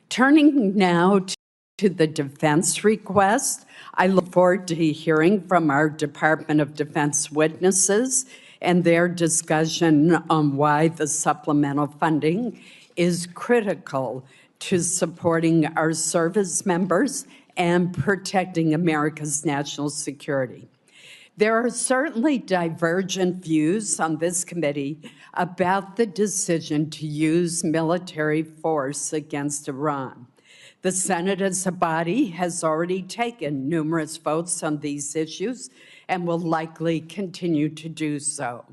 Turning now to the defense request, I look forward to hearing from our Department of Defense witnesses and their discussion on why the supplemental funding is critical to supporting our service members and protecting America's national security. There are certainly divergent views on this committee about the decision to use military force against Iran. The Senate as a body has already taken numerous votes on these issues and will likely continue to do so.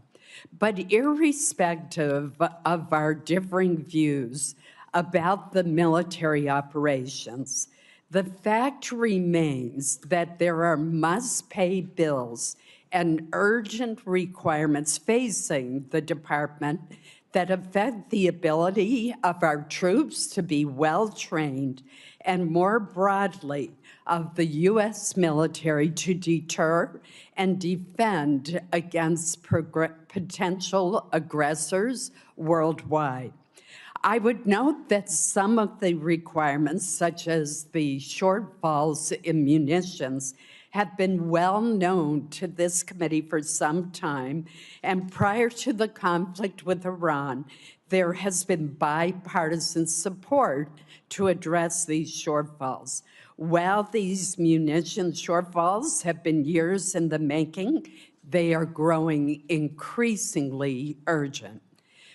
But irrespective of our differing views about the military operations, the fact remains that there are must-pay bills and urgent requirements facing the department that affect the ability of our troops to be well-trained and more broadly of the U.S. military to deter and defend against potential aggressors worldwide. I would note that some of the requirements, such as the shortfalls in munitions, have been well known to this committee for some time, and prior to the conflict with Iran, there has been bipartisan support to address these shortfalls. While these munition shortfalls have been years in the making, they are growing increasingly urgent.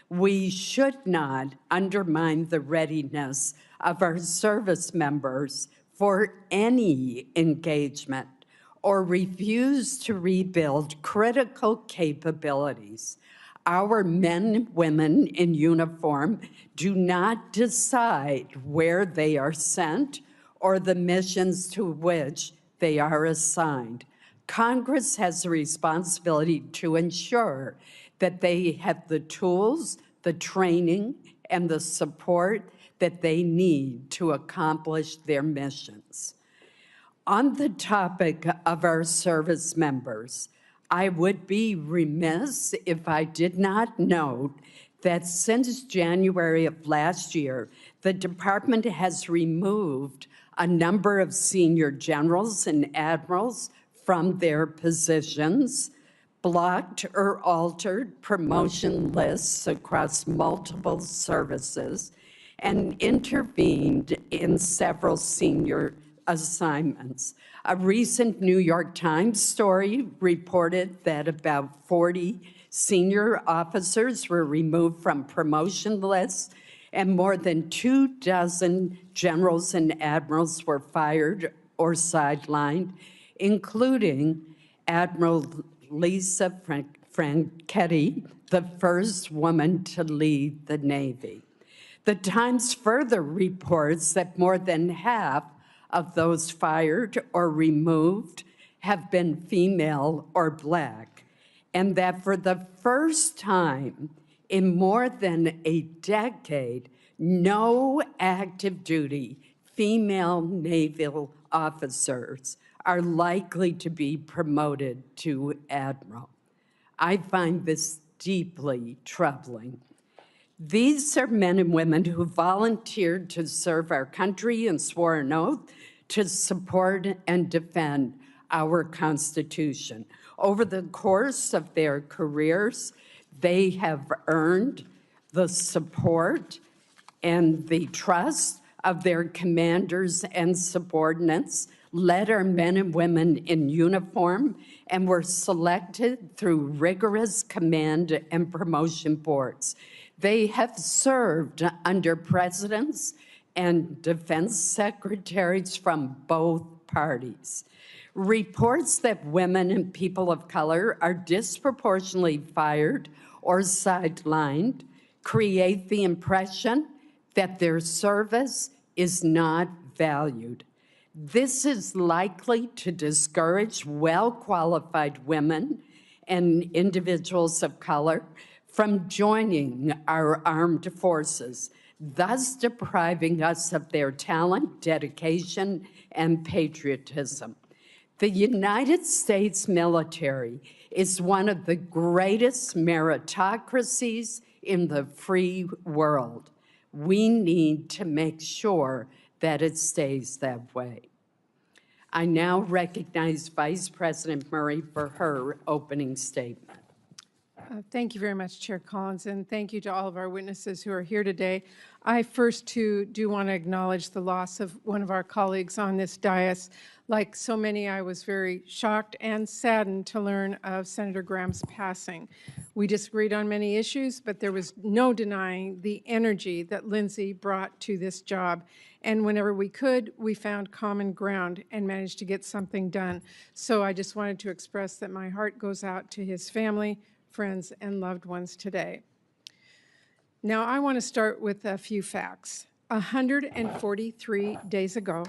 We should not undermine the readiness of our service members for any engagement or refuse to rebuild critical capabilities. Our men and women in uniform do not decide where they are sent or the missions to which they are assigned. Congress has a responsibility to ensure that they have the tools, the training, and the support that they need to accomplish their missions. On the topic of our service members, I would be remiss if I did not note that since January of last year, the department has removed a number of senior generals and admirals from their positions, blocked or altered promotion lists across multiple services, and intervened in several senior assignments. A recent New York Times story reported that about 40 senior officers were removed from promotion lists, and more than 24 generals and admirals were fired or sidelined, including Admiral Lisa Franchetti, the first woman to lead the Navy. The Times further reports that more than half of those fired or removed have been female or Black, and that for the first time in more than a decade, no active duty female naval officers are likely to be promoted to admiral. I find this deeply troubling. These are men and women who volunteered to serve our country and swore an oath to support and defend our Constitution. Over the course of their careers, they have earned the support and the trust of their commanders and subordinates, led our men and women in uniform, and were selected through rigorous command and promotion boards. They have served under presidents and defense secretaries from both parties. Reports that women and people of color are disproportionately fired or sidelined create the impression that their service is not valued. This is likely to discourage well-qualified women and individuals of color from joining our armed forces, thus depriving us of their talent, dedication, and patriotism. The United States military is one of the greatest meritocracies in the free world. We need to make sure that it stays that way. I now recognize Vice President Murray for her opening statement. Thank you very much, Chair Collins, and thank you to all of our witnesses who are here today. I first, too, do want to acknowledge the loss of one of our colleagues on this dais. Like so many, I was very shocked and saddened to learn of Senator Graham's passing. We disagreed on many issues, but there was no denying the energy that Lindsay brought to this job. And whenever we could, we found common ground and managed to get something done. So I just wanted to express that my heart goes out to his family, friends, and loved ones today. Now, I want to start with a few facts. 143 days ago,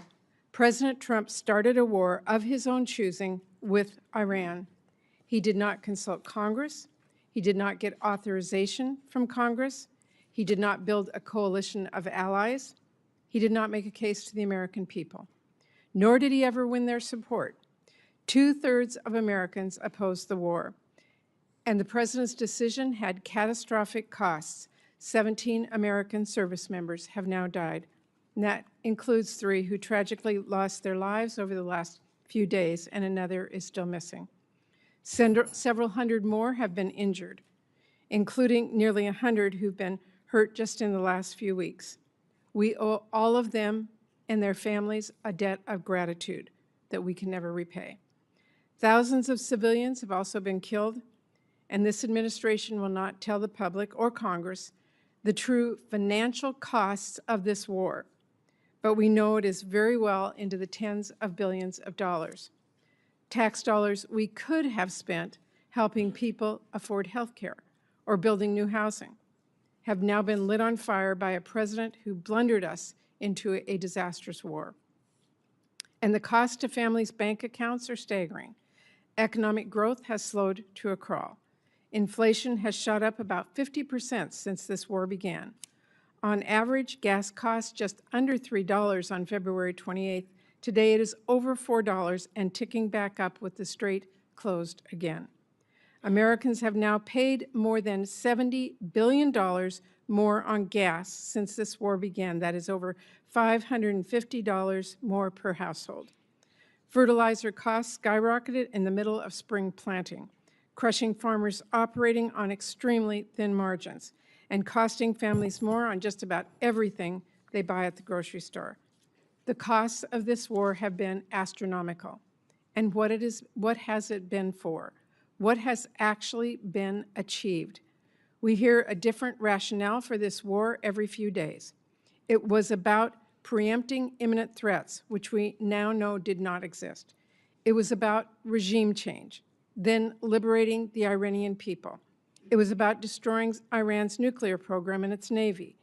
President Trump started a war of his own choosing with Iran. He did not consult Congress. He did not get authorization from Congress. He did not build a coalition of allies. He did not make a case to the American people, nor did he ever win their support. 2/3 of Americans opposed the war. And the president's decision had catastrophic costs. 17 American service members have now died. And that includes 3 who tragically lost their lives over the last few days, and another is still missing. Several hundred more have been injured, including nearly 100 who've been hurt just in the last few weeks. We owe all of them and their families a debt of gratitude that we can never repay. Thousands of civilians have also been killed, and this administration will not tell the public or Congress the true financial costs of this war, but we know it is very well into the tens of billions of dollars. Tax dollars we could have spent helping people afford health care or building new housing have now been lit on fire by a president who blundered us into a disastrous war. And the cost to families' bank accounts are staggering. Economic growth has slowed to a crawl. Inflation has shot up about 50% since this war began. On average, gas cost just under $3 on February 28th. Today it is over $4 and ticking back up with the strait closed again. Americans have now paid more than $70 billion more on gas since this war began. That is over $550 more per household. Fertilizer costs skyrocketed in the middle of spring planting, crushing farmers operating on extremely thin margins and costing families more on just about everything they buy at the grocery store. The costs of this war have been astronomical. And what has it been for? What has actually been achieved? We hear a different rationale for this war every few days. It was about preempting imminent threats, which we now know did not exist. It was about regime change, then liberating the Iranian people. It was about destroying Iran's nuclear program and its Navy.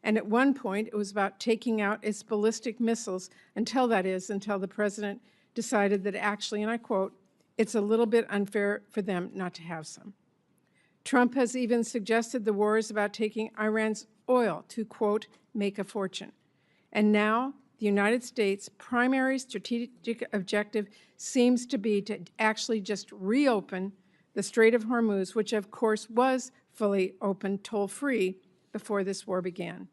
And at one point, it was about taking out its ballistic missiles until the president decided that actually, and I quote, "It's a little bit unfair for them not to have some." Trump has even suggested the war is about taking Iran's oil to, quote, "make a fortune." And now the United States' primary strategic objective seems to be to actually just reopen the Strait of Hormuz, which of course was fully open, toll-free, before this war began.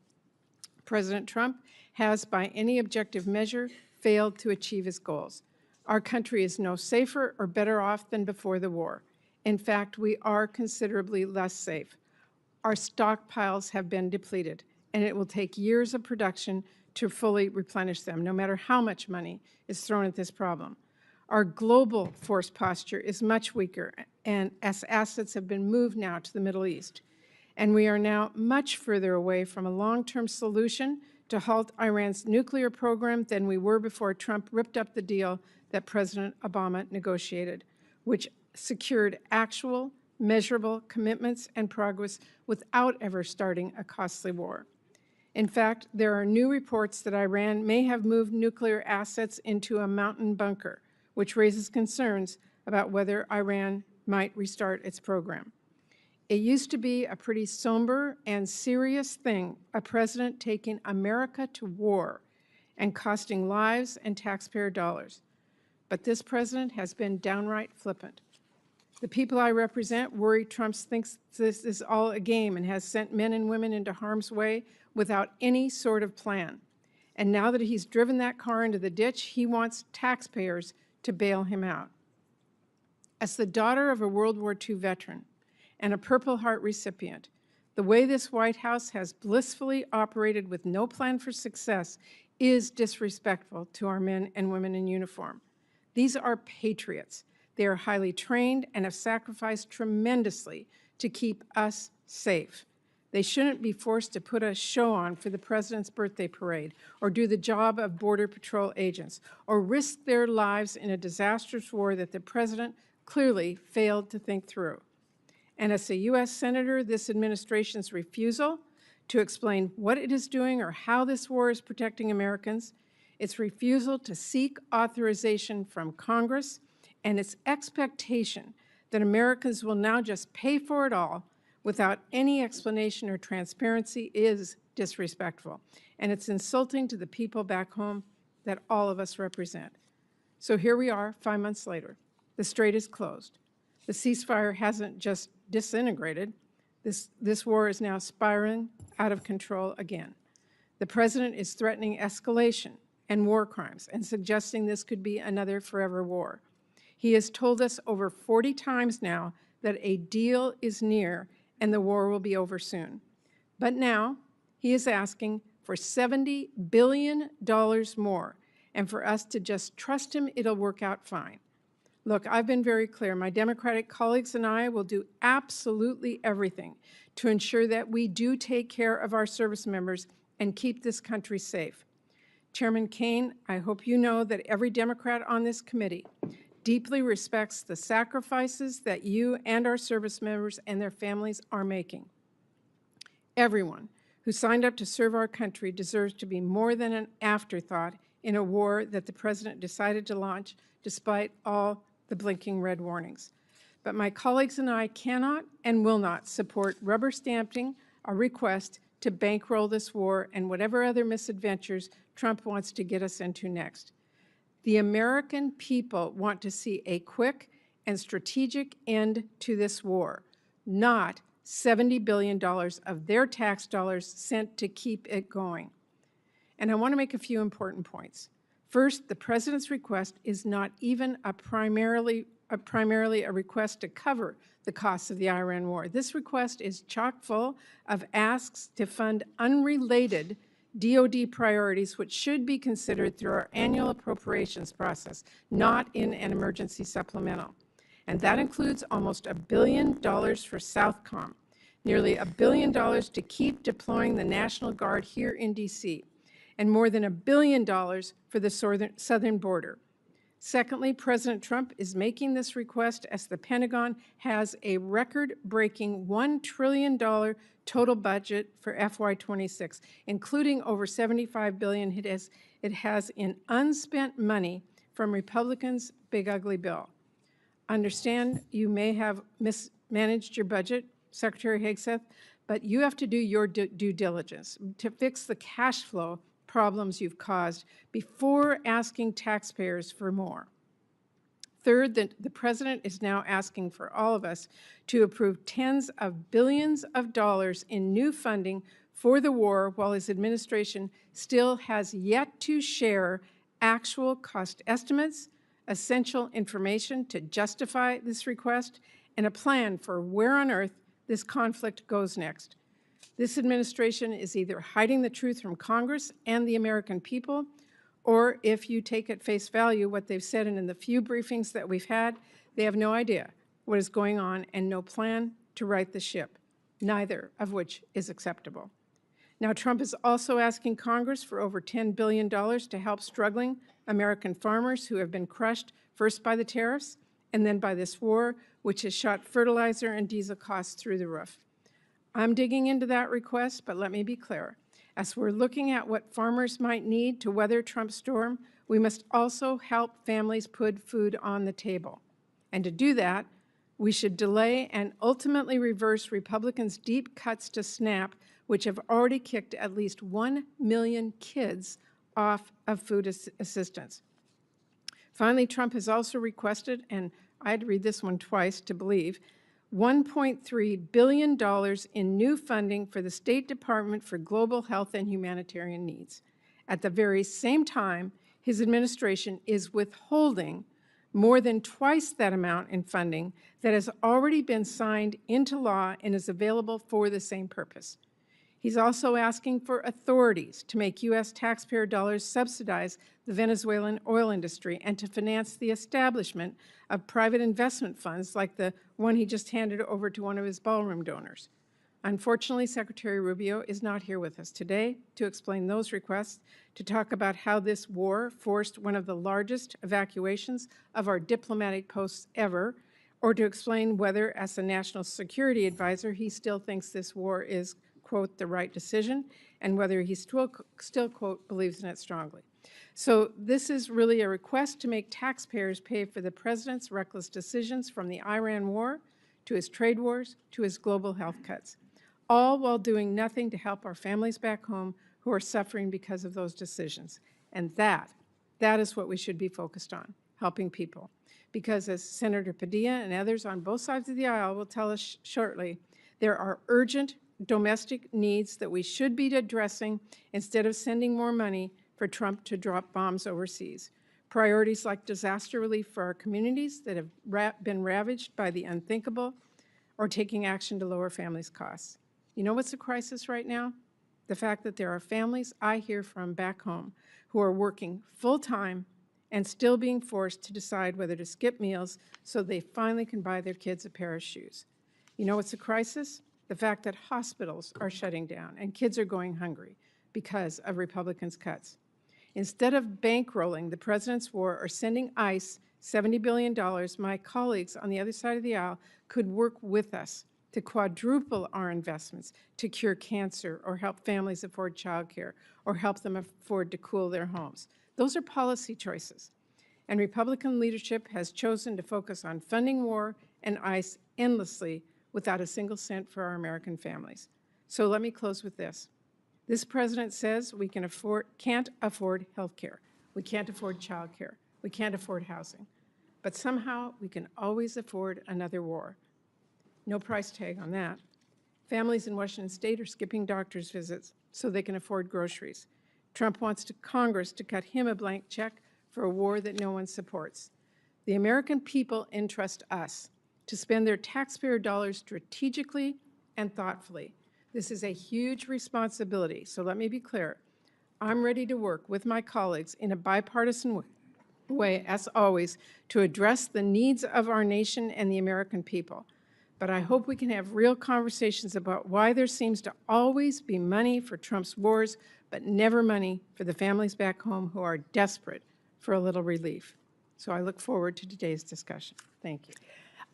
President Trump has, by any objective measure, failed to achieve his goals. Our country is no safer or better off than before the war. In fact, we are considerably less safe. Our stockpiles have been depleted, and it will take years of production to fully replenish them, no matter how much money is thrown at this problem. Our global force posture is much weaker, and as assets have been moved now to the Middle East. And we are now much further away from a long-term solution to halt Iran's nuclear program than we were before Trump ripped up the deal that President Obama negotiated, which secured actual, measurable commitments and progress without ever starting a costly war. In fact, there are new reports that Iran may have moved nuclear assets into a mountain bunker, which raises concerns about whether Iran might restart its program. It used to be a pretty somber and serious thing, a president taking America to war and costing lives and taxpayer dollars. But this president has been downright flippant. The people I represent worry Trump thinks this is all a game and has sent men and women into harm's way without any sort of plan. And now that he's driven that car into the ditch, he wants taxpayers to bail him out. As the daughter of a World War II veteran and a Purple Heart recipient, the way this White House has blissfully operated with no plan for success is disrespectful to our men and women in uniform. These are patriots. They are highly trained and have sacrificed tremendously to keep us safe. They shouldn't be forced to put a show on for the president's birthday parade, or do the job of Border Patrol agents, or risk their lives in a disastrous war that the president clearly failed to think through. And as a U.S. Senator, this administration's refusal to explain what it is doing or how this war is protecting Americans, its refusal to seek authorization from Congress, and its expectation that Americans will now just pay for it all without any explanation or transparency is disrespectful. And it's insulting to the people back home that all of us represent. So here we are, 5 months later. The strait is closed. The ceasefire hasn't just disintegrated. This war is now spiraling out of control again. The president is threatening escalation and war crimes and suggesting this could be another forever war. He has told us over 40 times now that a deal is near and the war will be over soon. But now he is asking for $70 billion more, and for us to just trust him it'll work out fine. Look, I've been very clear. My Democratic colleagues and I will do absolutely everything to ensure that we do take care of our service members and keep this country safe. Chairman Kaine, I hope you know that every Democrat on this committee deeply respects the sacrifices that you and our service members and their families are making. Everyone who signed up to serve our country deserves to be more than an afterthought in a war that the president decided to launch despite all the blinking red warnings. But my colleagues and I cannot and will not support rubber stamping a request to bankroll this war and whatever other misadventures Trump wants to get us into next. The American people want to see a quick and strategic end to this war, not $70 billion of their tax dollars sent to keep it going. And I want to make a few important points. First, the president's request is not even primarily a request to cover the costs of the Iran war. This request is chock full of asks to fund unrelated DoD priorities, which should be considered through our annual appropriations process, not in an emergency supplemental. And that includes almost $1 billion for Southcom, nearly $1 billion to keep deploying the National Guard here in D.C., and more than $1 billion for the southern border. Secondly, President Trump is making this request as the Pentagon has a record-breaking $1 trillion total budget for FY26, including over $75 billion it has in unspent money from Republicans' big ugly bill. Understand you may have mismanaged your budget, Secretary Hegseth, but you have to do your due diligence to fix the cash flow problems you've caused before asking taxpayers for more. Third, the president is now asking for all of us to approve tens of billions of dollars in new funding for the war, while his administration still has yet to share actual cost estimates, essential information to justify this request, and a plan for where on earth this conflict goes next. This administration is either hiding the truth from Congress and the American people, or if you take at face value what they've said, and in the few briefings that we've had, they have no idea what is going on and no plan to right the ship, neither of which is acceptable. Now, Trump is also asking Congress for over $10 billion to help struggling American farmers who have been crushed first by the tariffs and then by this war, which has shot fertilizer and diesel costs through the roof. I'm digging into that request, but let me be clear. As we're looking at what farmers might need to weather Trump's storm, we must also help families put food on the table. And to do that, we should delay and ultimately reverse Republicans' deep cuts to SNAP, which have already kicked at least 1 million kids off of food assistance. Finally, Trump has also requested, and I had to read this one twice to believe, $1.3 billion in new funding for the State Department for Global Health and Humanitarian Needs. At the very same time, his administration is withholding more than twice that amount in funding that has already been signed into law and is available for the same purpose. He's also asking for authorities to make U.S. taxpayer dollars subsidize the Venezuelan oil industry and to finance the establishment of private investment funds like the one he just handed over to one of his ballroom donors. Unfortunately, Secretary Rubio is not here with us today to explain those requests, to talk about how this war forced one of the largest evacuations of our diplomatic posts ever, or to explain whether, as a national security advisor, he still thinks this war is, quote, the right decision, and whether he still, quote, believes in it strongly. So this is really a request to make taxpayers pay for the president's reckless decisions, from the Iran war to his trade wars to his global health cuts, all while doing nothing to help our families back home who are suffering because of those decisions. And that is what we should be focused on, helping people. Because as Senator Padilla and others on both sides of the aisle will tell us shortly, there are urgent domestic needs that we should be addressing instead of sending more money for Trump to drop bombs overseas. Priorities like disaster relief for our communities that have been ravaged by the unthinkable, or taking action to lower families' costs. You know what's a crisis right now? The fact that there are families I hear from back home who are working full-time and still being forced to decide whether to skip meals so they finally can buy their kids a pair of shoes. You know what's a crisis? The fact that hospitals are shutting down and kids are going hungry because of Republicans' cuts. Instead of bankrolling the president's war or sending ICE $70 billion, my colleagues on the other side of the aisle could work with us to quadruple our investments to cure cancer or help families afford childcare or help them afford to cool their homes. Those are policy choices. And Republican leadership has chosen to focus on funding war and ICE endlessly without a single cent for our American families. So let me close with this. This president says we can't afford health care. We can't afford child care. We can't afford housing. But somehow we can always afford another war. No price tag on that. Families in Washington State are skipping doctor's visits so they can afford groceries. Trump wants Congress to cut him a blank check for a war that no one supports. The American people entrust us to spend their taxpayer dollars strategically and thoughtfully. This is a huge responsibility, so let me be clear. I'm ready to work with my colleagues in a bipartisan way, as always, to address the needs of our nation and the American people. But I hope we can have real conversations about why there seems to always be money for Trump's wars, but never money for the families back home who are desperate for a little relief. So I look forward to today's discussion. Thank you.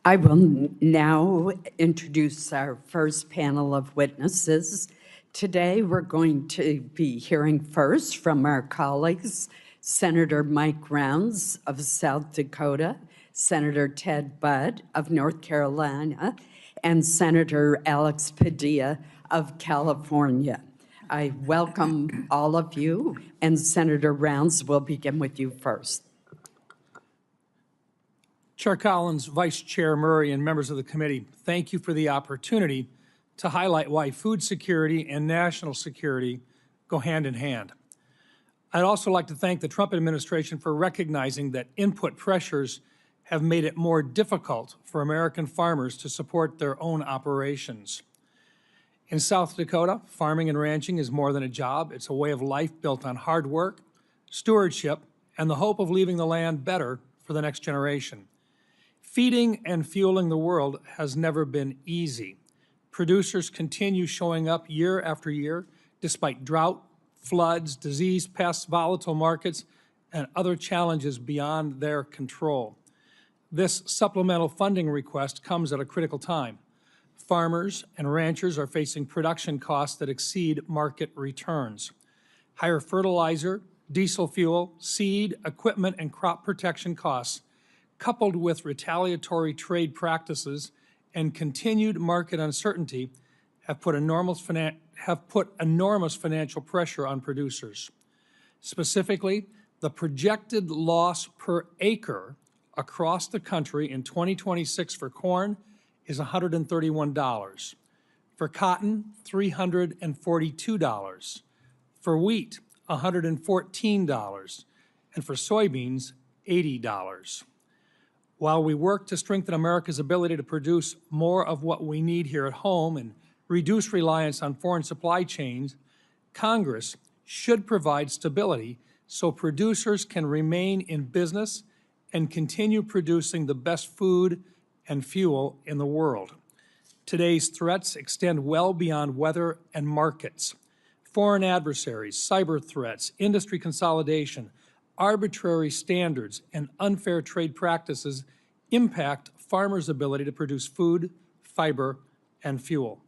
I will now introduce our first panel of witnesses. Today, we're going to be hearing first from our colleagues, Senator Mike Rounds of South Dakota, Senator Ted Budd of North Carolina, and Senator Alex Padilla of California. I welcome all of you, and Senator Rounds will begin with you first. Chair Collins, Vice Chair Murray, and members of the committee, thank you for the opportunity to highlight why food security and national security go hand in hand. I'd also like to thank the Trump administration for recognizing that input pressures have made it more difficult for American farmers to support their own operations. In South Dakota, farming and ranching is more than a job. It's a way of life built on hard work, stewardship, and the hope of leaving the land better for the next generation. Feeding and fueling the world has never been easy. Producers continue showing up year after year despite drought, floods, disease, pests, volatile markets, and other challenges beyond their control. This supplemental funding request comes at a critical time. Farmers and ranchers are facing production costs that exceed market returns. Higher fertilizer, diesel fuel, seed, equipment, and crop protection costs, coupled with retaliatory trade practices and continued market uncertainty, have put enormous financial pressure on producers. Specifically, the projected loss per acre across the country in 2026 for corn is $131. For cotton, $342. For wheat, $114. And for soybeans, $80. While we work to strengthen America's ability to produce more of what we need here at home and reduce reliance on foreign supply chains, Congress should provide stability so producers can remain in business and continue producing the best food and fuel in the world. Today's threats extend well beyond weather and markets. Foreign adversaries, cyber threats, industry consolidation, arbitrary standards, and unfair trade practices impact farmers' ability to produce food, fiber, and fuel.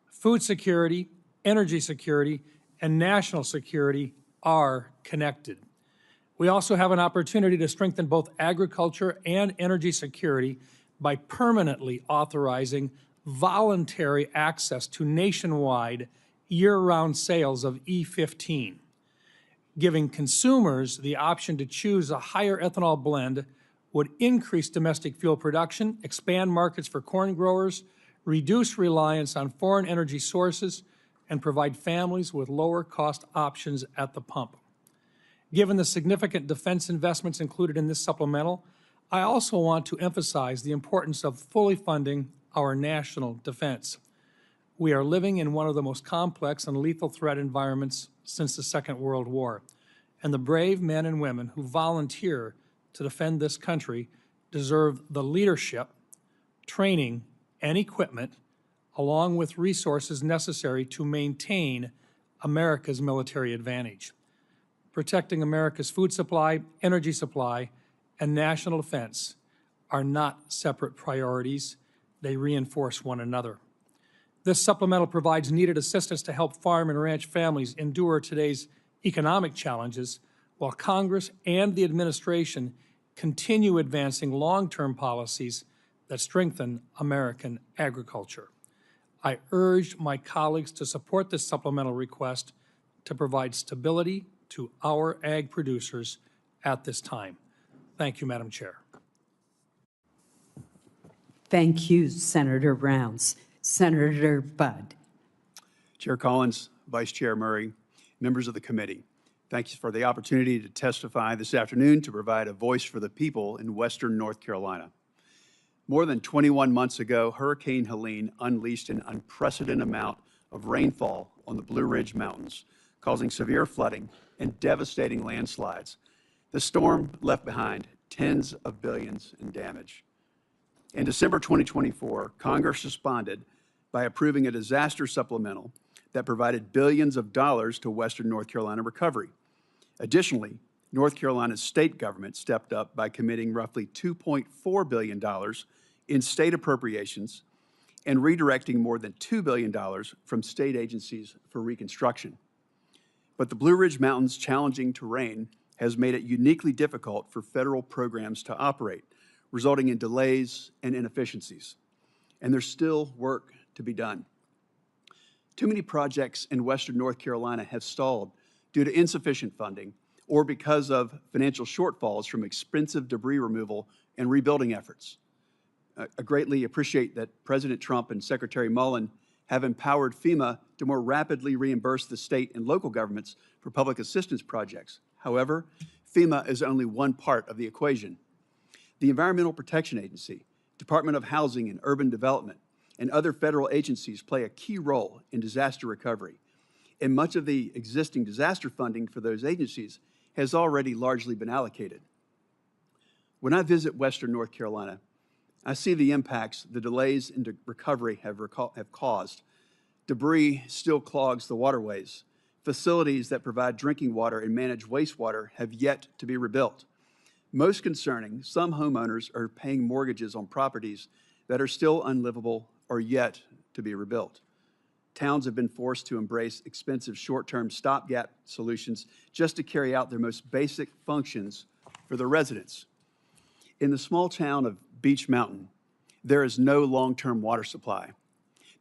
Food security, energy security, and national security are connected. We also have an opportunity to strengthen both agriculture and energy security by permanently authorizing voluntary access to nationwide year-round sales of E15. Giving consumers the option to choose a higher ethanol blend would increase domestic fuel production, expand markets for corn growers, reduce reliance on foreign energy sources, and provide families with lower cost options at the pump. Given the significant defense investments included in this supplemental, I also want to emphasize the importance of fully funding our national defense. We are living in one of the most complex and lethal threat environments since the Second World War, and the brave men and women who volunteer to defend this country deserve the leadership, training, and equipment, along with resources necessary to maintain America's military advantage. Protecting America's food supply, energy supply, and national defense are not separate priorities. They reinforce one another. This supplemental provides needed assistance to help farm and ranch families endure today's economic challenges, while Congress and the administration continue advancing long-term policies that strengthen American agriculture. I urge my colleagues to support this supplemental request to provide stability to our ag producers at this time. Thank you, Madam Chair. Thank you, Senator Rounds. Senator Budd. Chair Collins, Vice Chair Murray, members of the committee, thank you for the opportunity to testify this afternoon to provide a voice for the people in Western North Carolina. More than 21 months ago, Hurricane Helene unleashed an unprecedented amount of rainfall on the Blue Ridge Mountains, causing severe flooding and devastating landslides. The storm left behind tens of billions in damage. In December 2024, Congress responded by approving a disaster supplemental that provided billions of dollars to Western North Carolina recovery. Additionally, North Carolina's state government stepped up by committing roughly $2.4 billion in state appropriations and redirecting more than $2 billion from state agencies for reconstruction. But the Blue Ridge Mountains' challenging terrain has made it uniquely difficult for federal programs to operate, resulting in delays and inefficiencies. And there's still work to be done. Too many projects in Western North Carolina have stalled due to insufficient funding or because of financial shortfalls from expensive debris removal and rebuilding efforts. I greatly appreciate that President Trump and Secretary Mullen have empowered FEMA to more rapidly reimburse the state and local governments for public assistance projects. However, FEMA is only one part of the equation. The Environmental Protection Agency, Department of Housing and Urban Development, and other federal agencies play a key role in disaster recovery. And much of the existing disaster funding for those agencies has already largely been allocated. When I visit Western North Carolina, I see the impacts the delays in recovery have caused. Debris still clogs the waterways. Facilities that provide drinking water and manage wastewater have yet to be rebuilt. Most concerning, some homeowners are paying mortgages on properties that are still unlivable or yet to be rebuilt. Towns have been forced to embrace expensive short-term stopgap solutions just to carry out their most basic functions for their residents. In the small town of Beech Mountain, there is no long-term water supply.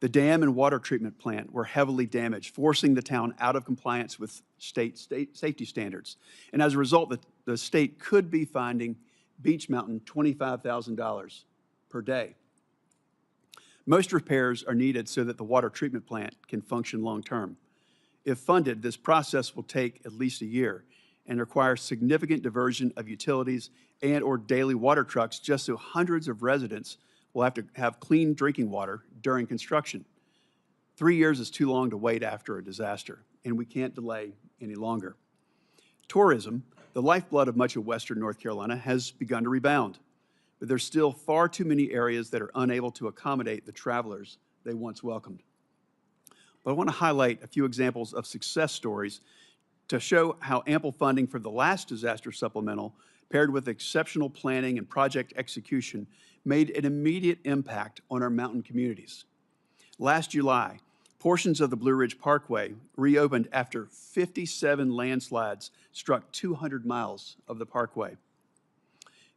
The dam and water treatment plant were heavily damaged, forcing the town out of compliance with state safety standards. And as a result, the state could be finding Beech Mountain $25,000 per day. Most repairs are needed so that the water treatment plant can function long-term. If funded, this process will take at least a year and require significant diversion of utilities and/or daily water trucks just so hundreds of residents will have to have clean drinking water during construction. 3 years is too long to wait after a disaster, and we can't delay any longer. Tourism, the lifeblood of much of Western North Carolina, has begun to rebound, but there's still far too many areas that are unable to accommodate the travelers they once welcomed. But I want to highlight a few examples of success stories to show how ample funding for the last disaster supplemental, paired with exceptional planning and project execution, made an immediate impact on our mountain communities. Last July, portions of the Blue Ridge Parkway reopened after 57 landslides struck 200 miles of the parkway.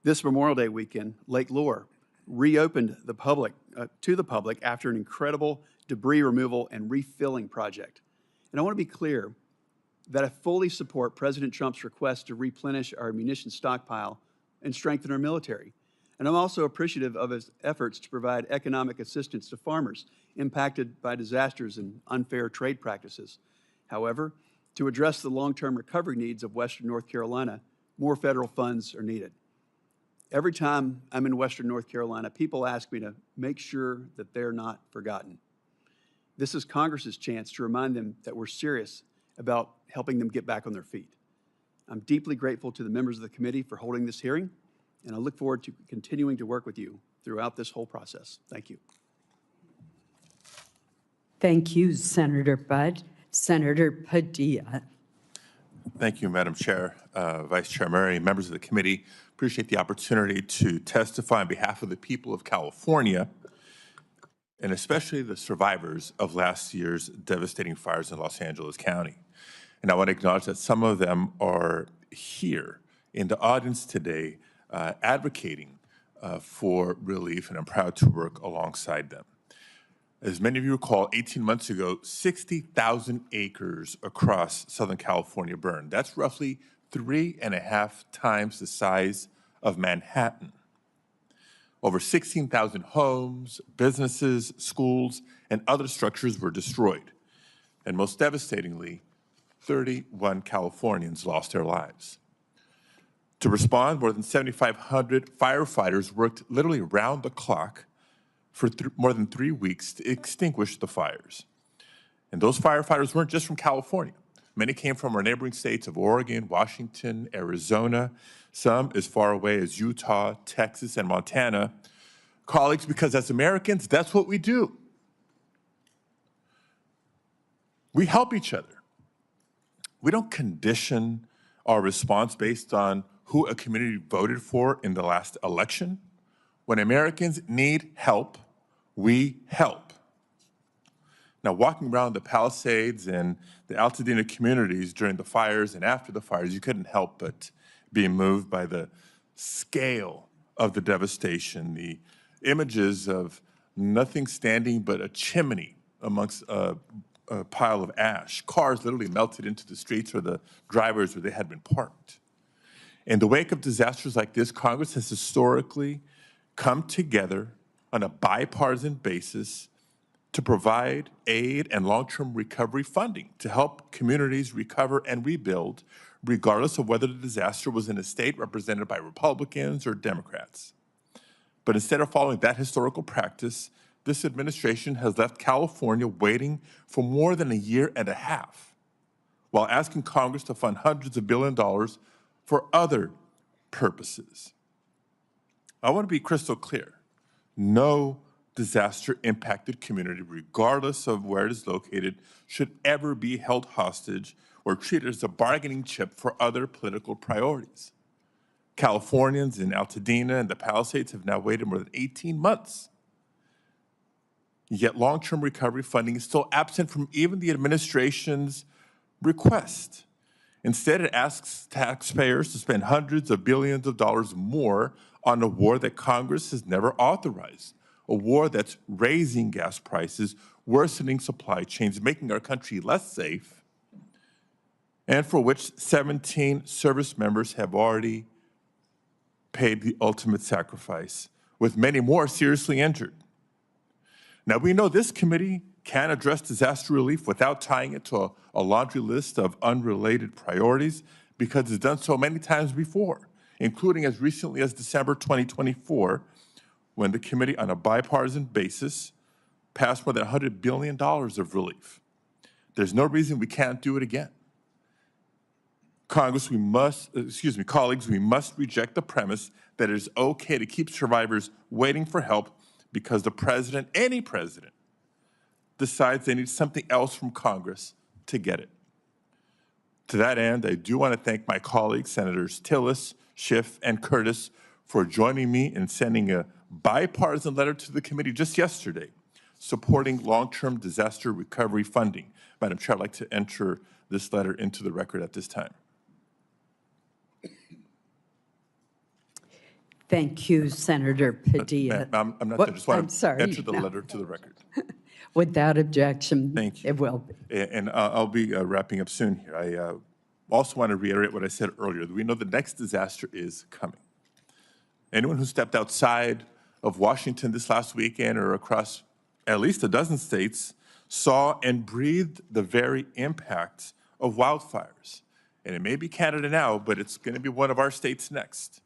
This Memorial Day weekend, Lake Lure reopened to the public after an incredible debris removal and refilling project. And I want to be clear that I fully support President Trump's request to replenish our munitions stockpile and strengthen our military. And I'm also appreciative of his efforts to provide economic assistance to farmers impacted by disasters and unfair trade practices. However, to address the long-term recovery needs of Western North Carolina, more federal funds are needed. Every time I'm in Western North Carolina, people ask me to make sure that they're not forgotten. This is Congress's chance to remind them that we're serious about helping them get back on their feet. I'm deeply grateful to the members of the committee for holding this hearing, and I look forward to continuing to work with you throughout this whole process. Thank you. Thank you, Senator Budd. Senator Padilla. Thank you, Madam Chair, Vice Chair Murray, members of the committee. Appreciate the opportunity to testify on behalf of the people of California, and especially the survivors of last year's devastating fires in Los Angeles County. And I want to acknowledge that some of them are here in the audience today advocating for relief, and I'm proud to work alongside them. As many of you recall, 18 months ago, 60,000 acres across Southern California burned. That's roughly 3.5 times the size of Manhattan. Over 16,000 homes, businesses, schools, and other structures were destroyed. And most devastatingly, 31 Californians lost their lives. To respond, more than 7,500 firefighters worked literally around the clock for more than 3 weeks to extinguish the fires. And those firefighters weren't just from California. Many came from our neighboring states of Oregon, Washington, Arizona, some as far away as Utah, Texas, and Montana. Colleagues, because as Americans, that's what we do. We help each other. We don't condition our response based on who a community voted for in the last election. When Americans need help, we help. Now, walking around the Palisades and the Altadena communities during the fires and after the fires, you couldn't help but be moved by the scale of the devastation, the images of nothing standing but a chimney amongst a pile of ash. Cars literally melted into the streets or the drivers where they had been parked. In the wake of disasters like this, Congress has historically come together on a bipartisan basis to provide aid and long-term recovery funding to help communities recover and rebuild, regardless of whether the disaster was in a state represented by Republicans or Democrats. But instead of following that historical practice, this administration has left California waiting for more than 1.5 years, while asking Congress to fund hundreds of billions of dollars for other purposes. I want to be crystal clear. No disaster-impacted community, regardless of where it is located, should ever be held hostage or treated as a bargaining chip for other political priorities. Californians in Altadena and the Palisades have now waited more than 18 months. Yet long-term recovery funding is still absent from even the administration's request. Instead, it asks taxpayers to spend hundreds of billions of dollars more on a war that Congress has never authorized, a war that's raising gas prices, worsening supply chains, making our country less safe, and for which 17 service members have already paid the ultimate sacrifice, with many more seriously injured. Now, we know this committee can address disaster relief without tying it to a laundry list of unrelated priorities because it's done so many times before, including as recently as December 2024, when the committee, on a bipartisan basis, passed more than $100 billion of relief. There's no reason we can't do it again. Colleagues, we must reject the premise that it is okay to keep survivors waiting for help because the president, any president, decides they need something else from Congress to get it. To that end, I do want to thank my colleagues, Senators Tillis, Schiff, and Curtis, for joining me in sending a bipartisan letter to the committee just yesterday, supporting long-term disaster recovery funding. Madam Chair, I'd like to enter this letter into the record at this time. Thank you, Senator Padilla. I'm not done. Just want to enter the no. letter to the record. Without objection, Thank you. it will be. And I'll be wrapping up soon here. I also want to reiterate what I said earlier, that we know the next disaster is coming. Anyone who stepped outside of Washington this last weekend or across at least a dozen states saw and breathed the very impact of wildfires. And it may be Canada now, but it's going to be one of our states next.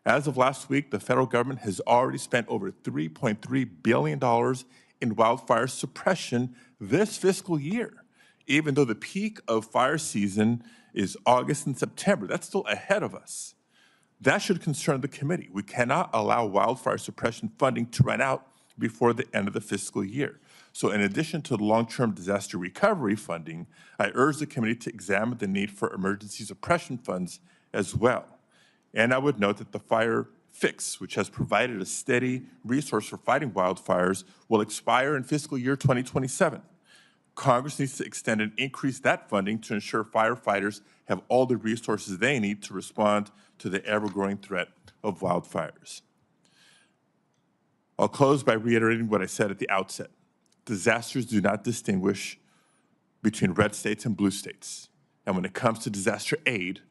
As of last week, the federal government has already spent over $3.3 billion in wildfire suppression this fiscal year, even though the peak of fire season is August and September. That's still ahead of us. That should concern the committee. We cannot allow wildfire suppression funding to run out before the end of the fiscal year. So in addition to the long-term disaster recovery funding, I urge the committee to examine the need for emergency suppression funds as well. And I would note that the Fire Fix, which has provided a steady resource for fighting wildfires, will expire in fiscal year 2027. Congress needs to extend and increase that funding to ensure firefighters have all the resources they need to respond to the ever-growing threat of wildfires. I'll close by reiterating what I said at the outset. Disasters do not distinguish between red states and blue states. And when it comes to disaster aid,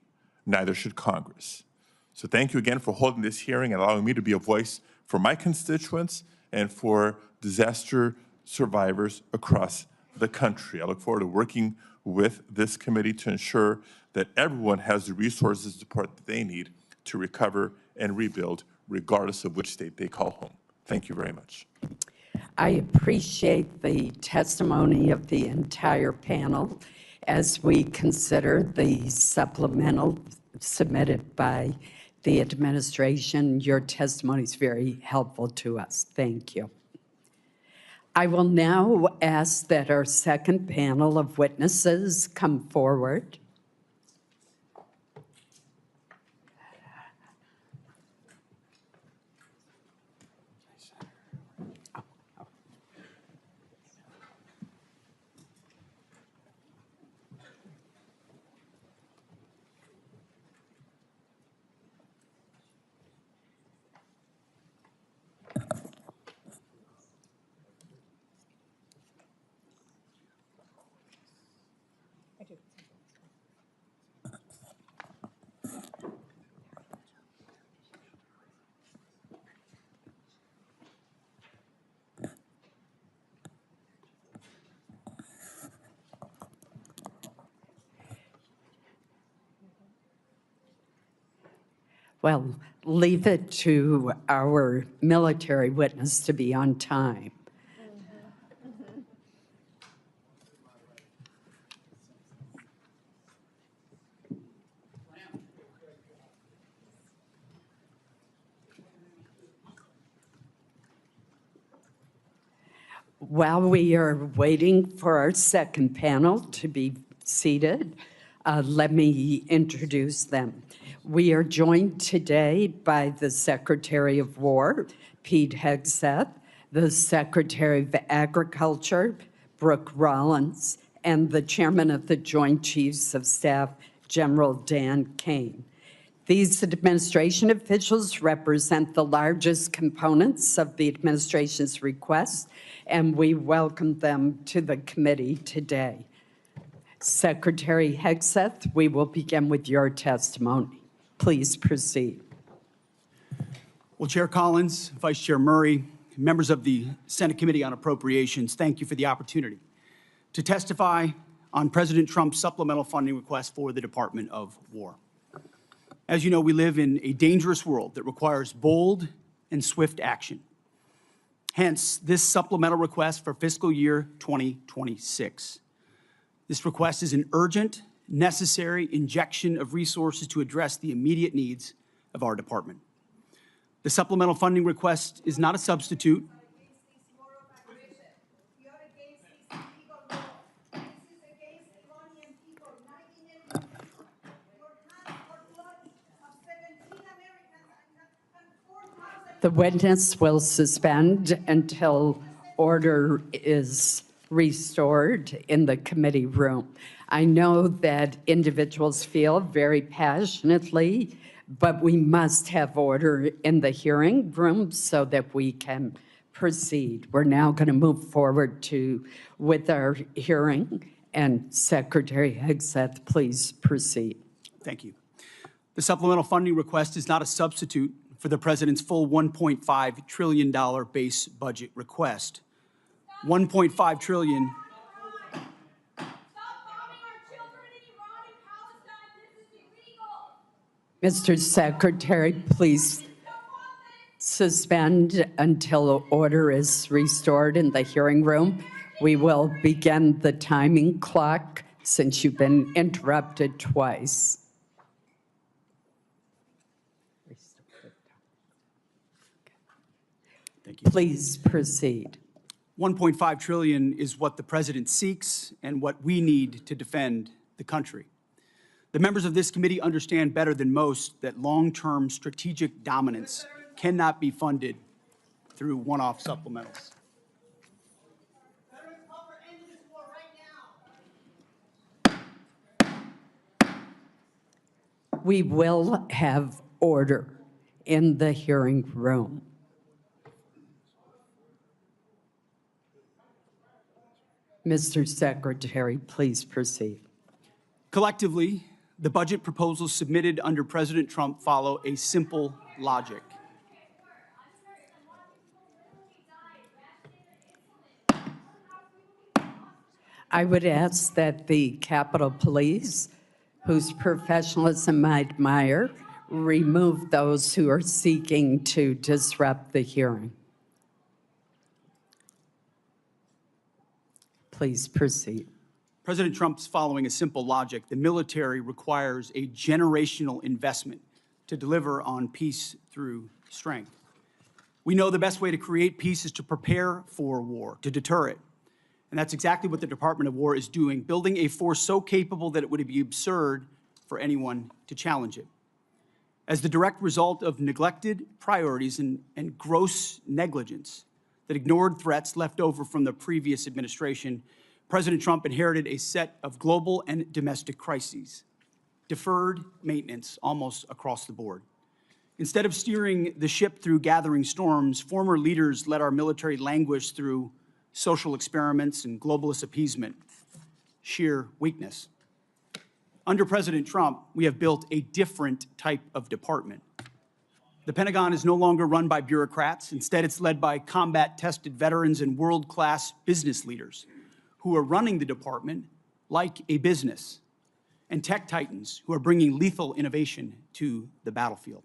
neither should Congress. So thank you again for holding this hearing and allowing me to be a voice for my constituents and for disaster survivors across the country. I look forward to working with this committee to ensure that everyone has the resources and support that they need to recover and rebuild, regardless of which state they call home. Thank you very much. I appreciate the testimony of the entire panel as we consider the supplemental submitted by the administration. Your testimony is very helpful to us. Thank you. I will now ask that our second panel of witnesses come forward. Well, leave it to our military witness to be on time. While we are waiting for our second panel to be seated, let me introduce them. We are joined today by the Secretary of War, Pete Hegseth, the Secretary of Agriculture, Brooke Rollins, and the Chairman of the Joint Chiefs of Staff, General Dan Kane. These administration officials represent the largest components of the administration's request, and we welcome them to the committee today. Secretary Hegseth, we will begin with your testimony. Please proceed. Well, Chair Collins, Vice Chair Murray, members of the Senate Committee on Appropriations, thank you for the opportunity to testify on President Trump's supplemental funding request for the Department of War. As you know, we live in a dangerous world that requires bold and swift action. Hence, this supplemental request for fiscal year 2026. This request is an urgent, necessary injection of resources to address the immediate needs of our department. The supplemental funding request is not a substitute. The witness will suspend until order is restored in the committee room. I know that individuals feel very passionately, but we must have order in the hearing room so that we can proceed. We're now going to move forward with our hearing, and Secretary Hegseth, please proceed. Thank you. The supplemental funding request is not a substitute for the President's full $1.5 trillion base budget request. $1.5 trillion. Mr. Secretary, please suspend until order is restored in the hearing room. We will begin the timing clock since you've been interrupted twice. Thank you. Please proceed. $1.5 trillion is what the President seeks and what we need to defend the country. The members of this committee understand better than most that long-term strategic dominance cannot be funded through one-off supplementals. We will have order in the hearing room. Mr. Secretary, please proceed. Collectively, the budget proposals submitted under President Trump follow a simple logic. I would ask that the Capitol Police, whose professionalism I admire, remove those who are seeking to disrupt the hearing. Please proceed. President Trump's following a simple logic. The military requires a generational investment to deliver on peace through strength. We know the best way to create peace is to prepare for war, to deter it. And that's exactly what the Department of War is doing, building a force so capable that it would be absurd for anyone to challenge it. As the direct result of neglected priorities and gross negligence that ignored threats left over from the previous administration, President Trump inherited a set of global and domestic crises, deferred maintenance almost across the board. Instead of steering the ship through gathering storms, former leaders let our military languish through social experiments and globalist appeasement, sheer weakness. Under President Trump, we have built a different type of department. The Pentagon is no longer run by bureaucrats. Instead, it's led by combat-tested veterans and world-class business leaders who are running the department like a business, and tech titans who are bringing lethal innovation to the battlefield.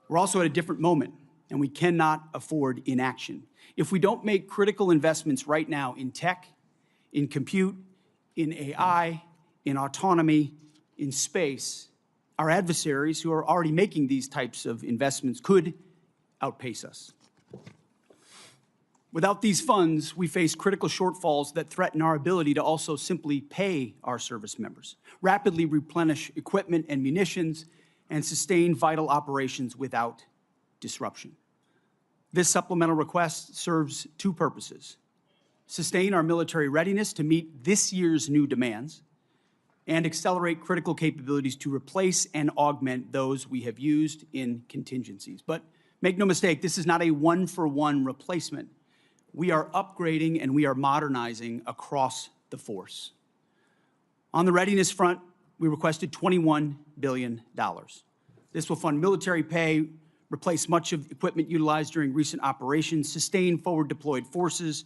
We're also at a different moment, and we cannot afford inaction. If we don't make critical investments right now in tech, in compute, in AI, in autonomy, in space, our adversaries who are already making these types of investments could outpace us. Without these funds, we face critical shortfalls that threaten our ability to also simply pay our service members, rapidly replenish equipment and munitions, and sustain vital operations without disruption. This supplemental request serves two purposes: sustain our military readiness to meet this year's new demands, and accelerate critical capabilities to replace and augment those we have used in contingencies. But make no mistake, this is not a one-for-one replacement. We are upgrading and we are modernizing across the force. On the readiness front, we requested $21 billion. This will fund military pay, replace much of the equipment utilized during recent operations, sustain forward-deployed forces,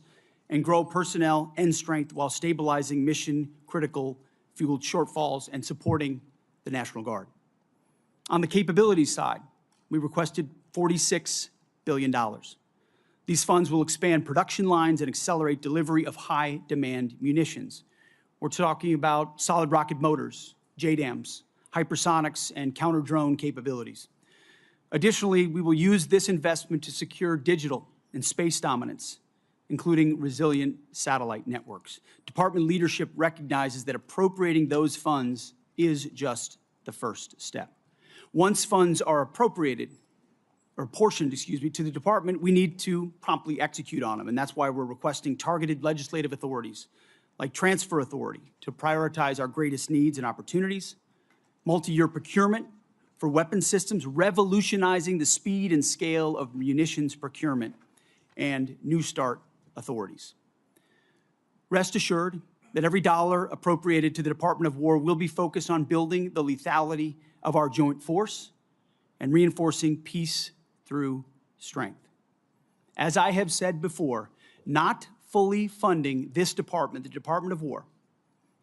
and grow personnel and strength while stabilizing mission-critical fuel shortfalls and supporting the National Guard. On the capabilities side, we requested $46 billion. These funds will expand production lines and accelerate delivery of high-demand munitions. We're talking about solid rocket motors, JDAMs, hypersonics, and counter-drone capabilities. Additionally, we will use this investment to secure digital and space dominance, including resilient satellite networks. Department leadership recognizes that appropriating those funds is just the first step. Once funds are appropriated, or portioned, to the department, we need to promptly execute on them, and that's why we're requesting targeted legislative authorities, like transfer authority, to prioritize our greatest needs and opportunities, multi-year procurement for weapon systems, revolutionizing the speed and scale of munitions procurement, and New START authorities. Rest assured that every dollar appropriated to the Department of War will be focused on building the lethality of our joint force and reinforcing peace through strength. As I have said before, not fully funding this department, the Department of War,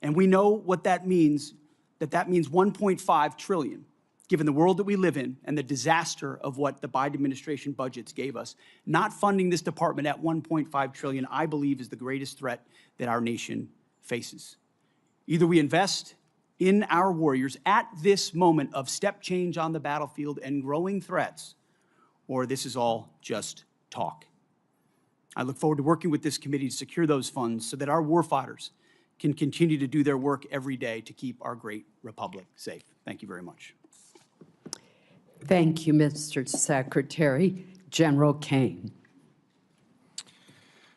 and we know what that means, that means $1.5 trillion, given the world that we live in and the disaster of what the Biden administration budgets gave us. Not funding this department at $1.5 trillion, I believe, is the greatest threat that our nation faces. Either we invest in our warriors at this moment of step change on the battlefield and growing threats, or this is all just talk. I look forward to working with this committee to secure those funds so that our warfighters can continue to do their work every day to keep our great republic safe. Thank you very much. Thank you, Mr. Secretary. General Kane.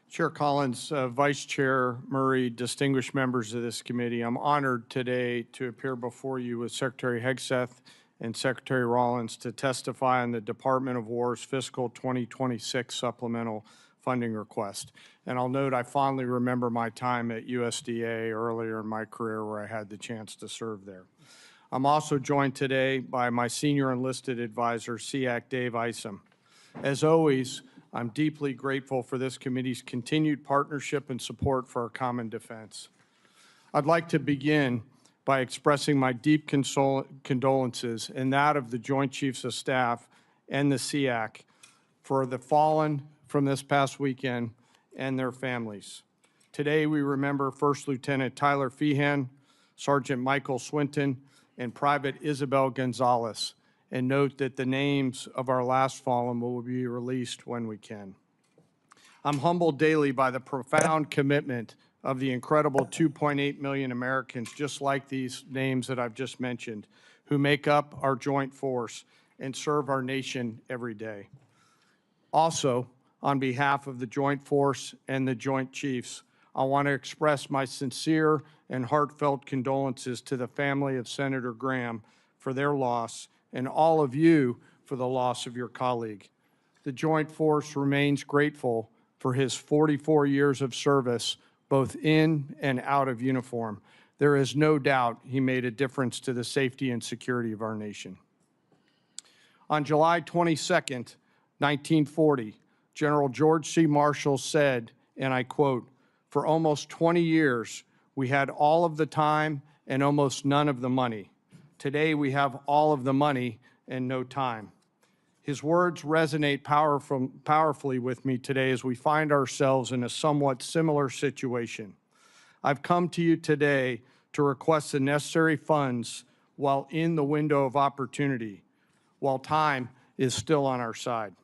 Chair Collins, Vice Chair Murray, distinguished members of this committee, I'm honored today to appear before you with Secretary Hegseth and Secretary Rollins to testify on the Department of War's fiscal 2026 supplemental funding request. And I'll note I fondly remember my time at USDA earlier in my career where I had the chance to serve there. I'm also joined today by my senior enlisted advisor, SEAC Dave Isom. As always, I'm deeply grateful for this committee's continued partnership and support for our common defense. I'd like to begin by expressing my deep condolences and that of the Joint Chiefs of Staff and the SEAC for the fallen from this past weekend and their families. Today, we remember First Lieutenant Tyler Feehan, Sergeant Michael Swinton, and Private Isabel Gonzalez, and note that the names of our last fallen will be released when we can. I'm humbled daily by the profound commitment of the incredible 2.8 million Americans, just like these names that I've just mentioned, who make up our joint force and serve our nation every day. Also, on behalf of the Joint Force and the Joint Chiefs, I want to express my sincere and heartfelt condolences to the family of Senator Graham for their loss and all of you for the loss of your colleague. The Joint Force remains grateful for his 44 years of service, both in and out of uniform. There is no doubt he made a difference to the safety and security of our nation. On July 22nd, 1940, General George C. Marshall said, and I quote, "For almost 20 years, we had all of the time and almost none of the money. Today, we have all of the money and no time." His words resonate powerfully with me today as we find ourselves in a somewhat similar situation. I've come to you today to request the necessary funds while in the window of opportunity, while time is still on our side.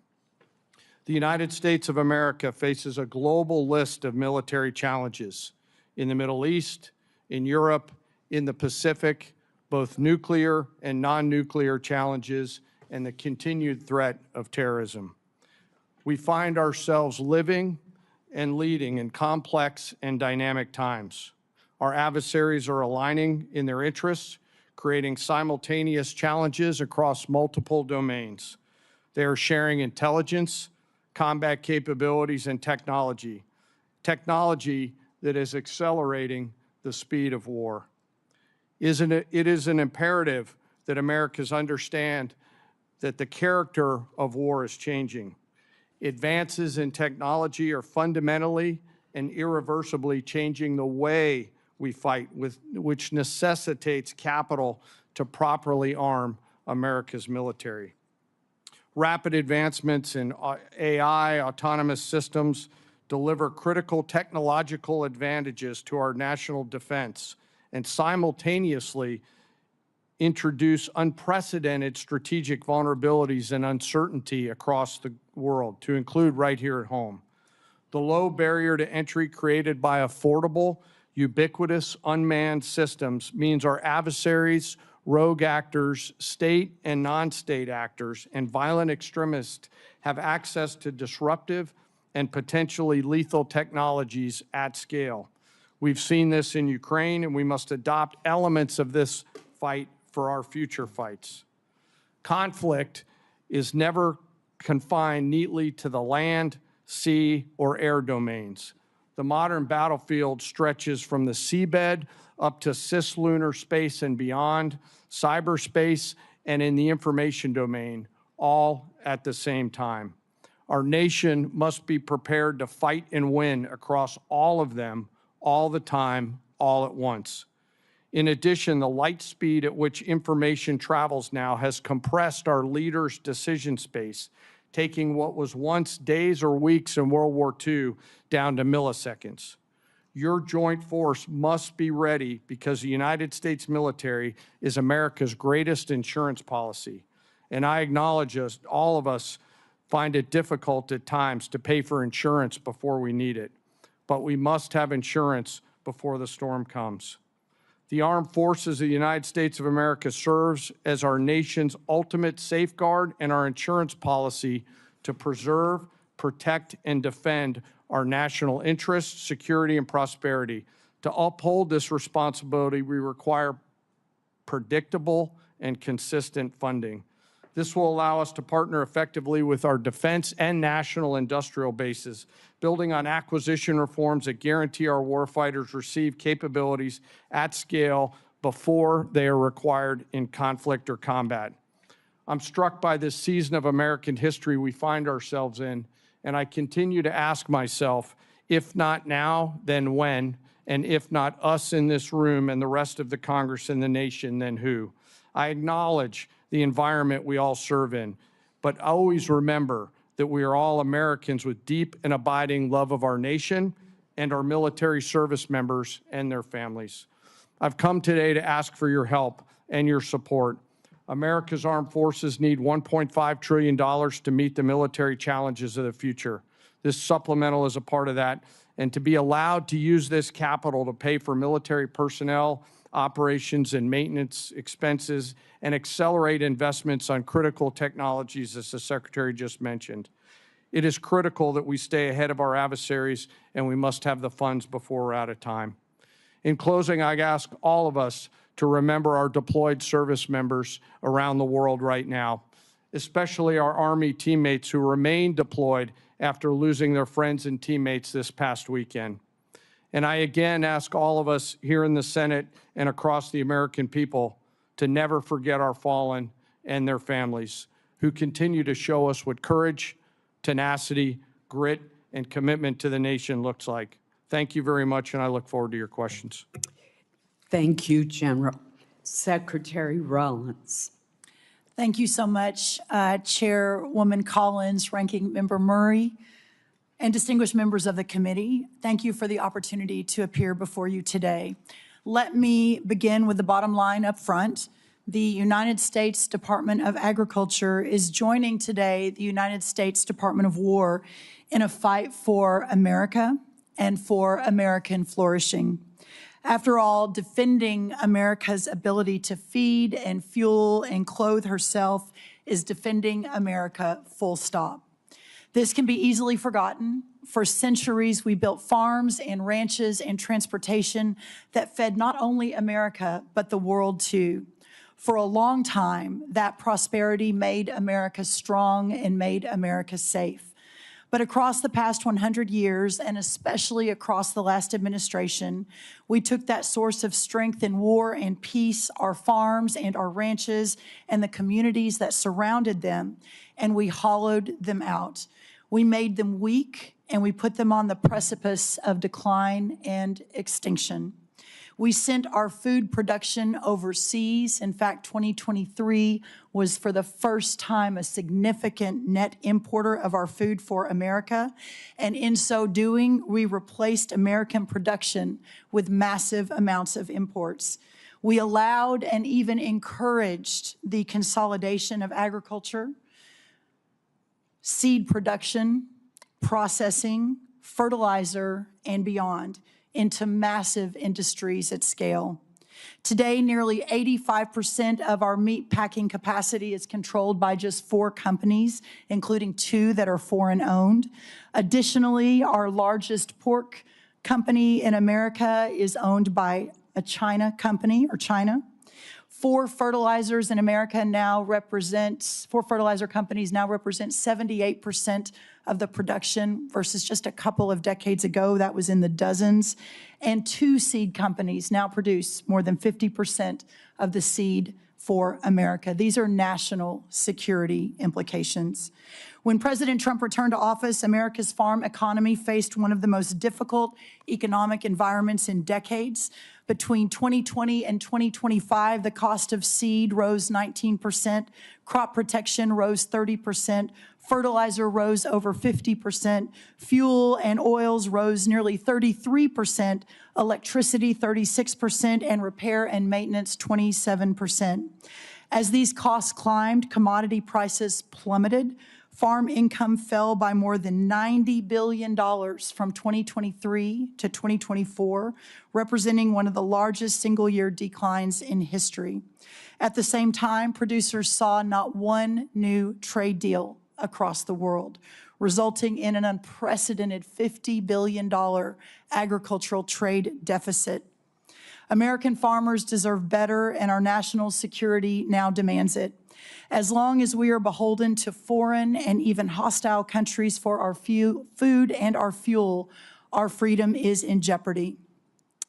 The United States of America faces a global list of military challenges in the Middle East, in Europe, in the Pacific, both nuclear and non-nuclear challenges, and the continued threat of terrorism. We find ourselves living and leading in complex and dynamic times. Our adversaries are aligning in their interests, creating simultaneous challenges across multiple domains. They are sharing intelligence, combat capabilities, and technology that is accelerating the speed of war. It is an imperative that Americans understand that the character of war is changing. Advances in technology are fundamentally and irreversibly changing the way we fight, which necessitates capital to properly arm America's military. Rapid advancements in AI, autonomous systems, deliver critical technological advantages to our national defense and simultaneously introduce unprecedented strategic vulnerabilities and uncertainty across the world, to include right here at home. The low barrier to entry created by affordable, ubiquitous, unmanned systems means our adversaries, rogue actors, state and non-state actors, and violent extremists have access to disruptive and potentially lethal technologies at scale. We've seen this in Ukraine, and we must adopt elements of this fight for our future fights. Conflict is never confined neatly to the land, sea, or air domains. The modern battlefield stretches from the seabed up to cislunar space and beyond, cyberspace, and in the information domain, all at the same time. Our nation must be prepared to fight and win across all of them, all the time, all at once. In addition, the light speed at which information travels now has compressed our leaders' decision space, taking what was once days or weeks in World War II down to milliseconds. Your joint force must be ready because the United States military is America's greatest insurance policy. And I acknowledge all of us find it difficult at times to pay for insurance before we need it. But we must have insurance before the storm comes. The Armed Forces of the United States of America serves as our nation's ultimate safeguard and our insurance policy to preserve, protect, and defend our national interests, security, and prosperity. To uphold this responsibility, we require predictable and consistent funding. This will allow us to partner effectively with our defense and national industrial bases, building on acquisition reforms that guarantee our warfighters receive capabilities at scale before they are required in conflict or combat. I'm struck by this season of American history we find ourselves in, and I continue to ask myself, if not now, then when? And if not us in this room and the rest of the Congress and the nation, then who? I acknowledge the environment we all serve in, but always remember that we are all Americans with deep and abiding love of our nation and our military service members and their families. I've come today to ask for your help and your support. America's armed forces need $1.5 trillion to meet the military challenges of the future. This supplemental is a part of that, and to be allowed to use this capital to pay for military personnel, operations and maintenance expenses, and accelerate investments on critical technologies, as the Secretary just mentioned. It is critical that we stay ahead of our adversaries, and we must have the funds before we're out of time. In closing, I ask all of us to remember our deployed service members around the world right now, especially our Army teammates who remain deployed after losing their friends and teammates this past weekend. And I again ask all of us here in the Senate and across the American people to never forget our fallen and their families, who continue to show us what courage, tenacity, grit, and commitment to the nation looks like. Thank you very much, and I look forward to your questions. Thank you, General. Secretary Rollins. Thank you so much, Chairwoman Collins, Ranking Member Murray, and distinguished members of the committee. Thank you for the opportunity to appear before you today. Let me begin with the bottom line up front. The United States Department of Agriculture is joining today the United States Department of War in a fight for America and for American flourishing. After all, defending America's ability to feed and fuel and clothe herself is defending America, full stop. This can be easily forgotten. For centuries, we built farms and ranches and transportation that fed not only America, but the world too. For a long time, that prosperity made America strong and made America safe. But across the past 100 years, and especially across the last administration, we took that source of strength in war and peace, our farms and our ranches, and the communities that surrounded them, and we hollowed them out. We made them weak, and we put them on the precipice of decline and extinction. We sent our food production overseas. In fact, 2023 was for the first time a significant net importer of our food for America. And in so doing, we replaced American production with massive amounts of imports. We allowed and even encouraged the consolidation of agriculture, seed production, processing, fertilizer, and beyond into massive industries at scale. Today, nearly 85% of our meat packing capacity is controlled by just 4 companies, including 2 that are foreign-owned. Additionally, our largest pork company in America is owned by a China company, or China. 4 fertilizer companies now represent 78% of the production versus just a couple of decades ago, that was in the dozens. And 2 seed companies now produce more than 50% of the seed for America. These are national security implications. When President Trump returned to office, America's farm economy faced one of the most difficult economic environments in decades. Between 2020 and 2025, the cost of seed rose 19%, crop protection rose 30%, fertilizer rose over 50%, fuel and oils rose nearly 33%, electricity 36%, and repair and maintenance 27%. As these costs climbed, commodity prices plummeted. Farm income fell by more than $90 billion from 2023 to 2024, representing one of the largest single-year declines in history. At the same time, producers saw not one new trade deal across the world, resulting in an unprecedented $50 billion agricultural trade deficit. American farmers deserve better, and our national security now demands it. As long as we are beholden to foreign and even hostile countries for our food and our fuel, our freedom is in jeopardy.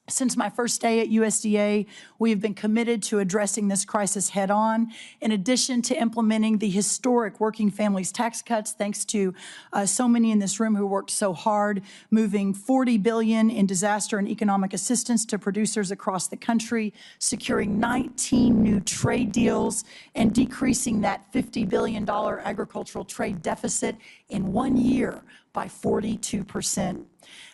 Since my first day at USDA, we have been committed to addressing this crisis head-on. In addition to implementing the historic working families tax cuts, thanks to so many in this room who worked so hard, moving $40 billion in disaster and economic assistance to producers across the country, securing 19 new trade deals, and decreasing that $50 billion agricultural trade deficit in 1 year by 42%.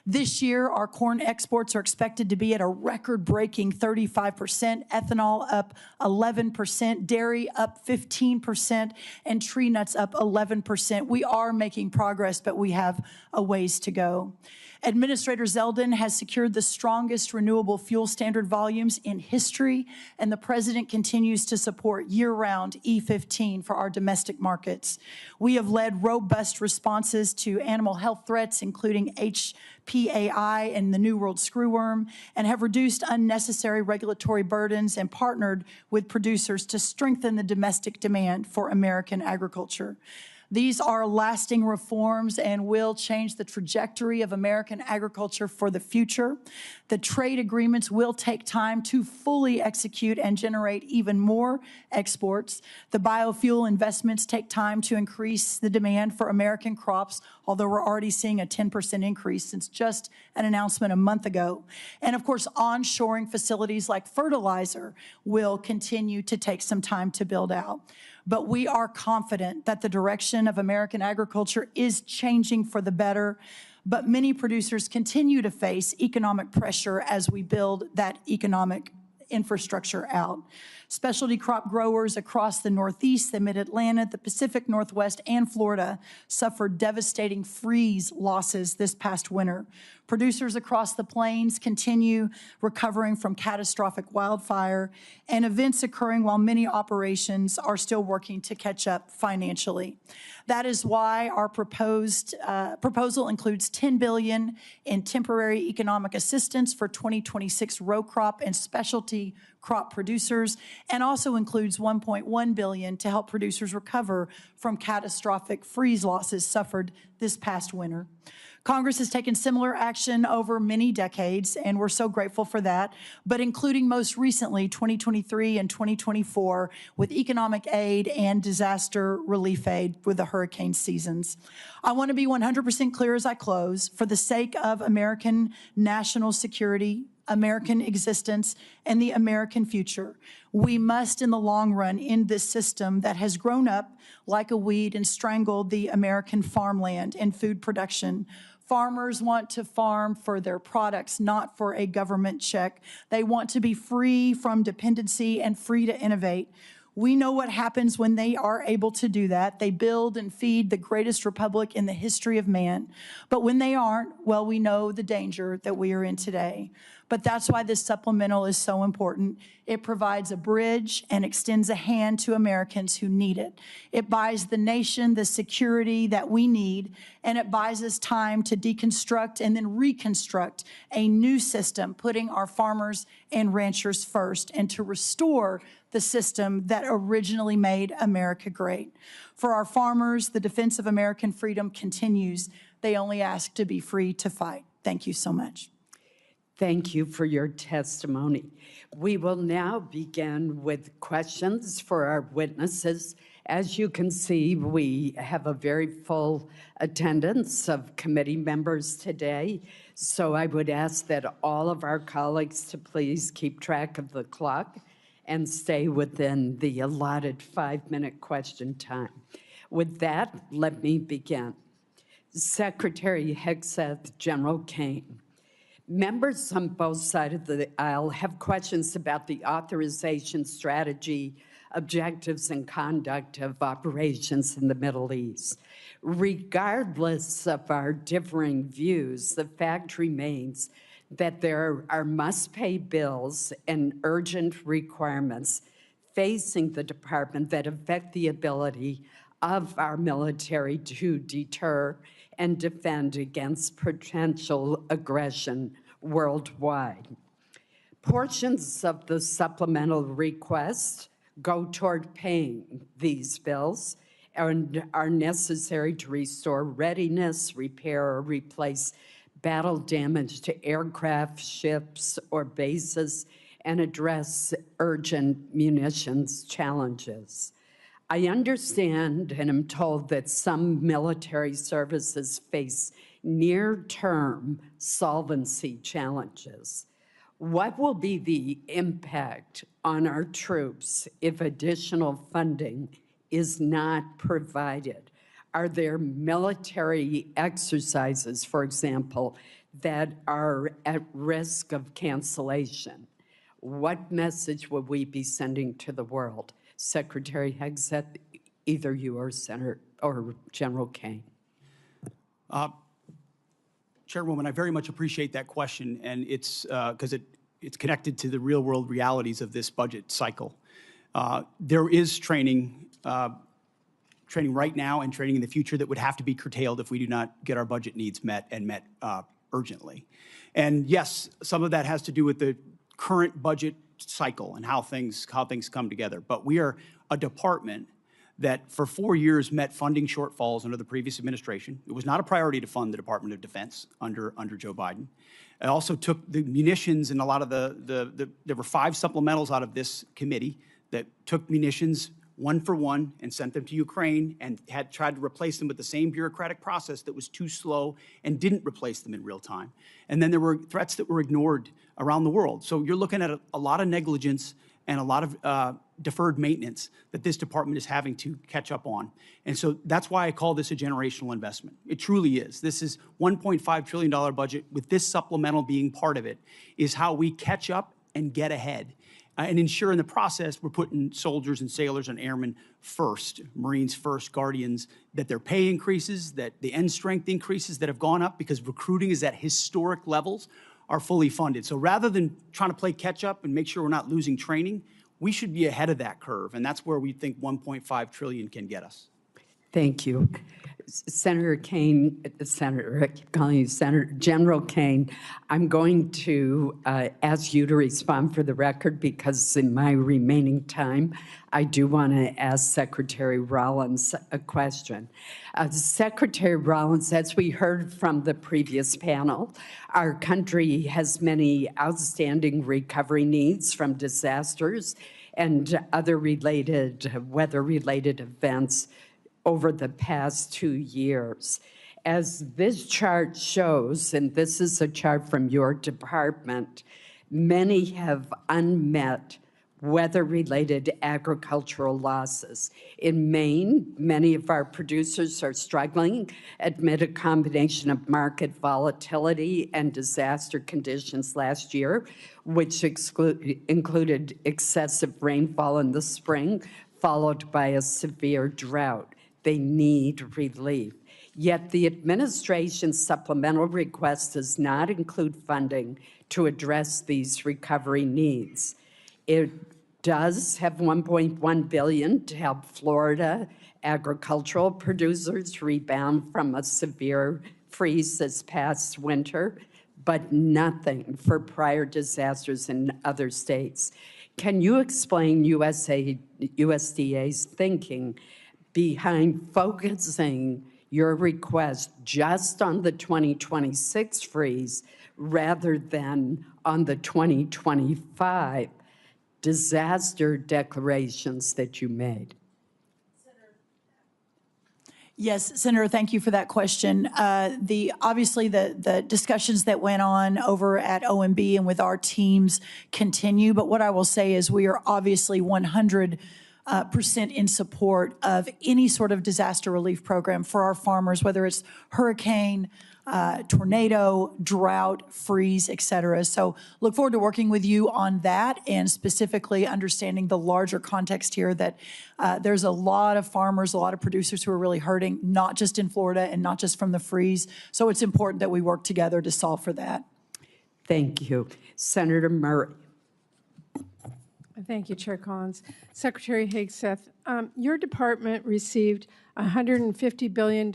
This year, our corn exports are expected to be at a record-breaking 35%, ethanol up 11%, dairy up 15%, and tree nuts up 11%. We are making progress, but we have a ways to go. Administrator Zeldin has secured the strongest renewable fuel standard volumes in history, and the President continues to support year-round E15 for our domestic markets. We have led robust responses to animal health threats, including HPAI and the New World screwworm, and have reduced unnecessary regulatory burdens and partnered with producers to strengthen the domestic demand for American agriculture. These are lasting reforms and will change the trajectory of American agriculture for the future. The trade agreements will take time to fully execute and generate even more exports. The biofuel investments take time to increase the demand for American crops, although we're already seeing a 10% increase since just an announcement a month ago. And of course, onshoring facilities like fertilizer will continue to take some time to build out. But we are confident that the direction of American agriculture is changing for the better. But many producers continue to face economic pressure as we build that economic infrastructure out. Specialty crop growers across the Northeast, the Mid-Atlantic, the Pacific Northwest, and Florida suffered devastating freeze losses this past winter. Producers across the plains continue recovering from catastrophic wildfire and events occurring while many operations are still working to catch up financially. That is why our proposal includes $10 billion in temporary economic assistance for 2026 row crop and specialty crop producers, and also includes $1.1 billion to help producers recover from catastrophic freeze losses suffered this past winter. Congress has taken similar action over many decades, and we're so grateful for that, but including most recently 2023 and 2024 with economic aid and disaster relief aid with the hurricane seasons. I want to be 100% clear as I close. For the sake of American national security, American existence, and the American future, we must, in the long run, end this system that has grown up like a weed and strangled the American farmland and food production. Farmers want to farm for their products, not for a government check. They want to be free from dependency and free to innovate. We know what happens when they are able to do that. They build and feed the greatest republic in the history of man. But when they aren't, well, we know the danger that we are in today. But that's why this supplemental is so important. It provides a bridge and extends a hand to Americans who need it. It buys the nation the security that we need, and it buys us time to deconstruct and then reconstruct a new system, putting our farmers and ranchers first, and to restore the system that originally made America great. For our farmers, the defense of American freedom continues. They only ask to be free to fight. Thank you so much. Thank you for your testimony. We will now begin with questions for our witnesses. As you can see, we have a very full attendance of committee members today, so I would ask that all of our colleagues to please keep track of the clock and stay within the allotted 5-minute question time. With that, let me begin. Secretary Hegseth, General Kane. Members on both sides of the aisle have questions about the authorization strategy, objectives, and conduct of operations in the Middle East. Regardless of our differing views, the fact remains that there are must-pay bills and urgent requirements facing the department that affect the ability of our military to deter and defend against potential aggression worldwide. Portions of the supplemental request go toward paying these bills and are necessary to restore readiness, repair, or replace battle damage to aircraft, ships, or bases, and address urgent munitions challenges. I understand and am told that some military services face near-term solvency challenges. What will be the impact on our troops if additional funding is not provided? Are there military exercises, for example, that are at risk of cancellation? What message will we be sending to the world? Secretary Hegseth, either you or Senator or General Kane. Chairwoman, I very much appreciate that question, and it's because it's connected to the real-world realities of this budget cycle. There is training right now and training in the future that would have to be curtailed if we do not get our budget needs met and met urgently. And yes, some of that has to do with the current budget cycle and how things come together. But we are a department that for 4 years met funding shortfalls under the previous administration. It was not a priority to fund the Department of Defense under Joe Biden. It also took the munitions and a lot of there were 5 supplementals out of this committee that took munitions one for one and sent them to Ukraine and had tried to replace them with the same bureaucratic process that was too slow and didn't replace them in real time. And then there were threats that were ignored around the world. So you're looking at a lot of negligence and a lot of deferred maintenance that this department is having to catch up on. And so that's why I call this a generational investment. It truly is. This is $1.5 trillion budget with this supplemental being part of it is how we catch up and get ahead. And ensure in the process we're putting soldiers and sailors and airmen first, Marines first, Guardians, that their pay increases, that the end strength increases that have gone up because recruiting is at historic levels are fully funded. So rather than trying to play catch up and make sure we're not losing training, we should be ahead of that curve. And that's where we think $1.5 trillion can get us. Thank you. Senator Kane, Senator, I keep calling you Senator, General Kane, I'm going to ask you to respond for the record because in my remaining time, I do want to ask Secretary Rollins a question. Secretary Rollins, as we heard from the previous panel, our country has many outstanding recovery needs from disasters and other weather-related events over the past 2 years. As this chart shows, and this is a chart from your department, many have unmet weather-related agricultural losses. In Maine, many of our producers are struggling amid a combination of market volatility and disaster conditions last year, which included excessive rainfall in the spring, followed by a severe drought. They need relief. Yet the administration's supplemental request does not include funding to address these recovery needs. It does have $1.1 billion to help Florida agricultural producers rebound from a severe freeze this past winter, but nothing for prior disasters in other states. Can you explain USDA's thinking behind focusing your request just on the 2026 freeze rather than on the 2025 disaster declarations that you made? Yes, Senator, thank you for that question. Obviously, the discussions that went on over at OMB and with our teams continue, but what I will say is we are obviously 100% in support of any sort of disaster relief program for our farmers, whether it's hurricane, tornado, drought, freeze, et cetera. So look forward to working with you on that and specifically understanding the larger context here that there's a lot of farmers, a lot of producers who are really hurting, not just in Florida and not just from the freeze. So it's important that we work together to solve for that. Thank you. Senator Murray. Thank you, Chair Collins. Secretary Hegseth, your department received $150 billion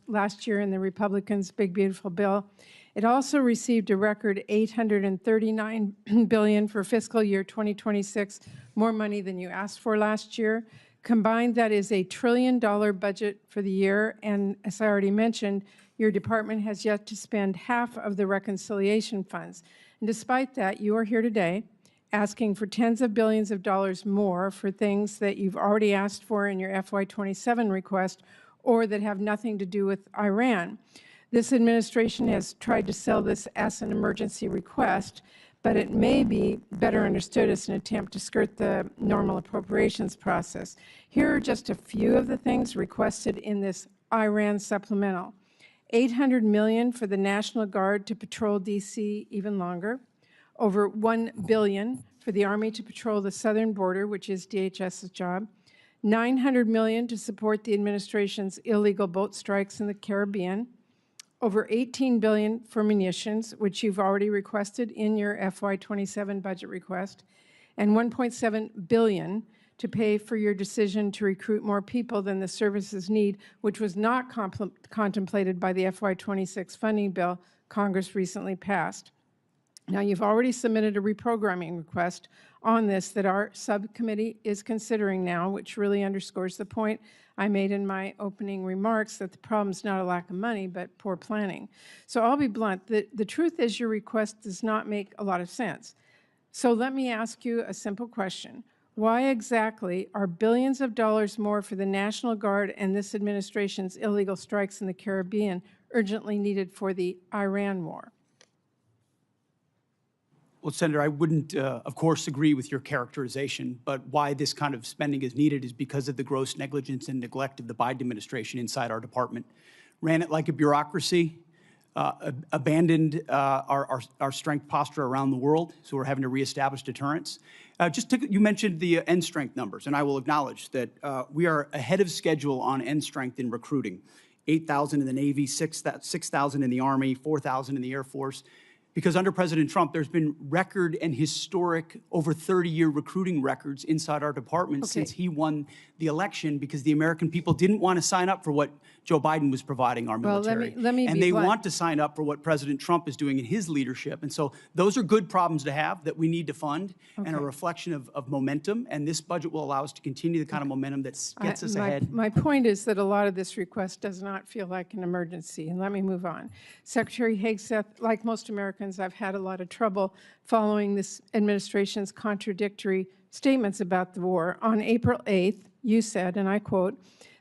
last year in the Republicans' Big Beautiful Bill. It also received a record $839 billion for fiscal year 2026, more money than you asked for last year. Combined, that is $1 trillion budget for the year, and as I already mentioned, your department has yet to spend half of the reconciliation funds. And despite that, you are here today asking for tens of billions of dollars more for things that you've already asked for in your FY27 request or that have nothing to do with Iran. This administration has tried to sell this as an emergency request, but it may be better understood as an attempt to skirt the normal appropriations process. Here are just a few of the things requested in this Iran supplemental. $800 million for the National Guard to patrol D.C. even longer. Over $1 billion for the Army to patrol the southern border, which is DHS's job, $900 million to support the administration's illegal boat strikes in the Caribbean, over $18 billion for munitions, which you've already requested in your FY27 budget request, and $1.7 billion to pay for your decision to recruit more people than the services need, which was not contemplated by the FY26 funding bill Congress recently passed. Now, you've already submitted a reprogramming request on this that our subcommittee is considering now, which really underscores the point I made in my opening remarks that the problem is not a lack of money, but poor planning. So I'll be blunt. The truth is your request does not make a lot of sense. So let me ask you a simple question. Why exactly are billions of dollars more for the National Guard and this administration's illegal strikes in the Caribbean urgently needed for the Iran war? Well, Senator, I wouldn't, of course, agree with your characterization, but why this kind of spending is needed is because of the gross negligence and neglect of the Biden administration inside our department. Ran it like a bureaucracy, abandoned our strength posture around the world, so we're having to reestablish deterrence. You mentioned the end strength numbers, and I will acknowledge that we are ahead of schedule on end strength in recruiting. 8,000 in the Navy, 6,000 in the Army, 4,000 in the Air Force. because under President Trump, there's been record and historic over 30-year recruiting records inside our department since he won the election, because the American people didn't want to sign up for what Joe Biden was providing our military. Let me and be they blunt. want to sign up for what President Trump is doing in his leadership. And so those are good problems to have that we need to fund, and a reflection of momentum. And this budget will allow us to continue the kind of momentum that gets us ahead. My point is that a lot of this request does not feel like an emergency, and let me move on. Secretary Hegseth, like most Americans, I've had a lot of trouble following this administration's contradictory statements about the war. On April 8th, you said, and I quote,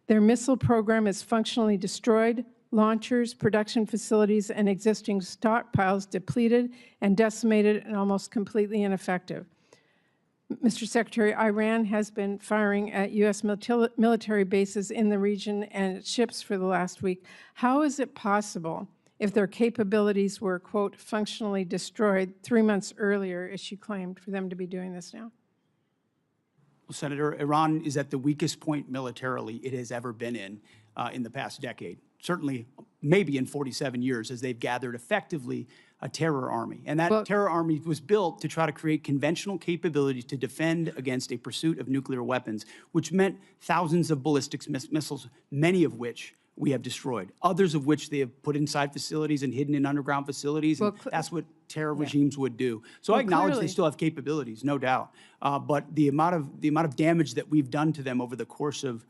"Their missile program is functionally destroyed, launchers, production facilities, and existing stockpiles depleted and decimated and almost completely ineffective." Mr. Secretary, Iran has been firing at U.S. military bases in the region and its ships for the last week. How is it possible, if their capabilities were, quote, functionally destroyed 3 months earlier, as she claimed, for them to be doing this now? Well, Senator, Iran is at the weakest point militarily it has ever been in the past decade. Certainly, maybe in 47 years, as they've gathered effectively a terror army. And that terror army was built to try to create conventional capabilities to defend against a pursuit of nuclear weapons, which meant thousands of ballistic missiles, many of which we have destroyed, others of which they have put inside facilities and hidden in underground facilities. And that's what terror regimes would do. So I acknowledge they still have capabilities, no doubt. But the amount of damage that we've done to them over the course of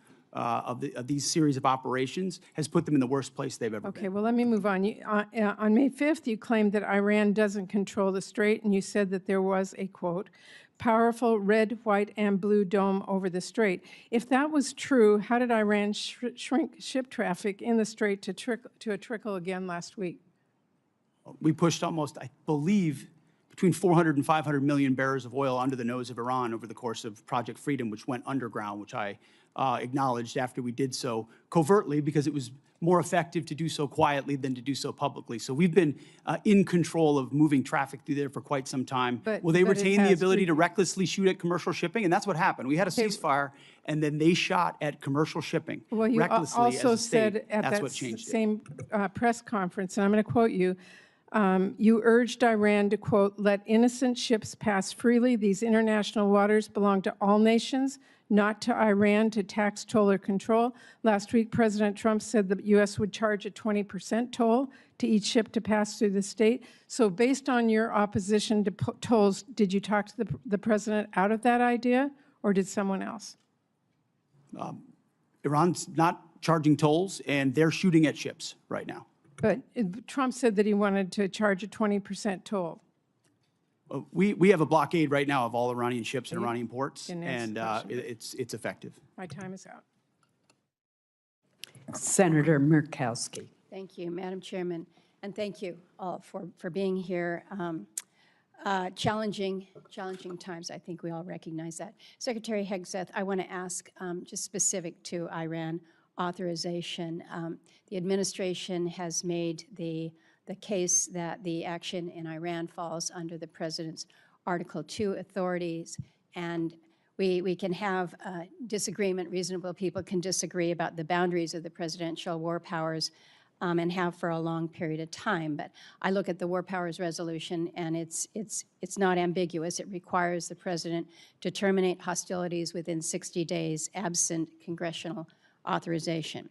these series of operations has put them in the worst place they've ever been. Okay, well, let me move on. On May 5th, you claimed that Iran doesn't control the strait, and you said that there was a, quote, powerful red, white, and blue dome over the strait. If that was true, how did Iran shrink ship traffic in the strait to a trickle again last week? We pushed almost, I believe, between 400 and 500 million barrels of oil under the nose of Iran over the course of Project Freedom, which went underground, which I acknowledged after we did so covertly, because it was more effective to do so quietly than to do so publicly. So we've been in control of moving traffic through there for quite some time. Will they retain the ability to recklessly shoot at commercial shipping? And that's what happened. We had a ceasefire, and then they shot at commercial shipping recklessly also as a state. said at That's that what changed same press conference, and I'm going to quote you, you urged Iran to, quote, let innocent ships pass freely. These international waters belong to all nations, not to Iran to tax, toll, or control. Last week, President Trump said the U.S. would charge a 20% toll to each ship to pass through the state. So based on your opposition to tolls, did you talk to the president out of that idea, or did someone else? Iran's not charging tolls, and they're shooting at ships right now. But Trump said that he wanted to charge a 20% toll. We have a blockade right now of all Iranian ships and Iranian ports, and it's effective. My time is out. Senator Murkowski. Thank you, Madam Chairman, and thank you all for being here. Challenging times, I think we all recognize that. Secretary Hegseth, I want to ask, just specific to Iran authorization, the administration has made the case that the action in Iran falls under the President's Article 2 authorities, and we can have disagreement. Reasonable people can disagree about the boundaries of the presidential war powers, and have for a long period of time. But I look at the War Powers Resolution, and it's not ambiguous. It requires the President to terminate hostilities within 60 days, absent congressional authorization.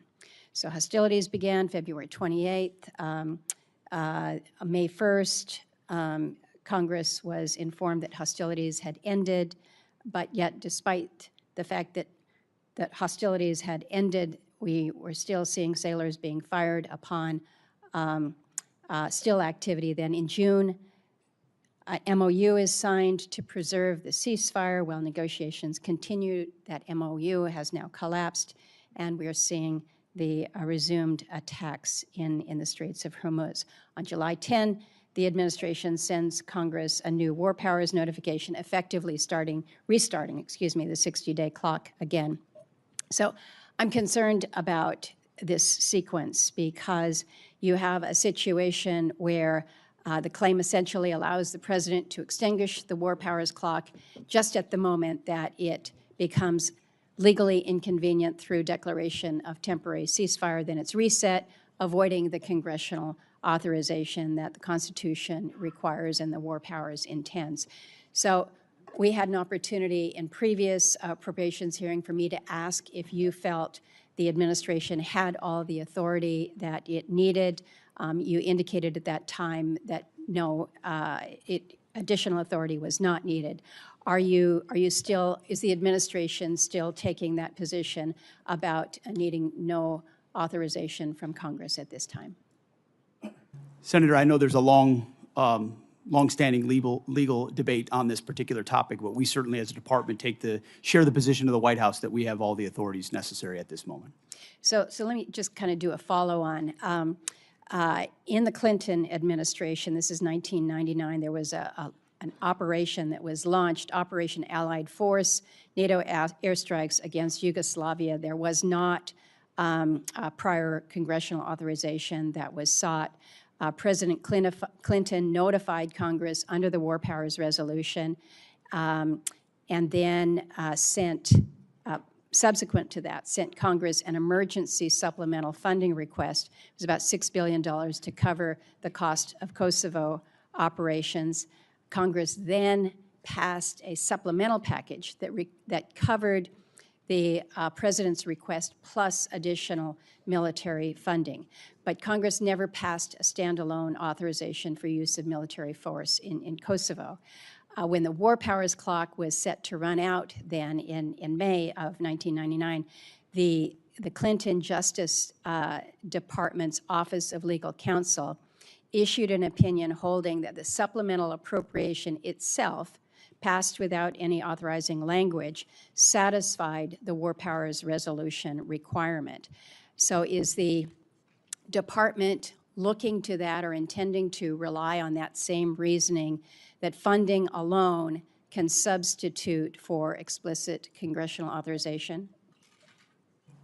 So hostilities began February 28th. May 1st, Congress was informed that hostilities had ended, but yet despite the fact that hostilities had ended, we were still seeing sailors being fired upon still activity. Then in June, MOU is signed to preserve the ceasefire while negotiations continue. That MOU has now collapsed, and we are seeing the resumed attacks in the Straits of Hormuz. On July 10, the administration sends Congress a new war powers notification, effectively restarting, the 60-day clock again. So I'm concerned about this sequence because you have a situation where the claim essentially allows the president to extinguish the war powers clock just at the moment that it becomes legally inconvenient through declaration of temporary ceasefire. Then it's reset, avoiding the congressional authorization that the Constitution requires and the war powers intends. So we had an opportunity in previous appropriations hearing for me to ask if you felt the administration had all the authority that it needed. You indicated at that time that no, additional authority was not needed. Are you still, is the administration still taking that position about needing no authorization from Congress at this time? Senator, I know there's a long-standing legal debate on this particular topic, but we certainly as a department share the position of the White House that we have all the authorities necessary at this moment. So let me just kind of do a follow-on. In the Clinton administration, this is 1999, there was an operation that was launched, Operation Allied Force, NATO airstrikes against Yugoslavia. There was not a prior congressional authorization that was sought. President Clinton notified Congress under the War Powers Resolution and then subsequent to that, sent Congress an emergency supplemental funding request. It was about $6 billion to cover the cost of Kosovo operations. Congress then passed a supplemental package that covered the president's request plus additional military funding. But Congress never passed a standalone authorization for use of military force in Kosovo. When the war powers clock was set to run out then in May of 1999, the Clinton Justice Department's Office of Legal Counsel issued an opinion holding that the supplemental appropriation itself, passed without any authorizing language, satisfied the War Powers Resolution requirement. So is the department looking to that or intending to rely on that same reasoning that funding alone can substitute for explicit congressional authorization?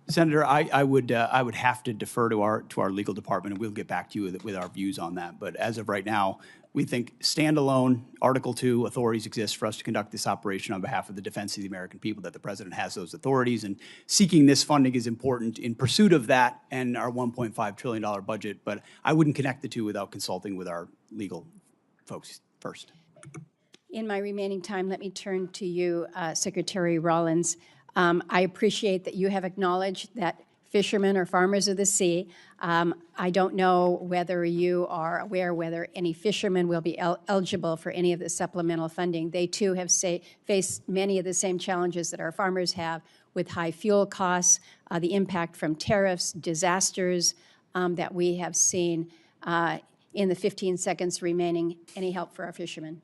Senator, I would have to defer to our legal department, and we'll get back to you with our views on that. But as of right now, we think standalone Article 2 authorities exist for us to conduct this operation on behalf of the defense of the American people, that the president has those authorities, and seeking this funding is important in pursuit of that and our $1.5 trillion budget. But I wouldn't connect the two without consulting with our legal folks first. In my remaining time, let me turn to you, Secretary Rollins. I appreciate that you have acknowledged that fishermen are farmers of the sea. I don't know whether you are aware whether any fishermen will be eligible for any of the supplemental funding. They too have faced many of the same challenges that our farmers have with high fuel costs, the impact from tariffs, disasters that we have seen. In the 15 seconds remaining, any help for our fishermen?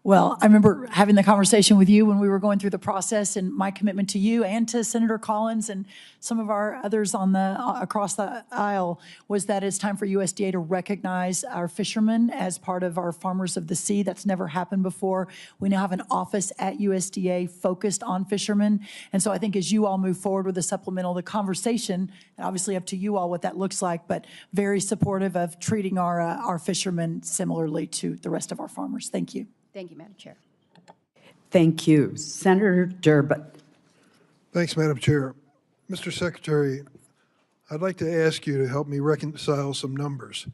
Well, I remember having the conversation with you when we were going through the process, and my commitment to you and to Senator Collins and some of our others on across the aisle was that it's time for USDA to recognize our fishermen as part of our farmers of the sea. That's never happened before. We now have an office at USDA focused on fishermen. And so I think as you all move forward with the supplemental, the conversation, and obviously up to you all what that looks like, but very supportive of treating our fishermen similarly to the rest of our farmers. Thank you. Thank you, Madam Chair. Thank you. Senator Durbin. Thanks, Madam Chair. Mr. Secretary, I'd like to ask you to help me reconcile some numbers.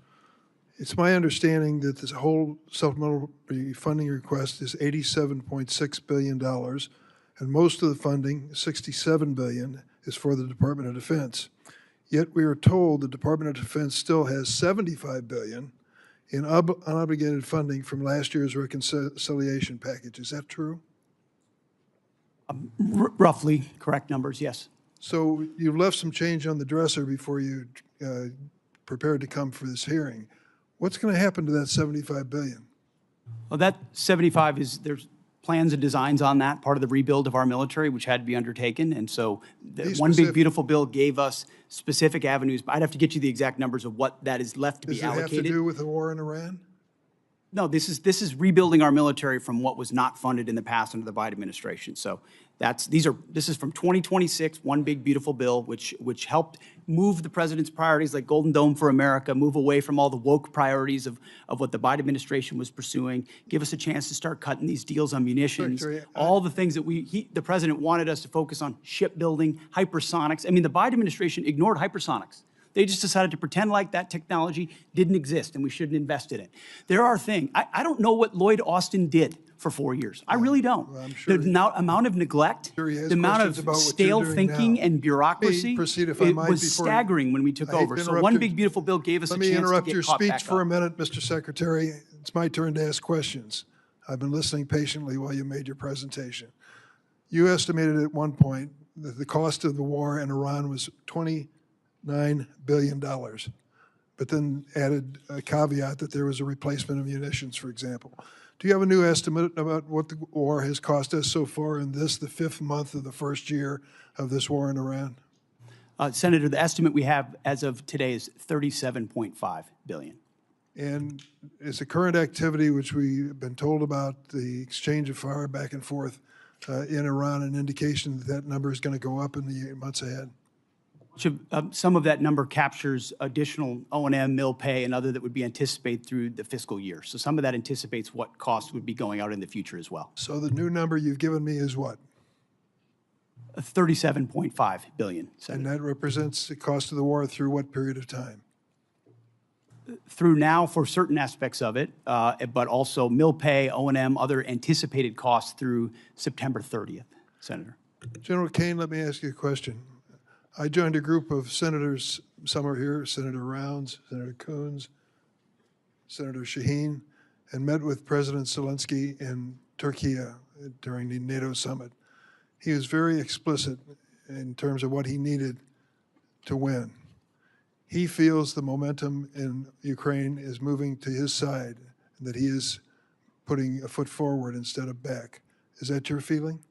It's my understanding that this whole supplemental funding request is $87.6 billion, and most of the funding, $67 billion, is for the Department of Defense. Yet we are told the Department of Defense still has $75 billion in unobligated funding from last year's reconciliation package. Is that true? Roughly correct numbers, yes. So you left some change on the dresser before you prepared to come for this hearing. What's going to happen to that $75 billion? Well, that 75 is, there's plans and designs on that, part of the rebuild of our military, which had to be undertaken. And so the One Big Beautiful Bill gave us specific avenues. I'd have to get you the exact numbers of what that is left to be allocated. Does it have to do with the war in Iran? No, this is rebuilding our military from what was not funded in the past under the Biden administration. So this is from 2026, One Big Beautiful Bill, which helped move the president's priorities like Golden Dome for America, move away from all the woke priorities of what the Biden administration was pursuing, give us a chance to start cutting these deals on munitions, all the things that the president wanted us to focus on: shipbuilding, hypersonics. I mean, the Biden administration ignored hypersonics. They just decided to pretend like that technology didn't exist and we shouldn't invest in it. There are things. I don't know what Lloyd Austin did for 4 years. I really don't. Well, I'm sure The amount of neglect, sure he has the amount questions of about what you're stale doing thinking now. and bureaucracy, proceed, if I it might, was before- staggering when we took I hate over. to So interrupt one you. big beautiful bill gave us a Let chance me to interrupt get your caught speech back for a up. minute, Mr. Secretary. It's my turn to ask questions. I've been listening patiently while you made your presentation. You estimated at one point that the cost of the war in Iran was $29 billion, but then added a caveat that there was a replacement of munitions, for example. Do you have a new estimate about what the war has cost us so far in this, the 5th month of the first year of this war in Iran? Senator, the estimate we have as of today is $37.5 billion. And is the current activity, which we've been told about, the exchange of fire back and forth in Iran, an indication that that number is going to go up in the months ahead? Some of that number captures additional O&M, mill pay, and other that would be anticipated through the fiscal year. So some of that anticipates what costs would be going out in the future as well. So the new number you've given me is what? $37.5 billion, Senator. And that represents the cost of the war through what period of time? Through now for certain aspects of it, but also mill pay, O&M, other anticipated costs through September 30th, Senator. General Kane, let me ask you a question. I joined a group of senators, some are here, Senator Rounds, Senator Coons, Senator Shaheen, and met with President Zelensky in Turkey during the NATO summit. He was very explicit in terms of what he needed to win. He feels the momentum in Ukraine is moving to his side, and that he is putting a foot forward instead of back. Is that your feeling?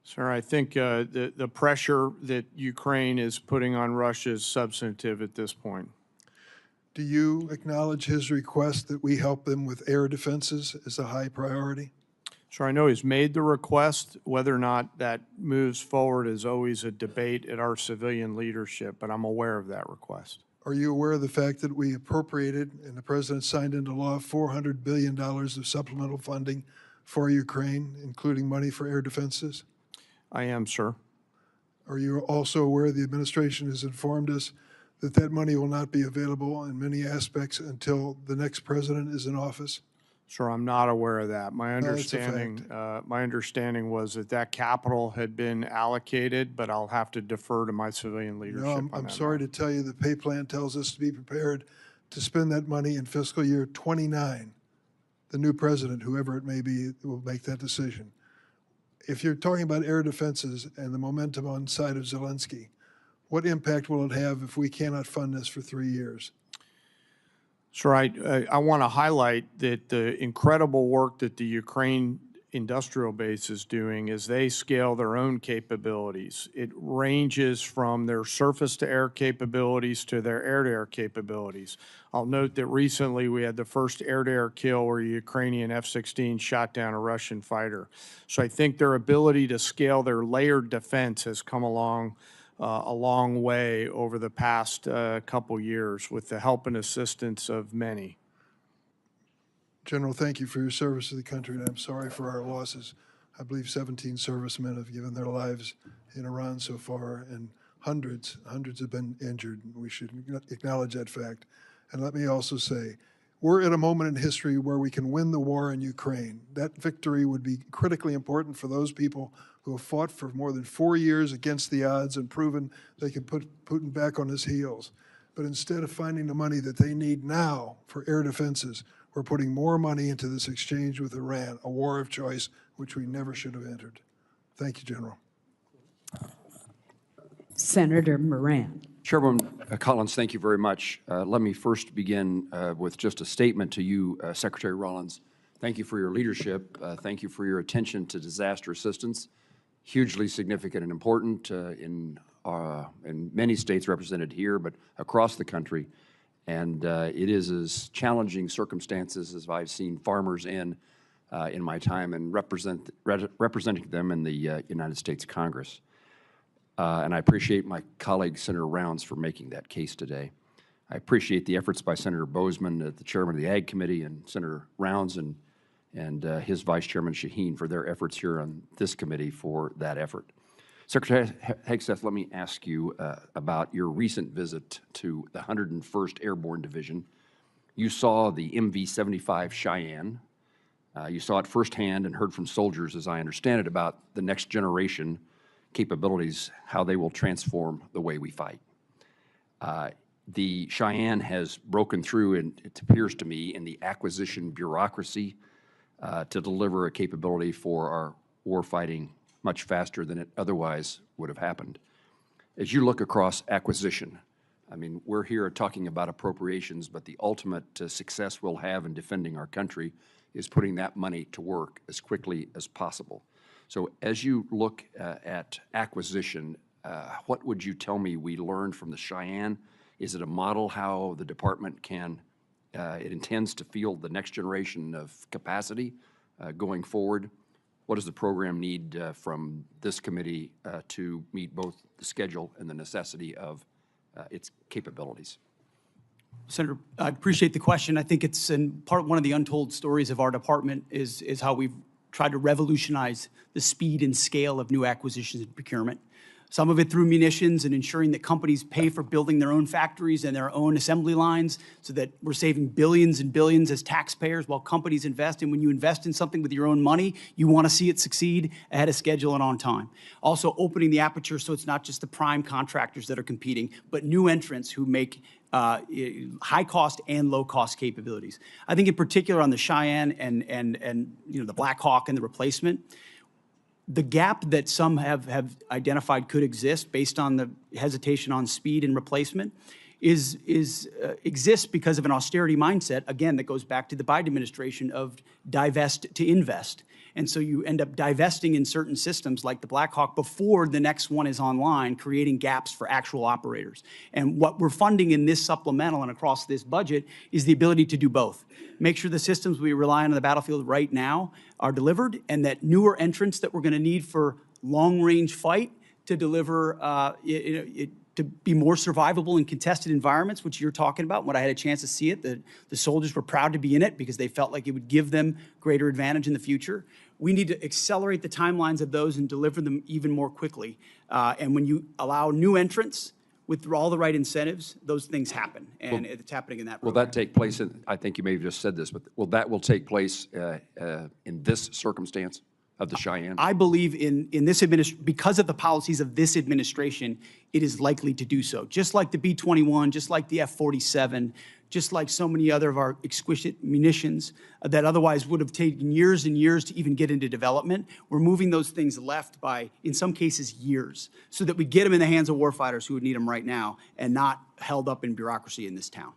Sir, I think the pressure that Ukraine is putting on Russia is substantive at this point. Do you acknowledge his request that we help them with air defenses as a high priority? Sir, I know he's made the request. Whether or not that moves forward is always a debate at our civilian leadership, but I'm aware of that request. Are you aware of the fact that we appropriated and the President signed into law $400 billion of supplemental funding for Ukraine, including money for air defenses? I am, sir. Are you also aware the administration has informed us that that money will not be available in many aspects until the next president is in office? Sir, I'm not aware of that. My that's a understanding was that that capital had been allocated, but I'll have to defer to my civilian leadership No, on I'm that sorry matter. to tell you the pay plan tells us to be prepared to spend that money in fiscal year 29. The new president, whoever it may be, will make that decision. If you're talking about air defenses and the momentum on the side of Zelensky, what impact will it have if we cannot fund this for 3 years? Sir, I want to highlight that the incredible work that the Ukraine industrial base is doing as they scale their own capabilities. It ranges from their surface-to-air capabilities to their air-to-air capabilities. I'll note that recently we had the first air-to-air kill where a Ukrainian F-16 shot down a Russian fighter. So I think their ability to scale their layered defense has come along a long way over the past couple years with the help and assistance of many. General, thank you for your service to the country, and I'm sorry for our losses. I believe 17 servicemen have given their lives in Iran so far, and hundreds have been injured. We should acknowledge that fact. And let me also say, we're at a moment in history where we can win the war in Ukraine. That victory would be critically important for those people who have fought for more than 4 years against the odds and proven they can put Putin back on his heels. But instead of finding the money that they need now for air defenses, we're putting more money into this exchange with Iran, a war of choice which we never should have entered. Thank you, General. Senator Moran. Chairwoman Collins, thank you very much. Let me first begin with just a statement to you, Secretary Rollins. Thank you for your leadership. Thank you for your attention to disaster assistance. Hugely significant and important in many states represented here, but across the country. And it is as challenging circumstances as I've seen farmers in my time and representing them in the United States Congress. And I appreciate my colleague, Senator Rounds, for making that case today. I appreciate the efforts by Senator Bozeman, the chairman of the Ag Committee, and Senator Rounds and his Vice Chairman Shaheen for their efforts here on this committee for that effort. Secretary Hegseth, let me ask you about your recent visit to the 101st Airborne Division. You saw the MV-75 Cheyenne. You saw it firsthand and heard from soldiers, as I understand it, about the next generation capabilities, how they will transform the way we fight. The Cheyenne has broken through, and it appears to me, in the acquisition bureaucracy to deliver a capability for our warfighting much faster than it otherwise would have happened. As you look across acquisition, I mean, we're here talking about appropriations, but the ultimate success we'll have in defending our country is putting that money to work as quickly as possible. So as you look at acquisition, what would you tell me we learned from the Cheyenne? Is it a model how the department can, it intends to field the next generation of capacity going forward? What does the program need from this committee to meet both the schedule and the necessity of its capabilities? Senator, I appreciate the question. I think it's one of the untold stories of our department is how we've tried to revolutionize the speed and scale of new acquisitions and procurement. Some of it through munitions and ensuring that companies pay for building their own factories and their own assembly lines so that we're saving billions and billions as taxpayers while companies invest. And when you invest in something with your own money, you want to see it succeed ahead of schedule and on time. Also opening the aperture so it's not just the prime contractors that are competing, but new entrants who make high cost and low cost capabilities. I think in particular on the Cheyenne and the Black Hawk and the replacement, the gap that some have identified could exist based on the hesitation on speed and replacement exists because of an austerity mindset, again, that goes back to the Biden administration of divest to invest. And so you end up divesting in certain systems like the Black Hawk before the next one is online, creating gaps for actual operators. And what we're funding in this supplemental and across this budget is the ability to do both. Make sure the systems we rely on the battlefield right now are delivered, and that newer entrants that we're going to need for long-range fight to deliver to be more survivable in contested environments, which you're talking about. When I had a chance to see it, the soldiers were proud to be in it because they felt like it would give them greater advantage in the future. We need to accelerate the timelines of those and deliver them even more quickly. And when you allow new entrants with all the right incentives, those things happen, and it's happening in that program. Will that take place, I think you may have just said this, but will take place in this circumstance of the Cheyenne? I believe in this administration, because of the policies of this administration, it is likely to do so. Just like the B-21, just like the F-47, just like so many other of our exquisite munitions that otherwise would have taken years and years to even get into development. We're moving those things left by, in some cases, years, so that we get them in the hands of warfighters who would need them right now and not held up in bureaucracy in this town.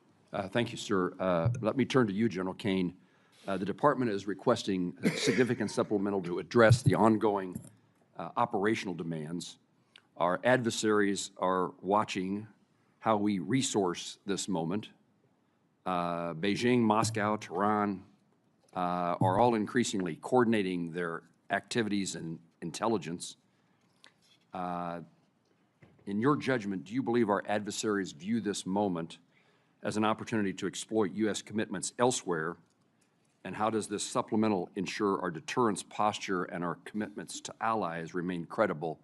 Thank you, sir. Let me turn to you, General Kane. The department is requesting a significant supplemental to address the ongoing operational demands. Our adversaries are watching how we resource this moment. Beijing, Moscow, Tehran are all increasingly coordinating their activities and intelligence. In your judgment, do you believe our adversaries view this moment as an opportunity to exploit U.S. commitments elsewhere? And how does this supplemental ensure our deterrence posture and our commitments to allies remain credible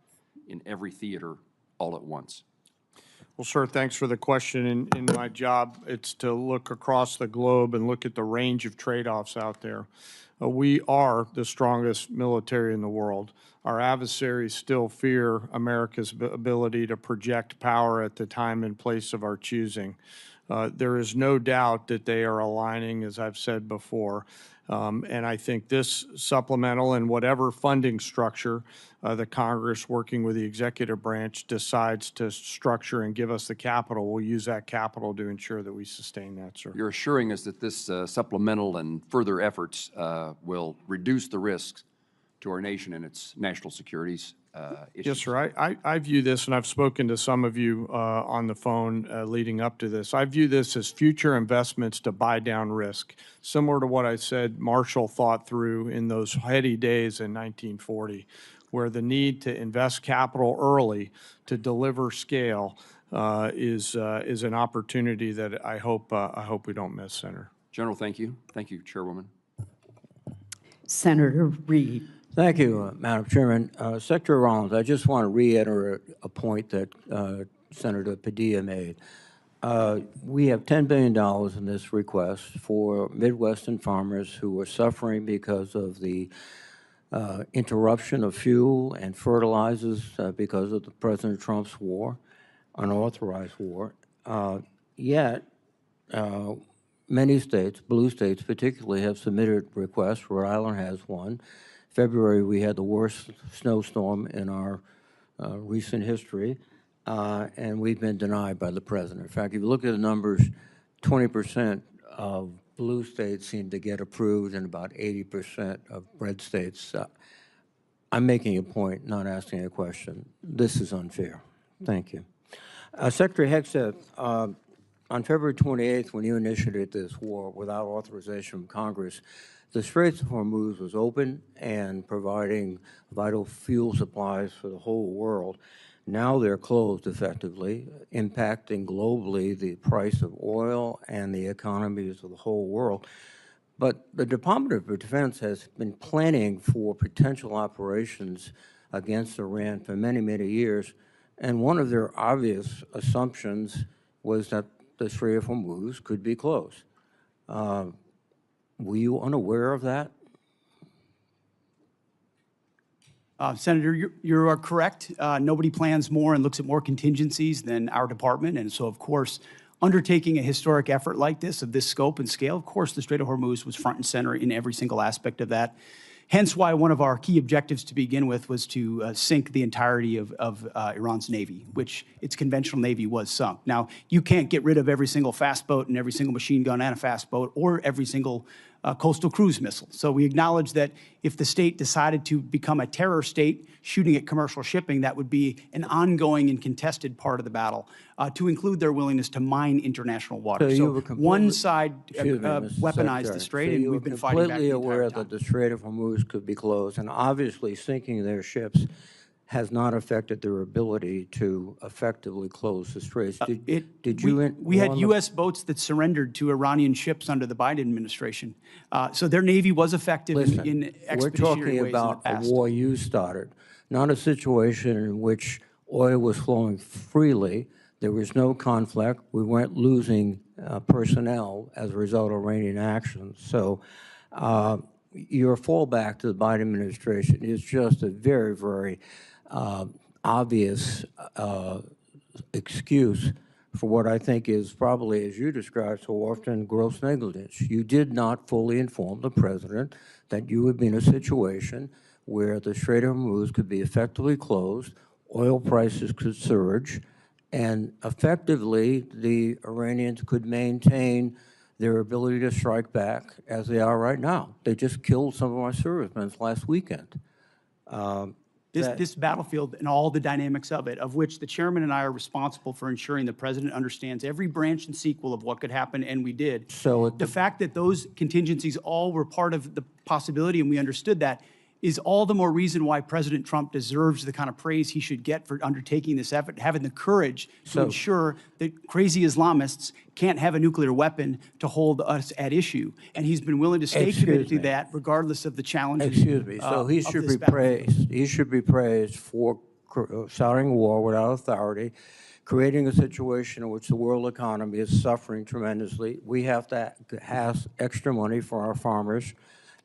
in every theater all at once? Well, sir, thanks for the question. In my job, it's to look across the globe and look at the range of trade-offs out there. We are the strongest military in the world. Our adversaries still fear America's ability to project power at the time and place of our choosing. There is no doubt that they are aligning, as I've said before. And I think this supplemental and whatever funding structure the Congress, working with the executive branch, decides to structure and give us the capital, we'll use that capital to ensure that we sustain that, sir. You're assuring us that this supplemental and further efforts will reduce the risks to our nation and its national securities issues. Yes, sir. I view this, and I've spoken to some of you on the phone leading up to this. I view this as future investments to buy down risk, similar to what I said Marshall thought through in those heady days in 1940, where the need to invest capital early to deliver scale is an opportunity that I hope we don't miss, Senator. General, thank you. Thank you, Chairwoman. Senator Reed. Thank you, Madam Chairman. Secretary Rollins, I just want to reiterate a point that Senator Padilla made. We have $10 billion in this request for Midwestern farmers who are suffering because of the interruption of fuel and fertilizers because of the President Trump's war, unauthorized war. Yet, many states, blue states particularly, have submitted requests. Rhode Island has one. February, we had the worst snowstorm in our recent history, and we've been denied by the president. In fact, if you look at the numbers, 20% of blue states seem to get approved and about 80% of red states. I'm making a point, not asking a question. This is unfair. Thank you. Secretary Hegseth, on February 28th, when you initiated this war without authorization from Congress, the Straits of Hormuz was open and providing vital fuel supplies for the whole world. Now they're closed effectively, impacting globally the price of oil and the economies of the whole world. But the Department of Defense has been planning for potential operations against Iran for many, many years, and one of their obvious assumptions was that the Strait of Hormuz could be closed. Were you unaware of that? Senator, you are correct. Nobody plans more and looks at more contingencies than our department. And so, of course, undertaking a historic effort like this, of this scope and scale, of course, the Strait of Hormuz was front and center in every single aspect of that. Hence why one of our key objectives to begin with was to sink the entirety of Iran's Navy, which its conventional Navy was sunk. Now, you can't get rid of every single fast boat and every single machine gun and a fast boat or every single coastal cruise missile. So we acknowledge that if the state decided to become a terror state shooting at commercial shipping, that would be an ongoing and contested part of the battle, to include their willingness to mine international water. So one side weaponized the strait, and we've been fighting back the entire time. Completely aware that the Strait of Hormuz could be closed, and obviously sinking their ships has not affected their ability to effectively close the straits. We had U.S. boats that surrendered to Iranian ships under the Biden administration. So their Navy was effective in expeditionary ways in the past. We're talking about a war you started, not a situation in which oil was flowing freely. There was no conflict. We weren't losing personnel as a result of Iranian actions. So your fallback to the Biden administration is just a very, very obvious excuse for what I think is probably, as you described so often, gross negligence. You did not fully inform the president that you would be in a situation where the Strait of Hormuz could be effectively closed, oil prices could surge, and effectively the Iranians could maintain their ability to strike back as they are right now. They just killed some of our servicemen last weekend. This battlefield and all the dynamics of it, of which the chairman and I are responsible for ensuring the president understands every branch and sequel of what could happen, and we did. So the fact that those contingencies all were part of the possibility, and we understood that, is all the more reason why President Trump deserves the kind of praise he should get for undertaking this effort, having the courage to ensure that crazy Islamists can't have a nuclear weapon to hold us at issue. And he's been willing to stay committed to that regardless of the challenges. So he should be praised. He should be praised for starting a war without authority, creating a situation in which the world economy is suffering tremendously. We have to have extra money for our farmers,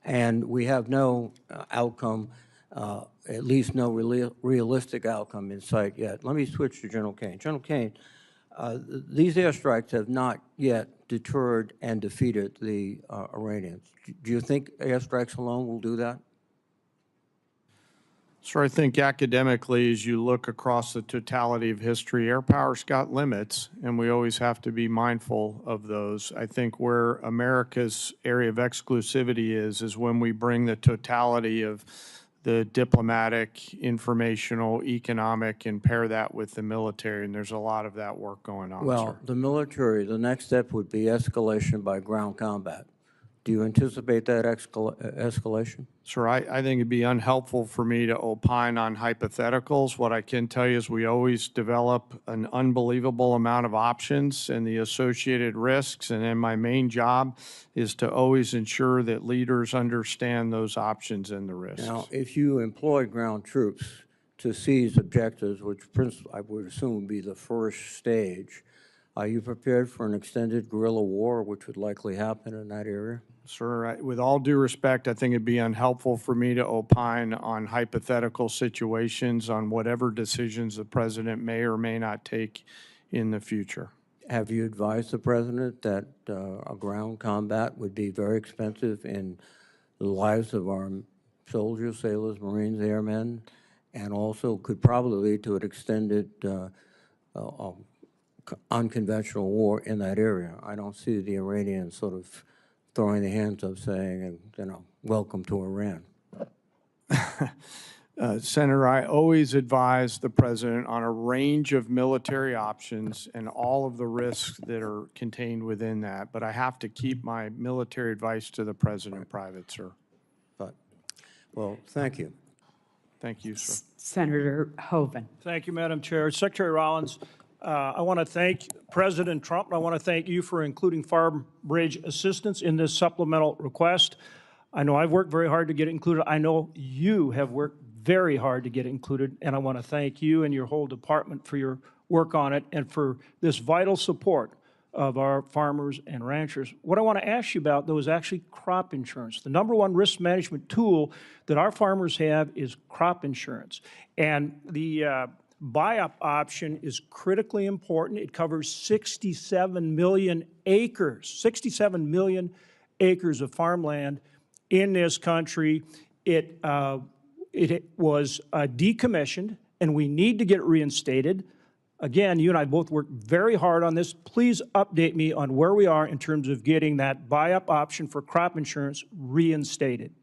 and we have no outcome, at least no realistic outcome in sight yet. Let me switch to General Kane. General Kane, these airstrikes have not yet deterred and defeated the Iranians. Do you think airstrikes alone will do that? So I think academically, as you look across the totality of history, air power's got limits, and we always have to be mindful of those. I think where America's area of exclusivity is when we bring the totality of the diplomatic, informational, economic, and pair that with the military, and there's a lot of that work going on, Well, the military, the next step would be escalation by ground combat. Do you anticipate that escalation? Sir, I think it'd be unhelpful for me to opine on hypotheticals. What I can tell you is we always develop an unbelievable amount of options and the associated risks, and then my main job is to always ensure that leaders understand those options and the risks. Now, if you employ ground troops to seize objectives, which I would assume would be the first stage, are you prepared for an extended guerrilla war, which would likely happen in that area? Sir, with all due respect, I think it'd be unhelpful for me to opine on hypothetical situations on whatever decisions the president may or may not take in the future. Have you advised the president that a ground combat would be very expensive in the lives of our soldiers, sailors, Marines, airmen, and also could probably lead to an extended unconventional war in that area? I don't see the Iranians sort of throwing their hands up saying, welcome to Iran. Senator, I always advise the president on a range of military options and all of the risks that are contained within that, but I have to keep my military advice to the president private, sir. Well, thank you. Thank you, sir. Senator Hoeven. Thank you, Madam Chair. Secretary Rollins, I want to thank President Trump, and I want to thank you for including farm bridge assistance in this supplemental request. I know I've worked very hard to get it included. I know you have worked very hard to get it included, and I want to thank you and your whole department for your work on it and for this vital support of our farmers and ranchers. What I want to ask you about, though, is actually crop insurance. The number one risk management tool that our farmers have is crop insurance. And the buy-up option is critically important. It covers 67 million acres, 67 million acres of farmland in this country. It was decommissioned, and we need to get it reinstated. Again, you and I both worked very hard on this. Please update me on where we are in terms of getting that buy-up option for crop insurance reinstated.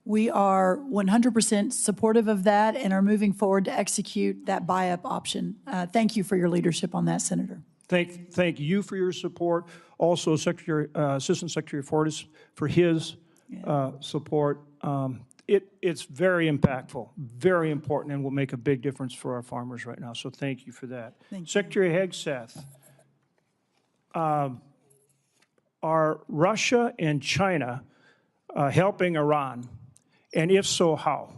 We are 100% supportive of that and are moving forward to execute that buy-up option. Thank you for your leadership on that, Senator. Thank you for your support. Also, Assistant Secretary Fortas for his support. It's very impactful, very important, and will make a big difference for our farmers right now. So thank you for that. Thank you. Secretary Hegseth, are Russia and China helping Iran? And if so, how?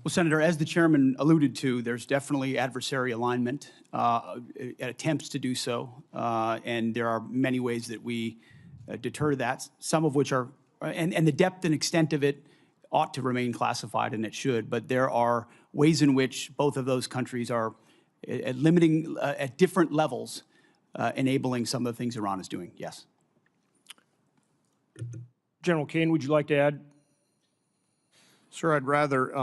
Well, Senator, as the chairman alluded to, there's definitely adversary alignment, attempts to do so, and there are many ways that we deter that, some of which are, and the depth and extent of it ought to remain classified, and it should, but there are ways in which both of those countries are limiting at different levels, enabling some of the things Iran is doing, yes. General Kane, would you like to add? Sir, I'd rather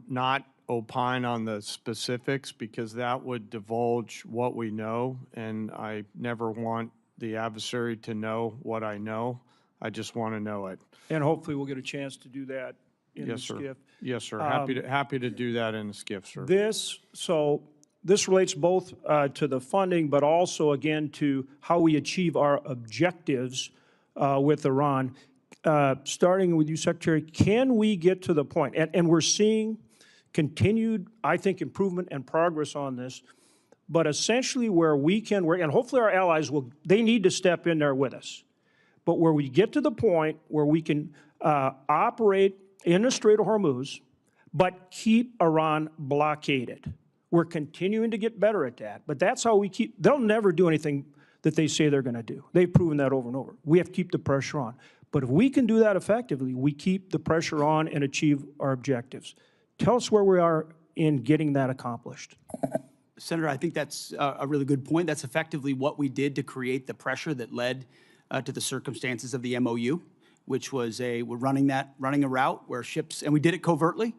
not opine on the specifics because that would divulge what we know, and I never want the adversary to know what I know. I just want to know it. And hopefully we'll get a chance to do that in the SCIF. Yes, sir. Happy to do that in the SCIF, sir. This relates both to the funding, but also, again, to how we achieve our objectives with Iran. Starting with you, Secretary, can we get to the point, and we're seeing continued, I think, improvement and progress on this, but essentially where we can work, and hopefully our allies they need to step in there with us, but where we get to the point where we can operate in the Strait of Hormuz, but keep Iran blockaded. We're continuing to get better at that, but that's how we they'll never do anything that they say they're going to do. They've proven that over and over. We have to keep the pressure on. But if we can do that effectively, we keep the pressure on and achieve our objectives. Tell us where we are in getting that accomplished. Senator, I think that's a really good point. That's effectively what we did to create the pressure that led to the circumstances of the MOU, which was we're running a route where ships, and we did it covertly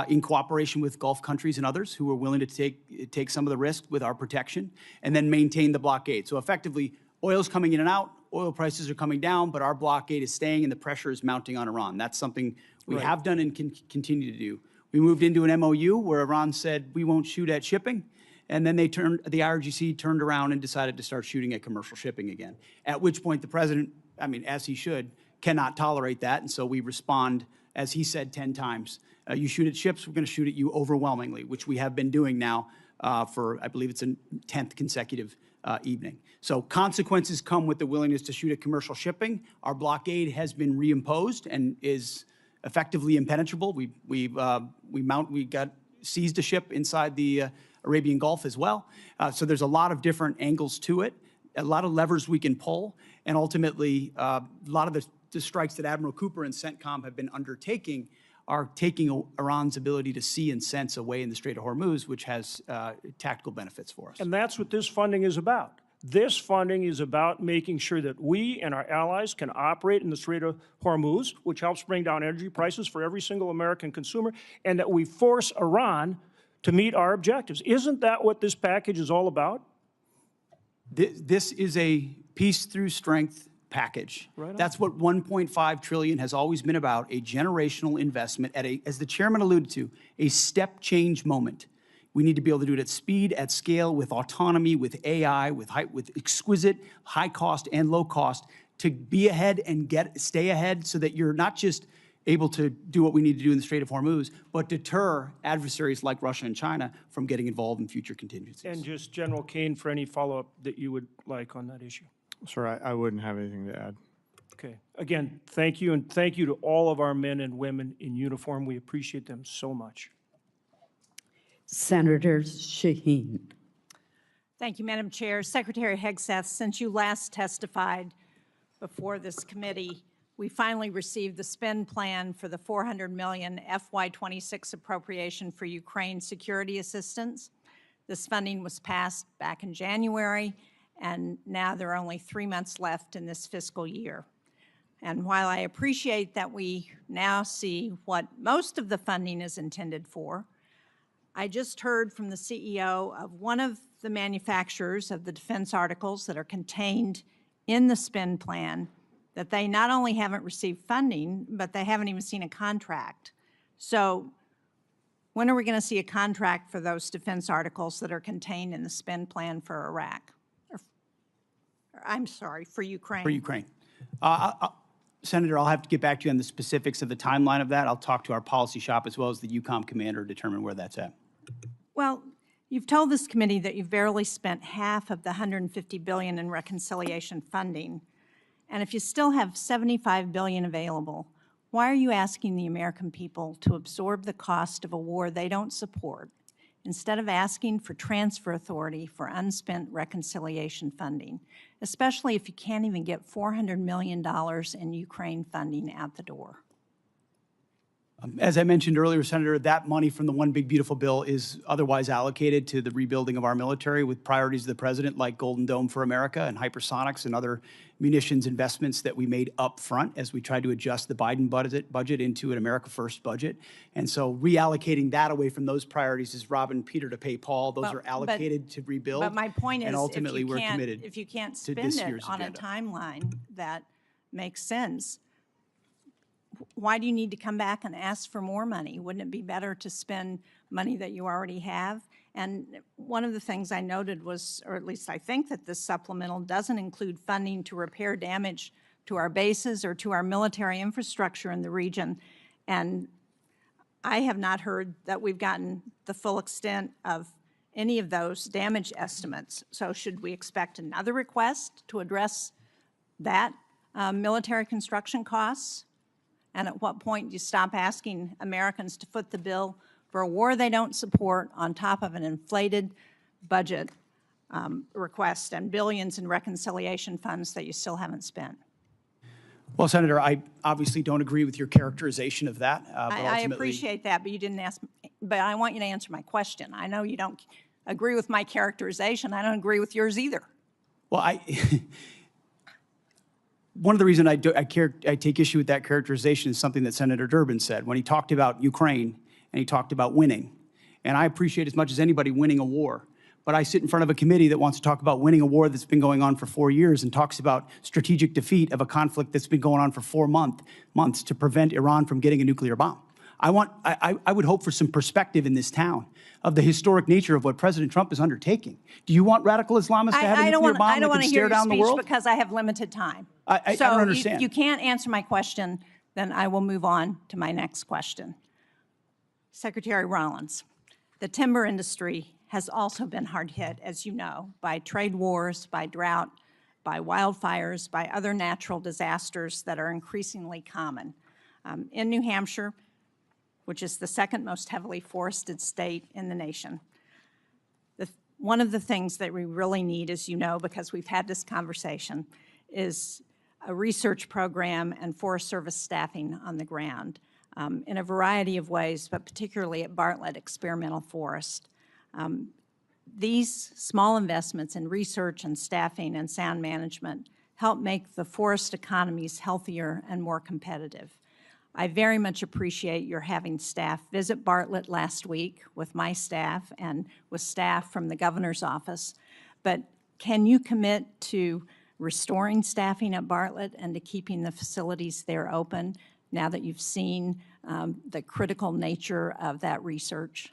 in cooperation with Gulf countries and others who were willing to take some of the risk with our protection and then maintain the blockade. So effectively, oil's coming in and out, oil prices are coming down, but our blockade is staying and the pressure is mounting on Iran. That's something we have done and can continue to do. We moved into an MOU where Iran said we won't shoot at shipping, and then the IRGC turned around and decided to start shooting at commercial shipping again, at which point the president I mean, as he should, cannot tolerate that. And so we respond, as he said 10 times, you shoot at ships, we're going to shoot at you overwhelmingly, which we have been doing now for, I believe it's a 10th consecutive evening. So consequences come with the willingness to shoot at commercial shipping. Our blockade has been reimposed and is effectively impenetrable. We got seized a ship inside the Arabian Gulf as well. So there's a lot of different angles to it, a lot of levers we can pull, and ultimately a lot of the strikes that Admiral Cooper and CENTCOM have been undertaking are taking Iran's ability to see and sense away in the Strait of Hormuz, which has tactical benefits for us. And that's what this funding is about. This funding is about making sure that we and our allies can operate in the Strait of Hormuz, which helps bring down energy prices for every single American consumer, and that we force Iran to meet our objectives. Isn't that what this package is all about? This is a peace through strength package. Right on. That's what 1.5 trillion has always been about, a generational investment at a, as the chairman alluded to, a step change moment. We need to be able to do it at speed, at scale, with autonomy, with AI, with exquisite high cost and low cost to be ahead and stay ahead so that you're not just able to do what we need to do in the Strait of Hormuz, but deter adversaries like Russia and China from getting involved in future contingencies. And just General Kane for any follow-up that you would like on that issue. Sir, I wouldn't have anything to add. Okay. Again, thank you, and thank you to all of our men and women in uniform. We appreciate them so much. Senator Shaheen. Thank you, Madam Chair. Secretary Hegseth, since you last testified before this committee, we finally received the spend plan for the $400 million FY26 appropriation for Ukraine security assistance. This funding was passed back in January, and now there are only 3 months left in this fiscal year. And while I appreciate that we now see what most of the funding is intended for, I just heard from the CEO of one of the manufacturers of the defense articles that are contained in the spend plan that they not only haven't received funding, but they haven't even seen a contract. So when are we going to see a contract for those defense articles that are contained in the spend plan for Iraq? I'm sorry, for Ukraine. For Ukraine. Senator, I'll have to get back to you on the specifics of the timeline of that. I'll talk to our policy shop as well as the EUCOM commander to determine where that's at. Well, you've told this committee that you've barely spent half of the $150 billion in reconciliation funding. And if you still have $75 billion available, why are you asking the American people to absorb the cost of a war they don't support, instead of asking for transfer authority for unspent reconciliation funding, especially if you can't even get $400 million in Ukraine funding out the door? As I mentioned earlier, Senator, that money from the One Big Beautiful Bill is otherwise allocated to the rebuilding of our military with priorities of the president like Golden Dome for America and hypersonics and other munitions investments that we made up front as we tried to adjust the Biden budget into an America First budget. And so reallocating that away from those priorities is robbing Peter to pay Paul. Those are allocated to rebuild. But my point is, and ultimately we're committed if you can't to spend this it year's on agenda. a timeline that makes sense, why do you need to come back and ask for more money? Wouldn't it be better to spend money that you already have? And one of the things I noted was, or at least I think that this supplemental doesn't include funding to repair damage to our bases or to our military infrastructure in the region. And I have not heard that we've gotten the full extent of any of those damage estimates. So should we expect another request to address that military construction costs? And at what point do you stop asking Americans to foot the bill for a war they don't support on top of an inflated budget request and billions in reconciliation funds that you still haven't spent? Well, Senator, I obviously don't agree with your characterization of that. I appreciate that, but you didn't ask, but I want you to answer my question. I know you don't agree with my characterization. I don't agree with yours either. Well, one of the reasons I take issue with that characterization is something that Senator Durbin said when he talked about Ukraine and he talked about winning. And I appreciate as much as anybody winning a war. But I sit in front of a committee that wants to talk about winning a war that's been going on for 4 years and talks about strategic defeat of a conflict that's been going on for 4 months to prevent Iran from getting a nuclear bomb. I would hope for some perspective in this town of the historic nature of what President Trump is undertaking. Do you want radical Islamists to have a nuclear bomb I don't that want can to hear stare your down the speech world? because I have limited time. I So don't understand. if you can't answer my question, then I will move on to my next question. Secretary Rollins, the timber industry has also been hard hit, as you know, by trade wars, by drought, by wildfires, by other natural disasters that are increasingly common. In New Hampshire, which is the second most heavily forested state in the nation, one of the things that we really need, as you know, because we've had this conversation, is a research program and Forest Service staffing on the ground in a variety of ways, but particularly at Bartlett Experimental Forest. These small investments in research and staffing and sound management help make the forest economies healthier and more competitive. I very much appreciate your having staff visit Bartlett last week with my staff and with staff from the governor's office. But can you commit to restoring staffing at Bartlett and to keeping the facilities there open now that you've seen the critical nature of that research?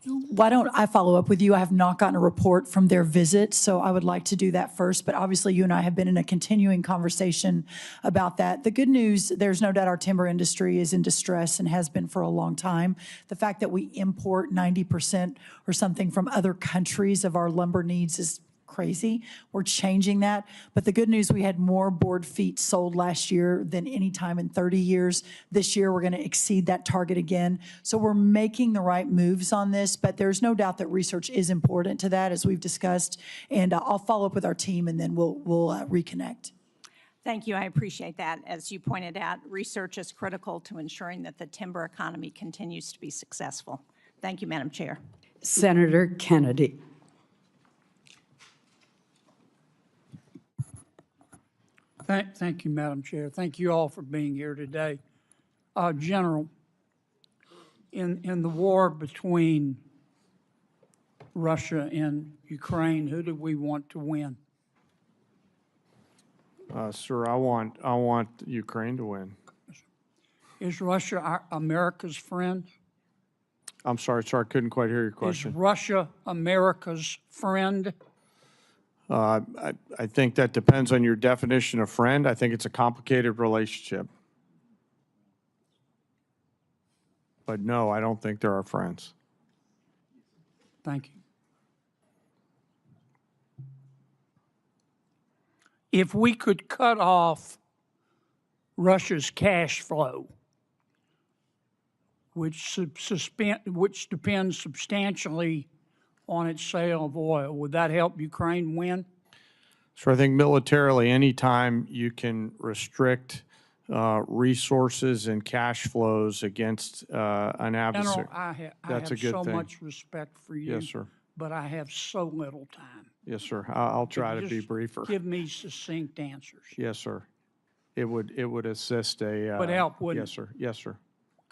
Why don't I follow up with you? I have not gotten a report from their visit, so I would like to do that first. But obviously, you and I have been in a continuing conversation about that. The good news, there's no doubt our timber industry is in distress and has been for a long time. The fact that we import 90% or something from other countries of our lumber needs is crazy. We're changing that. But the good news, we had more board feet sold last year than any time in 30 years. This year, we're going to exceed that target again. So we're making the right moves on this, but there's no doubt that research is important to that, as we've discussed. And I'll follow up with our team, and then we'll reconnect. Thank you. I appreciate that. As you pointed out, research is critical to ensuring that the timber economy continues to be successful. Thank you, Madam Chair. Senator Kennedy. Thank you, Madam Chair. Thank you all for being here today. General, in the war between Russia and Ukraine, who do we want to win? Sir, I want Ukraine to win. Is Russia America's friend? I'm sorry, sir, I couldn't quite hear your question. Is Russia America's friend? I think that depends on your definition of friend. I think it's a complicated relationship. But no, I don't think they're our friends. Thank you. If we could cut off Russia's cash flow, which depends substantially on its sale of oil, would that help Ukraine win? So I think militarily, anytime you can restrict resources and cash flows against an adversary, General, I that's a have good so thing. much respect for you. Yes, sir. But I have so little time. Yes, sir. I'll try Could to you be just briefer. Give me succinct answers. Yes, sir. It would assist a. Would help, wouldn't Yes, sir. Yes, sir.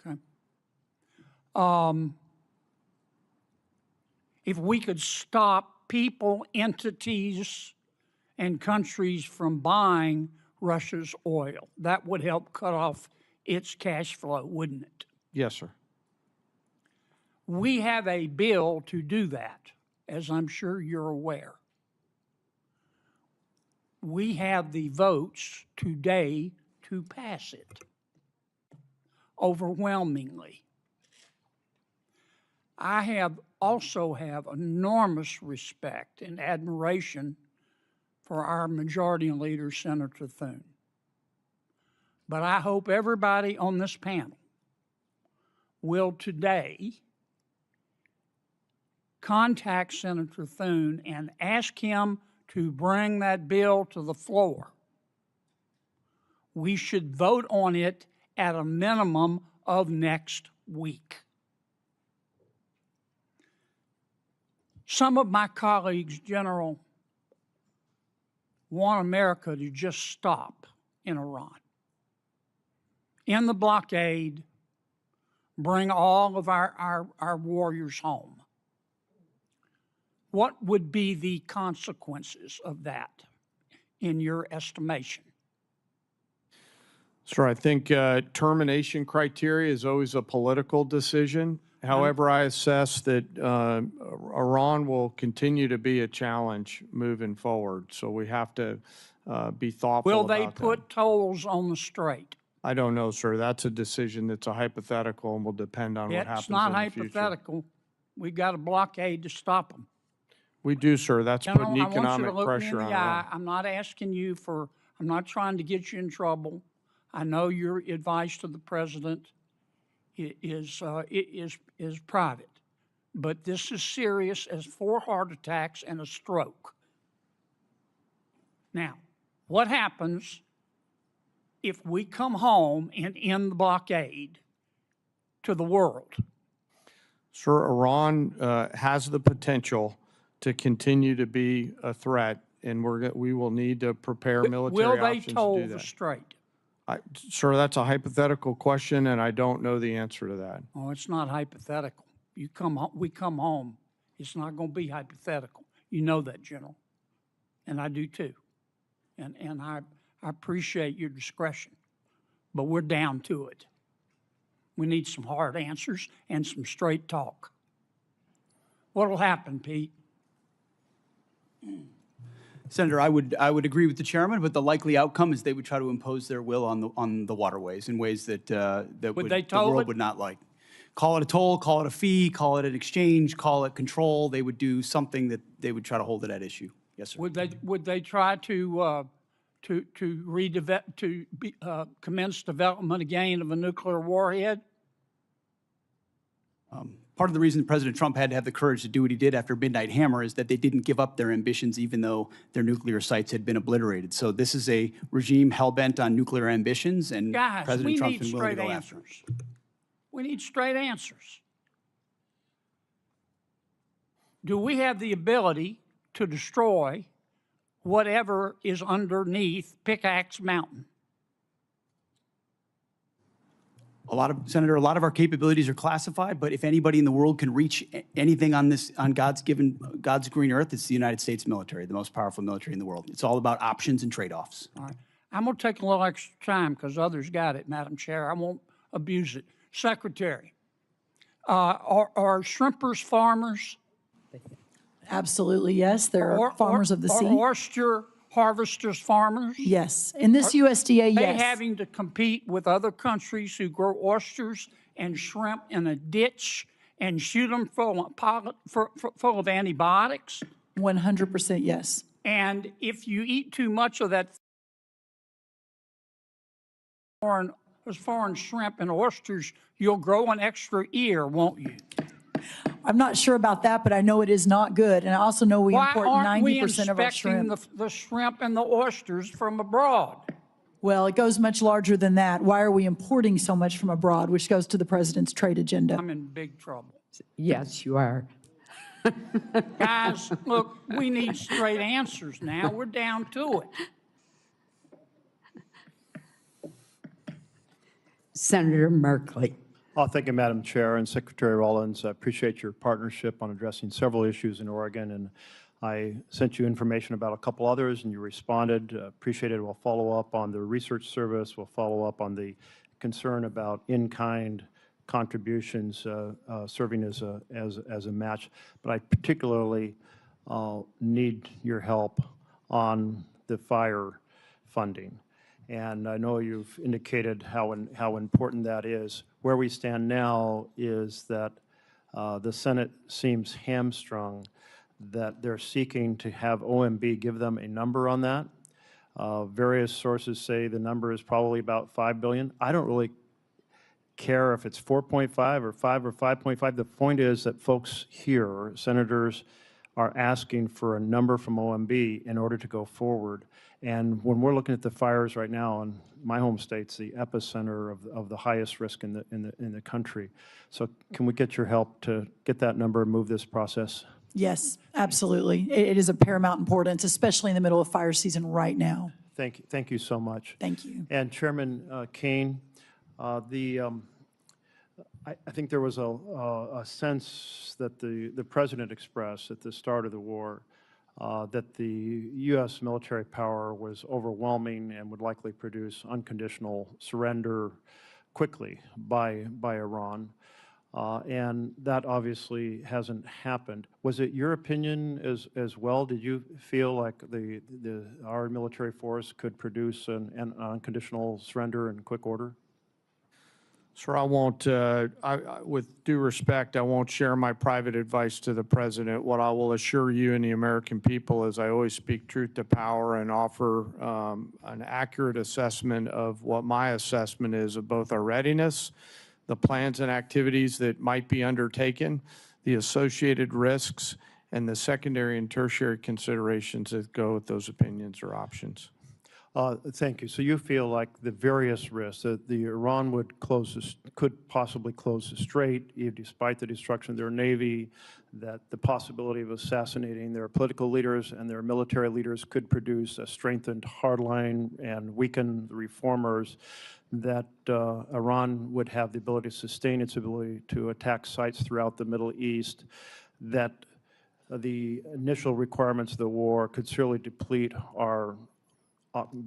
Okay. If we could stop people, entities, and countries from buying Russia's oil, that would help cut off its cash flow, wouldn't it? Yes, sir. We have a bill to do that, as I'm sure you're aware. We have the votes today to pass it overwhelmingly. I also have enormous respect and admiration for our majority leader, Senator Thune. But I hope everybody on this panel will today contact Senator Thune and ask him to bring that bill to the floor. We should vote on it at a minimum of next week. Some of my colleagues, General, want America to just stop in Iran. In the blockade, bring all of our warriors home. What would be the consequences of that, in your estimation? Sir, I think termination criteria is always a political decision. However, I assess that Iran will continue to be a challenge moving forward, so we have to be thoughtful Will about they that. put tolls on the strait? I don't know, sir. That's a decision that's a hypothetical and will depend on what happens It's not in the future. hypothetical. We got a blockade to stop them. We do, sir. That's General, putting I want you to economic look me in pressure on the eye. Iran. I'm not asking you for, I'm not trying to get you in trouble. I know your advice to the president is private, but this is serious as 4 heart attacks and a stroke. Now, what happens if we come home and end the blockade to the world? Sir, Iran has the potential to continue to be a threat, and we will need to prepare military Will they options to toll do the that. strait? Sir, that's a hypothetical question, and I don't know the answer to that. Oh, it's not hypothetical. We come home. It's not going to be hypothetical. You know that, General, and I do too. And I appreciate your discretion, but we're down to it. We need some hard answers and some straight talk. What'll happen, Pete? Senator, I would agree with the chairman, but the likely outcome is they would try to impose their will on the waterways in ways that the world would not like. Call it a toll, call it a fee, call it an exchange, call it control. They would do something that they would try to hold it at issue. Yes, sir. Would they try to commence development again of a nuclear warhead? Part of the reason President Trump had to have the courage to do what he did after Midnight Hammer is that they didn't give up their ambitions even though their nuclear sites had been obliterated. So this is a regime hell-bent on nuclear ambitions, and President Trump's been willing to go after it. We need straight answers. Do we have the ability to destroy whatever is underneath Pickaxe Mountain? Senator, a lot of our capabilities are classified, but if anybody in the world can reach anything on God's green earth, it's the United States military, the most powerful military in the world. It's all about options and trade-offs. All right. I'm going to take a little extra time because others got it, Madam Chair. I won't abuse it. Secretary, are shrimpers farmers? Absolutely, yes. There are farmers of the sea. Are oyster harvesters farmers? Yes. In this USDA, yes. Are they having to compete with other countries who grow oysters and shrimp in a ditch and shoot them full of antibiotics? 100% yes. And if you eat too much of that foreign shrimp and oysters, you'll grow an extra ear, won't you? I'm not sure about that, but I know it is not good. And I also know we import 90% of our shrimp. Why aren't we inspecting the shrimp and the oysters from abroad? Well, it goes much larger than that. Why are we importing so much from abroad, which goes to the president's trade agenda? I'm in big trouble. Yes, you are. Guys, look, we need straight answers now. We're down to it. Senator Merkley. Thank you, Madam Chair, and Secretary Rollins. I appreciate your partnership on addressing several issues in Oregon, and I sent you information about a couple others, and you responded. Appreciate it. We'll follow up on the research service. We'll follow up on the concern about in-kind contributions serving as a match. But I particularly need your help on the fire funding. And I know you've indicated how important that is. Where we stand now is that the Senate seems hamstrung, that they're seeking to have OMB give them a number on that. Various sources say the number is probably about $5 billion. I don't really care if it's 4.5 or 5 or 5.5. The point is that folks here, senators, are asking for a number from OMB in order to go forward. And when we're looking at the fires right now in my home state's the epicenter of the highest risk in the country. So can we get your help to get that number and move this process? Yes, absolutely. It is of paramount importance, especially in the middle of fire season right now. Thank you so much. Thank you. And Chairman Kane, I think there was a sense that the President expressed at the start of the war that the U.S. military power was overwhelming and would likely produce unconditional surrender quickly by Iran. And that obviously hasn't happened. Was it your opinion as well? Did you feel like our military force could produce an unconditional surrender in quick order? Sir, I won't, with due respect, I won't share my private advice to the President. What I will assure you and the American people is I always speak truth to power and offer an accurate assessment of what my assessment is of both our readiness, the plans and activities that might be undertaken, the associated risks, and the secondary and tertiary considerations that go with those opinions or options. Thank you. So you feel like the various risks that the Iran could possibly close the strait, despite the destruction of their navy, that the possibility of assassinating their political leaders and their military leaders could produce a strengthened hardline and weaken the reformers, that Iran would have the ability to sustain its ability to attack sites throughout the Middle East, that the initial requirements of the war could surely deplete our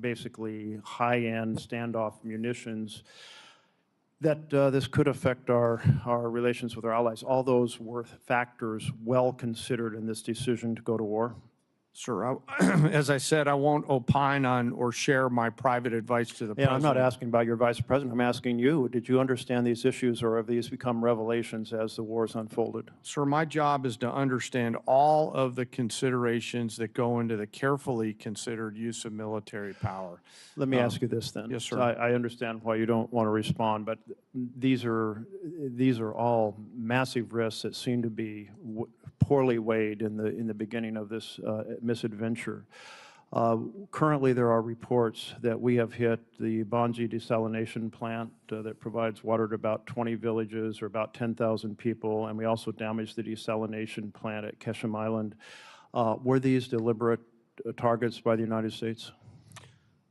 basically high-end standoff munitions, that this could affect our relations with our allies. All those were factors well considered in this decision to go to war? Sir, as I said, I won't opine on or share my private advice to the President. I'm not asking about your Vice President. I'm asking you, did you understand these issues, or have these become revelations as the wars unfolded? Sir, my job is to understand all of the considerations that go into the carefully considered use of military power. Let me ask you this then. Yes, sir. So I understand why you don't want to respond, but these are all massive risks that seem to be poorly weighed in the beginning of this misadventure. Currently, there are reports that we have hit the Bonji desalination plant that provides water to about 20 villages or about 10,000 people, and we also damaged the desalination plant at Keshem Island. Were these deliberate targets by the United States?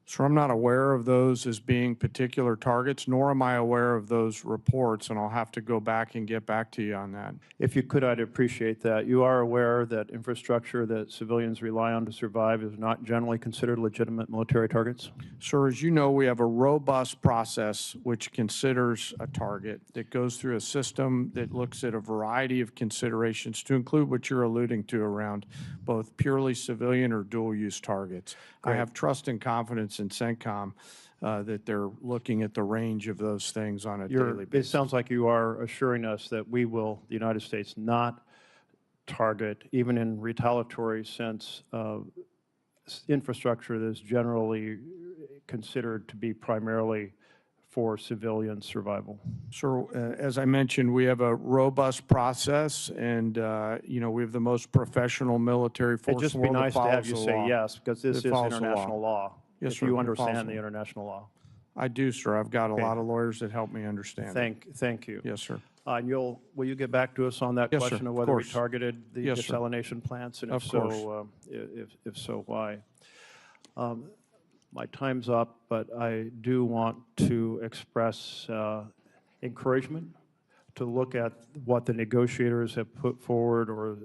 Sir, I'm not aware of those as being particular targets, nor am I aware of those reports, and I'll have to go back and get back to you on that. If you could, I'd appreciate that. You are aware that infrastructure that civilians rely on to survive is not generally considered legitimate military targets? Sir, as you know, we have a robust process which considers a target, that goes through a system that looks at a variety of considerations to include what you're alluding to around both purely civilian or dual-use targets. Great. I have trust and confidence in CENTCOM that they're looking at the range of those things on a daily basis. It sounds like you are assuring us that we will, the United States, not target, even in retaliatory sense, infrastructure that is generally considered to be primarily for civilian survival. Sir, as I mentioned, we have a robust process, and we have the most professional military force. It'd just be nice to have you say yes, because this is international law. Yes, if sir. you understand the international law. I do, sir. I've got a lot of lawyers that help me understand. Thank you. Yes, sir. And will you get back to us on that Yes, sir. question of Of whether we course. targeted the Yes, sir. desalination plants, and Of if so, why? My time's up, but I do want to express encouragement to look at what the negotiators have put forward, or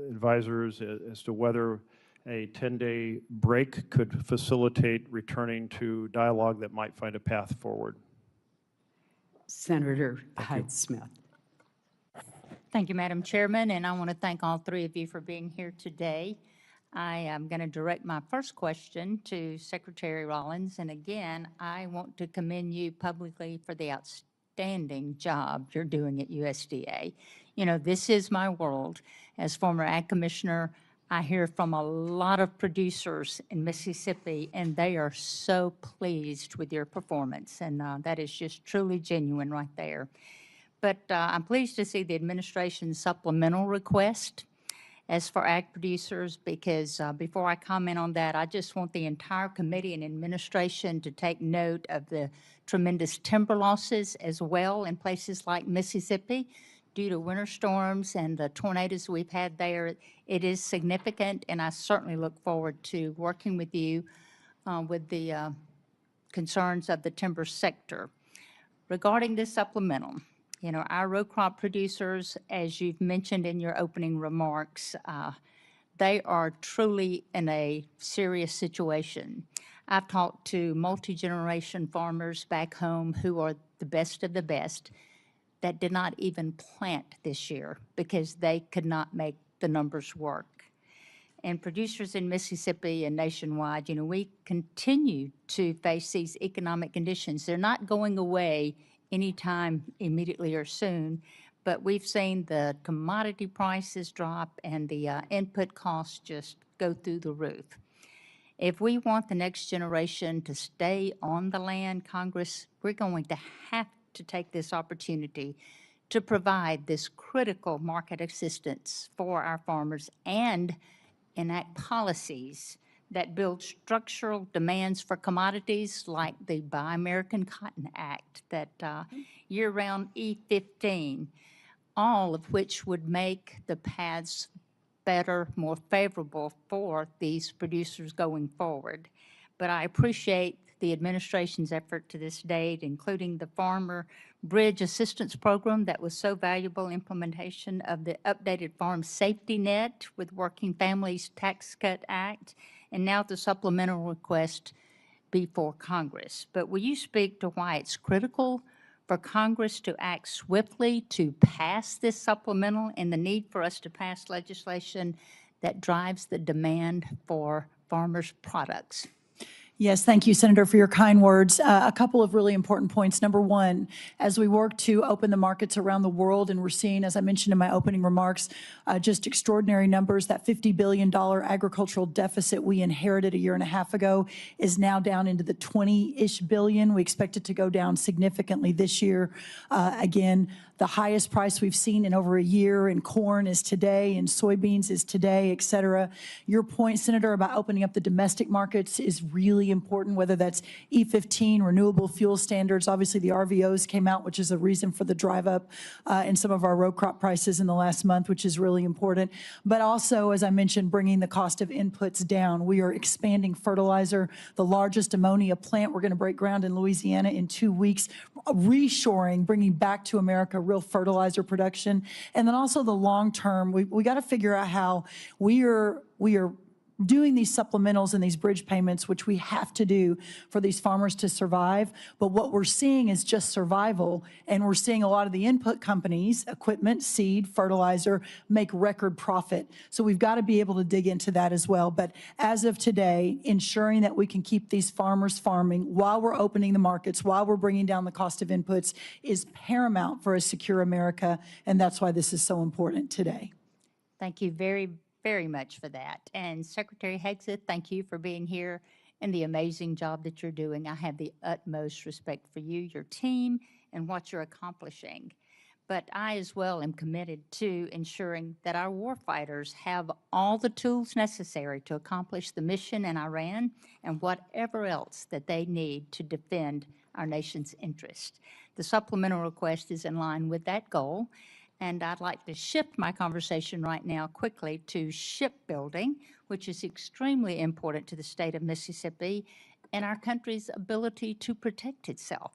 advisors, as to whether a 10-day break could facilitate returning to dialogue that might find a path forward. Senator Hyde-Smith. Thank you, Madam Chairman, and I want to thank all three of you for being here today. I am going to direct my first question to Secretary Rollins, and again, I want to commend you publicly for the outstanding job you're doing at USDA. You know, this is my world. As former Ag Commissioner, I hear from a lot of producers in Mississippi, and they are so pleased with your performance, and that is just truly genuine right there. But I'm pleased to see the administration's supplemental request as for ag producers, because before I comment on that, I just want the entire committee and administration to take note of the tremendous timber losses as well in places like Mississippi due to winter storms and the tornadoes we've had there. It is significant, and I certainly look forward to working with you with the concerns of the timber sector. Regarding this supplemental, you know, our row crop producers, as you've mentioned in your opening remarks, they are truly in a serious situation. I've talked to multi-generation farmers back home who are the best of the best that did not even plant this year because they could not make the numbers work. And producers in Mississippi and nationwide, you know, we continue to face these economic conditions. They're not going away anytime immediately or soon, but we've seen the commodity prices drop and the input costs just go through the roof. If we want the next generation to stay on the land, Congress, we're going to have to take this opportunity to provide this critical market assistance for our farmers and enact policies that build structural demands for commodities like the Buy American Cotton Act, that year-round E15, all of which would make the paths better, more favorable for these producers going forward. But I appreciate the administration's effort to this date, including the Farmer Bridge Assistance Program that was so valuable, implementation of the updated Farm Safety Net with Working Families Tax Cut Act, and now the supplemental request before Congress. But will you speak to why it's critical for Congress to act swiftly to pass this supplemental and the need for us to pass legislation that drives the demand for farmers' products? Yes, thank you, Senator, for your kind words. A couple of really important points. Number one, as we work to open the markets around the world, and we're seeing, as I mentioned in my opening remarks, just extraordinary numbers. That $50 billion agricultural deficit we inherited a year and a half ago is now down into the 20-ish billion. We expect it to go down significantly this year. Again, the highest price we've seen in over a year in corn is today, in soybeans is today, et cetera. Your point, Senator, about opening up the domestic markets is really important, whether that's E15, renewable fuel standards. Obviously, the RVOs came out, which is a reason for the drive up in some of our row crop prices in the last month, which is really important. But also, as I mentioned, bringing the cost of inputs down. We are expanding fertilizer, the largest ammonia plant. We're going to break ground in Louisiana in 2 weeks, reshoring, bringing back to America real fertilizer production. And then also the long term, we got to figure out how we are doing these supplementals and these bridge payments, which we have to do for these farmers to survive. But what we're seeing is just survival. And we're seeing a lot of the input companies, equipment, seed, fertilizer, make record profit. So we've got to be able to dig into that as well. But as of today, ensuring that we can keep these farmers farming while we're opening the markets, while we're bringing down the cost of inputs, is paramount for a secure America. And that's why this is so important today. Thank you very much for that. And Secretary Hegseth, thank you for being here and the amazing job that you're doing. I have the utmost respect for you, your team, and what you're accomplishing. But I as well am committed to ensuring that our warfighters have all the tools necessary to accomplish the mission in Iran and whatever else that they need to defend our nation's interest. The supplemental request is in line with that goal. And I'd like to shift my conversation right now quickly to shipbuilding, which is extremely important to the state of Mississippi and our country's ability to protect itself.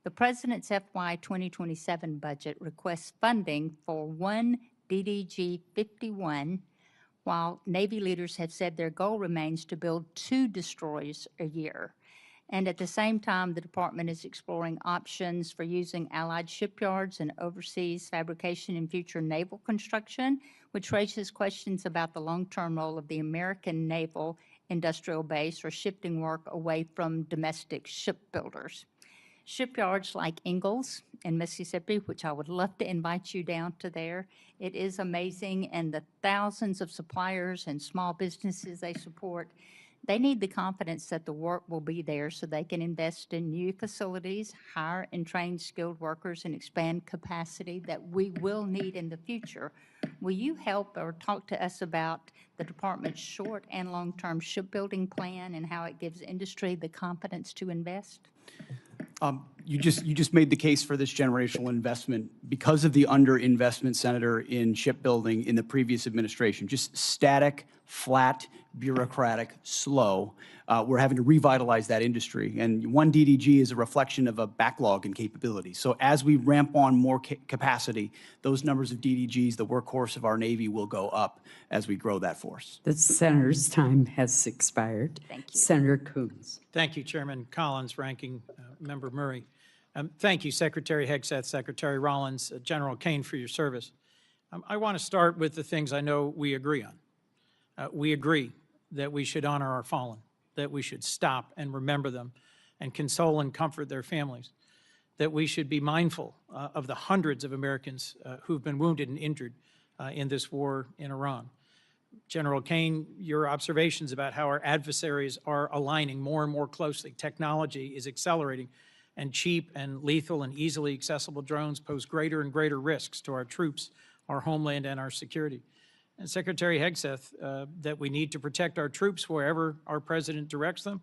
The President's FY 2027 budget requests funding for one DDG-51, while Navy leaders have said their goal remains to build 2 destroyers a year. And at the same time, the department is exploring options for using allied shipyards and overseas fabrication in future naval construction, which raises questions about the long-term role of the American naval industrial base or shifting work away from domestic shipbuilders. Shipyards like Ingalls in Mississippi, which I would love to invite you down to there. It is amazing, and the thousands of suppliers and small businesses they support, they need the confidence that the work will be there so they can invest in new facilities, hire and train skilled workers, and expand capacity that we will need in the future. Will you help or talk to us about the department's short and long-term shipbuilding plan and how it gives industry the confidence to invest? You just made the case for this generational investment because of the underinvestment, Senator, in shipbuilding in the previous administration. Just static flat, bureaucratic, slow. We're having to revitalize that industry. And one DDG is a reflection of a backlog in capability. So as we ramp on more capacity, those numbers of DDGs, the workhorse of our Navy, will go up as we grow that force. The senator's time has expired. Thank you. Senator Coons. Thank you, Chairman Collins, Ranking Member Murray. Thank you, Secretary Hegseth, Secretary Rollins, General Kane, for your service. I want to start with the things I know we agree on. We agree that we should honor our fallen, that we should stop and remember them and console and comfort their families, that we should be mindful of the hundreds of Americans who've been wounded and injured in this war in Iran. General Kane, your observations about how our adversaries are aligning more and more closely. Technology is accelerating, and cheap and lethal and easily accessible drones pose greater and greater risks to our troops, our homeland, and our security. And Secretary Hegseth, that we need to protect our troops wherever our president directs them,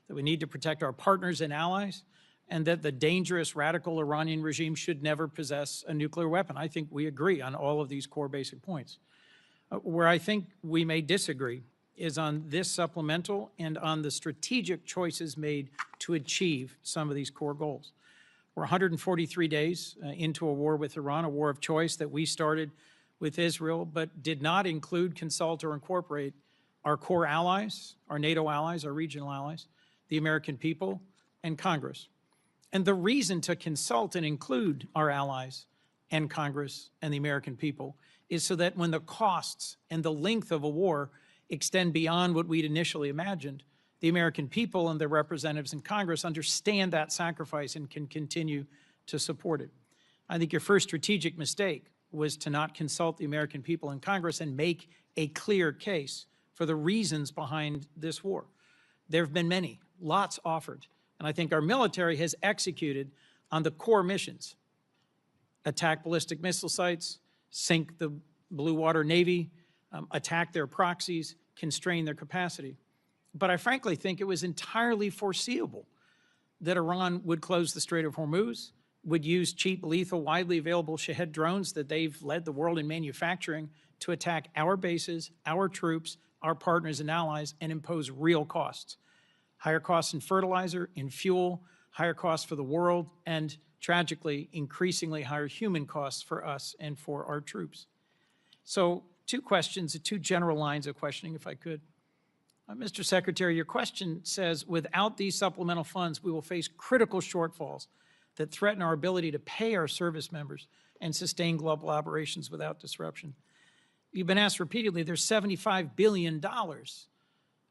that we need to protect our partners and allies, and that the dangerous radical Iranian regime should never possess a nuclear weapon. I think we agree on all of these core basic points. Where I think we may disagree is on this supplemental and on the strategic choices made to achieve some of these core goals. We're 143 days into a war with Iran, a war of choice that we started with Israel, but did not include, consult, or incorporate our core allies, our NATO allies, our regional allies, the American people, and Congress. And the reason to consult and include our allies and Congress and the American people is so that when the costs and the length of a war extend beyond what we'd initially imagined, the American people and their representatives in Congress understand that sacrifice and can continue to support it. I think your first strategic mistake was to not consult the American people in Congress and make a clear case for the reasons behind this war. There have been many, lots offered, and I think our military has executed on the core missions: attack ballistic missile sites, sink the Blue Water Navy, attack their proxies, constrain their capacity. But I frankly think it was entirely foreseeable that Iran would close the Strait of Hormuz, would use cheap, lethal, widely available Shahed drones that they've led the world in manufacturing to attack our bases, our troops, our partners and allies, and impose real costs. Higher costs in fertilizer, in fuel, higher costs for the world, and tragically, increasingly higher human costs for us and for our troops. So, two questions, two general lines of questioning, if I could. Mr. Secretary, your question says, without these supplemental funds, we will face critical shortfalls that threaten our ability to pay our service members and sustain global operations without disruption. You've been asked repeatedly, there's $75 billion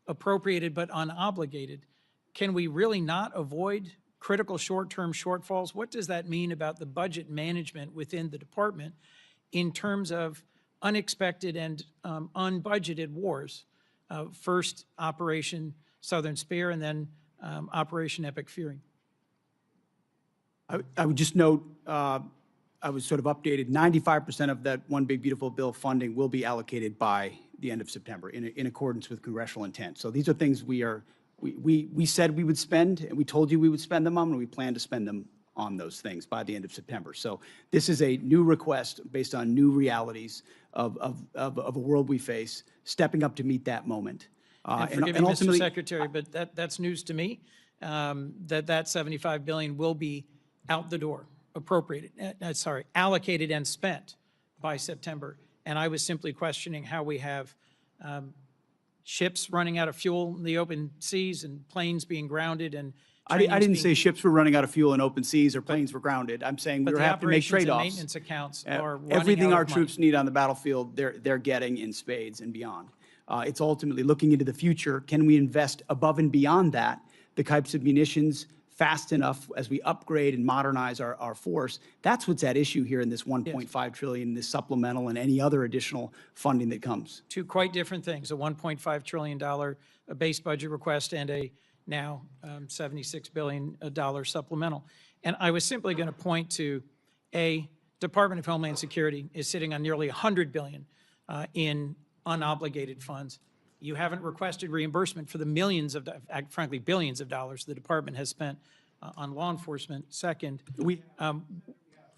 appropriated but unobligated. Can we really not avoid critical short-term shortfalls? What does that mean about the budget management within the department in terms of unexpected and unbudgeted wars? First, Operation Southern Spear, and then Operation Epic Fury. I would just note, I was sort of updated, 95% of that One Big Beautiful Bill funding will be allocated by the end of September in accordance with congressional intent. So these are things we said we would spend, and we told you we would spend them on, and we plan to spend them on those things by the end of September. So this is a new request based on new realities of a world we face, stepping up to meet that moment. And forgive me, Mr. Secretary, but that's news to me, that $75 billion will be out the door, allocated and spent by September. And I was simply questioning how we have ships running out of fuel in the open seas and planes being grounded and I didn't say ships were running out of fuel in open seas or planes were grounded. I'm saying we have to make trade-offs. Maintenance accounts are running everything out our of troops money. need on the battlefield, they're getting in spades and beyond. It's ultimately looking into the future. Can we invest above and beyond that, the types of munitions, fast enough as we upgrade and modernize our force? That's what's at issue here in this $1.5 trillion, this supplemental, and any other additional funding that comes. Two quite different things: a $1.5 trillion base budget request and a now $76 billion supplemental. And I was simply going to point to Department of Homeland Security is sitting on nearly $100 billion in unobligated funds. You haven't requested reimbursement for the millions of, frankly, billions of dollars the department has spent on law enforcement. Second, we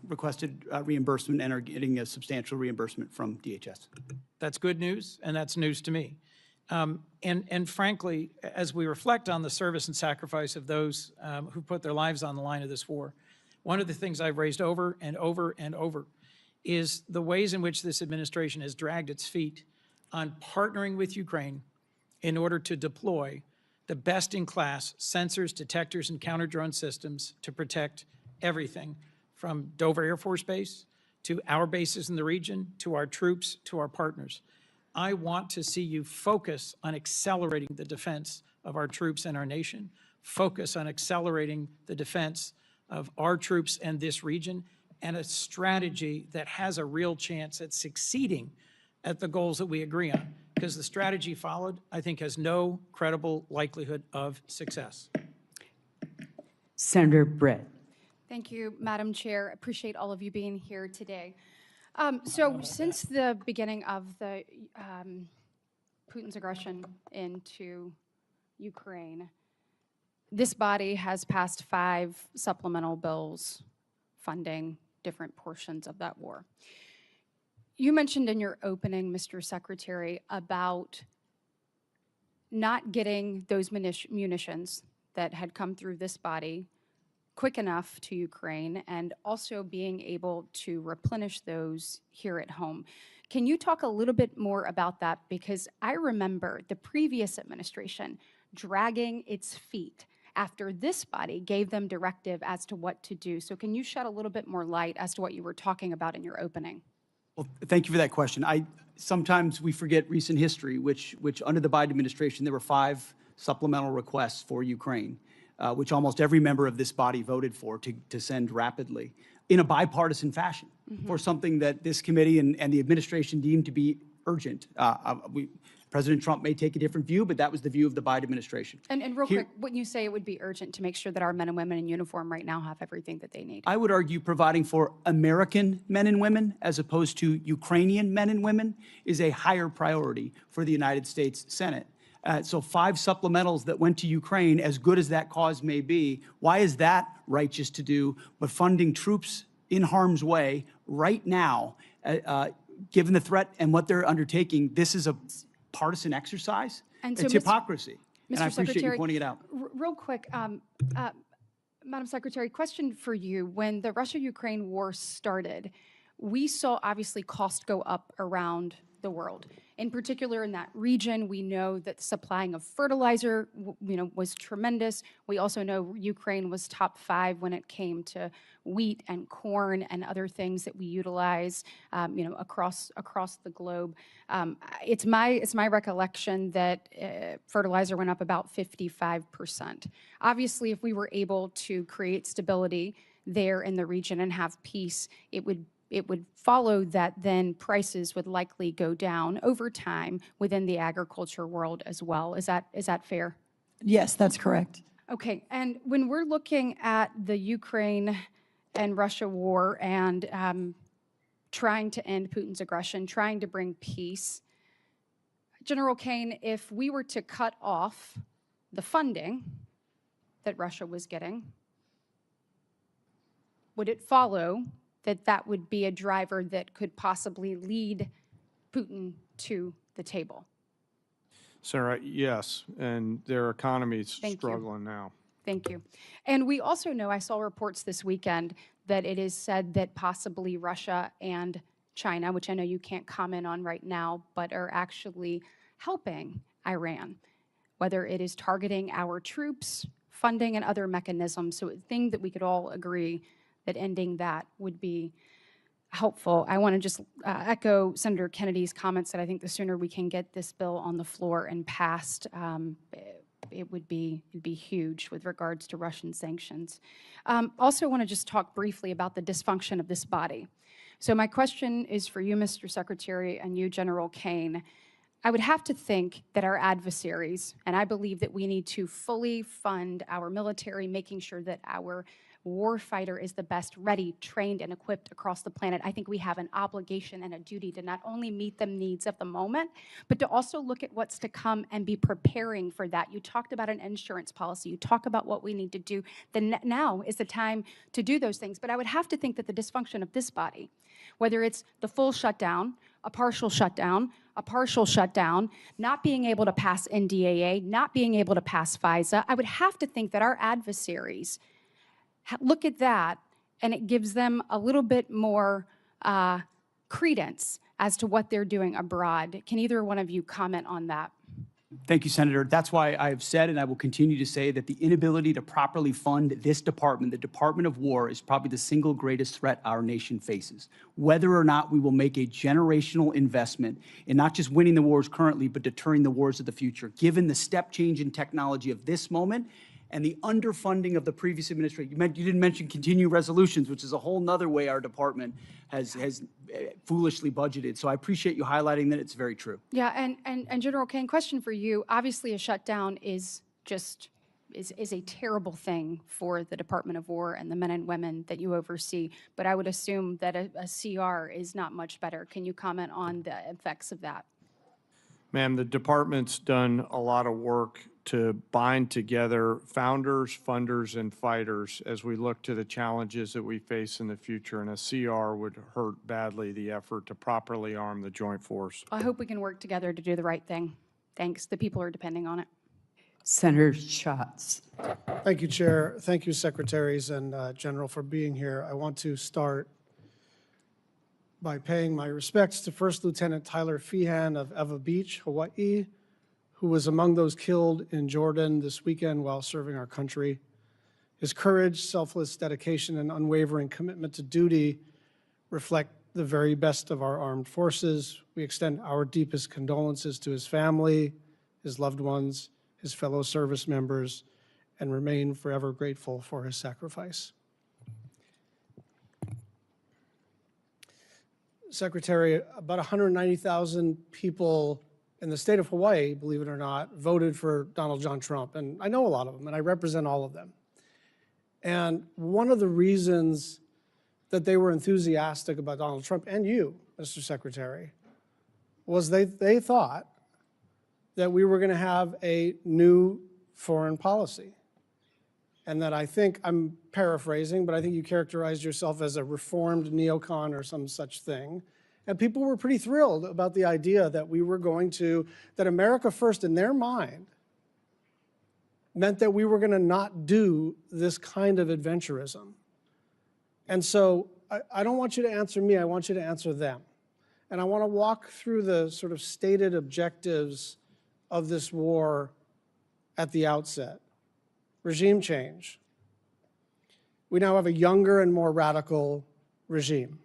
requested reimbursement and are getting a substantial reimbursement from DHS. That's good news, and that's news to me. And frankly, as we reflect on the service and sacrifice of those who put their lives on the line of this war, one of the things I've raised over and over and over is the ways in which this administration has dragged its feet on partnering with Ukraine in order to deploy the best-in-class sensors, detectors, and counter-drone systems to protect everything from Dover Air Force Base to our bases in the region, to our troops, to our partners. I want to see you focus on accelerating the defense of our troops and our nation, focus on accelerating the defense of our troops and this region, and a strategy that has a real chance at succeeding at the goals that we agree on. Because the strategy followed, I think, has no credible likelihood of success. Senator Britt. Thank you, Madam Chair. Appreciate all of you being here today. So since the beginning of the Putin's aggression into Ukraine, this body has passed 5 supplemental bills funding different portions of that war. You mentioned in your opening, Mr. Secretary, about not getting those munitions that had come through this body quick enough to Ukraine, and also being able to replenish those here at home. Can you talk a little bit more about that? Because I remember the previous administration dragging its feet after this body gave them directive as to what to do. So can you shed a little bit more light as to what you were talking about in your opening? Well, thank you for that question. Sometimes we forget recent history, which under the Biden administration, there were 5 supplemental requests for Ukraine, which almost every member of this body voted for to send rapidly in a bipartisan fashion for something that this committee and the administration deemed to be urgent. President Trump may take a different view, but that was the view of the Biden administration. And real quick, wouldn't you say it would be urgent to make sure that our men and women in uniform right now have everything that they need? I would argue providing for American men and women as opposed to Ukrainian men and women is a higher priority for the United States Senate. So 5 supplementals that went to Ukraine, as good as that cause may be, why is that righteous to do? But funding troops in harm's way right now, given the threat and what they're undertaking, this is a partisan exercise. And so, it's hypocrisy. And I appreciate Secretary, you pointing it out. Real quick, Madam Secretary, question for you. When the Russia-Ukraine war started, we saw obviously costs go up around the world. In particular, in that region, we know that supplying of fertilizer, was tremendous. We also know Ukraine was top 5 when it came to wheat and corn and other things that we utilize, across the globe. It's my recollection that fertilizer went up about 55%. Obviously, if we were able to create stability there in the region and have peace, it would follow that then prices would likely go down over time within the agriculture world as well. Is that fair? Yes, that's correct. Okay, and when we're looking at the Ukraine and Russia war and trying to end Putin's aggression, trying to bring peace, General Kane, if we were to cut off the funding that Russia was getting, would it follow that would be a driver that could possibly lead Putin to the table? Senator, yes, and their economy is Thank you. struggling now. Thank you. And we also know, I saw reports this weekend, that it is said that possibly Russia and China, which I know you can't comment on right now, but are actually helping Iran, whether it is targeting our troops, funding, and other mechanisms. So a thing that we could all agree that ending that would be helpful. I want to just echo Senator Kennedy's comments that I think the sooner we can get this bill on the floor and passed, it would be huge with regards to Russian sanctions. Also want to just talk briefly about the dysfunction of this body. So my question is for you, Mr. Secretary, and you, General Kane. I would have to think that our adversaries, and I believe that we need to fully fund our military, making sure that our warfighter is the best ready, trained, and equipped across the planet. I think we have an obligation and a duty to not only meet the needs of the moment, but to also look at what's to come and be preparing for that. You talked about an insurance policy. You talk about what we need to do. Then now is the time to do those things. But I would have to think that the dysfunction of this body, whether it's the full shutdown, a partial shutdown, a partial shutdown, not being able to pass NDAA, not being able to pass FISA, I would have to think that our adversaries look at that and it gives them a little bit more credence as to what they're doing abroad. Can either one of you comment on that? Thank you, Senator. That's why I have said, and I will continue to say, that the inability to properly fund this department, the Department of War, is probably the single greatest threat our nation faces. Whether or not we will make a generational investment in not just winning the wars currently, but deterring the wars of the future, given the step change in technology of this moment and the underfunding of the previous administration. You didn't mention continuing resolutions, which is a whole nother way our department has foolishly budgeted. So I appreciate you highlighting that. It's very true. Yeah, and General Kane, question for you. Obviously, a shutdown is a terrible thing for the Department of War and the men and women that you oversee, but I would assume that a CR is not much better. Can you comment on the effects of that? Ma'am, the department's done a lot of work to bind together founders, funders, and fighters as we look to the challenges that we face in the future, and a CR would hurt badly the effort to properly arm the joint force. I hope we can work together to do the right thing. Thanks. The people are depending on it. Senator Schatz. Thank you, Chair. Thank you, Secretaries and General, for being here. I want to start by paying my respects to First Lieutenant Tyler Feehan of Eva Beach, Hawaii, who was among those killed in Jordan this weekend while serving our country. His courage, selfless dedication, and unwavering commitment to duty reflect the very best of our armed forces. We extend our deepest condolences to his family, his loved ones, his fellow service members, and remain forever grateful for his sacrifice. Secretary, about 190,000 people in the state of Hawaii, believe it or not, voted for Donald John Trump. And I know a lot of them, and I represent all of them. And one of the reasons that they were enthusiastic about Donald Trump, and you, Mr. Secretary, was they thought that we were going to have a new foreign policy. And that I think, I'm paraphrasing, but I think you characterized yourself as a reformed neocon or some such thing. And people were pretty thrilled about the idea that we were going to, that America First in their mind meant that we were going to not do this kind of adventurism. And so I don't want you to answer me, I want you to answer them. And I want to walk through the sort of stated objectives of this war at the outset. Regime change. We now have a younger and more radical regime.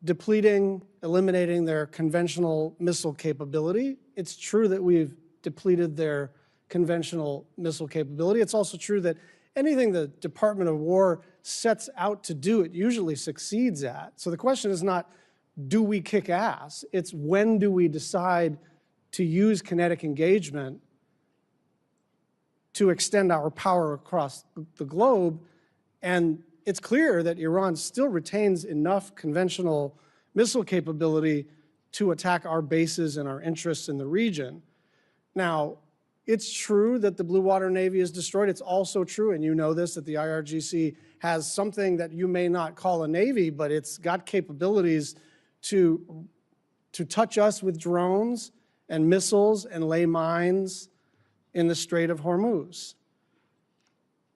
Depleting, eliminating their conventional missile capability. It's true that we've depleted their conventional missile capability. It's also true that anything the Department of War sets out to do, it usually succeeds at. So the question is not, do we kick ass? It's when do we decide to use kinetic engagement to extend our power across the globe. And it's clear that Iran still retains enough conventional missile capability to attack our bases and our interests in the region. Now, it's true that the Blue Water Navy is destroyed. It's also true, and you know this, that the IRGC has something that you may not call a navy, but it's got capabilities to touch us with drones and missiles and lay mines in the Strait of Hormuz,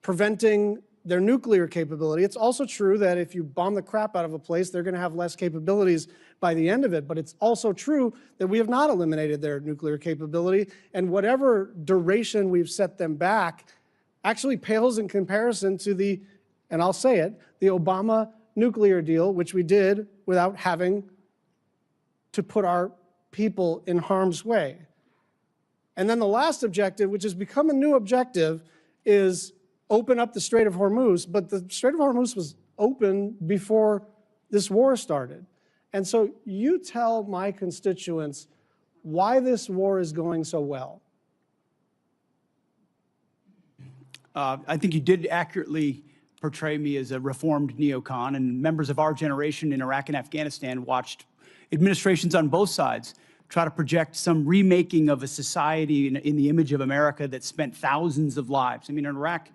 preventing their nuclear capability. It's also true that if you bomb the crap out of a place, they're going to have less capabilities by the end of it. But it's also true that we have not eliminated their nuclear capability, and whatever duration we've set them back actually pales in comparison to the, and I'll say it, the Obama nuclear deal, which we did without having to put our people in harm's way. And then the last objective, which has become a new objective, is open up the Strait of Hormuz. But the Strait of Hormuz was open before this war started. And so you tell my constituents why this war is going so well. I think you did accurately portray me as a reformed neocon, and members of our generation in Iraq and Afghanistan watched administrations on both sides try to project some remaking of a society in the image of America that spent thousands of lives. I mean, in Iraq,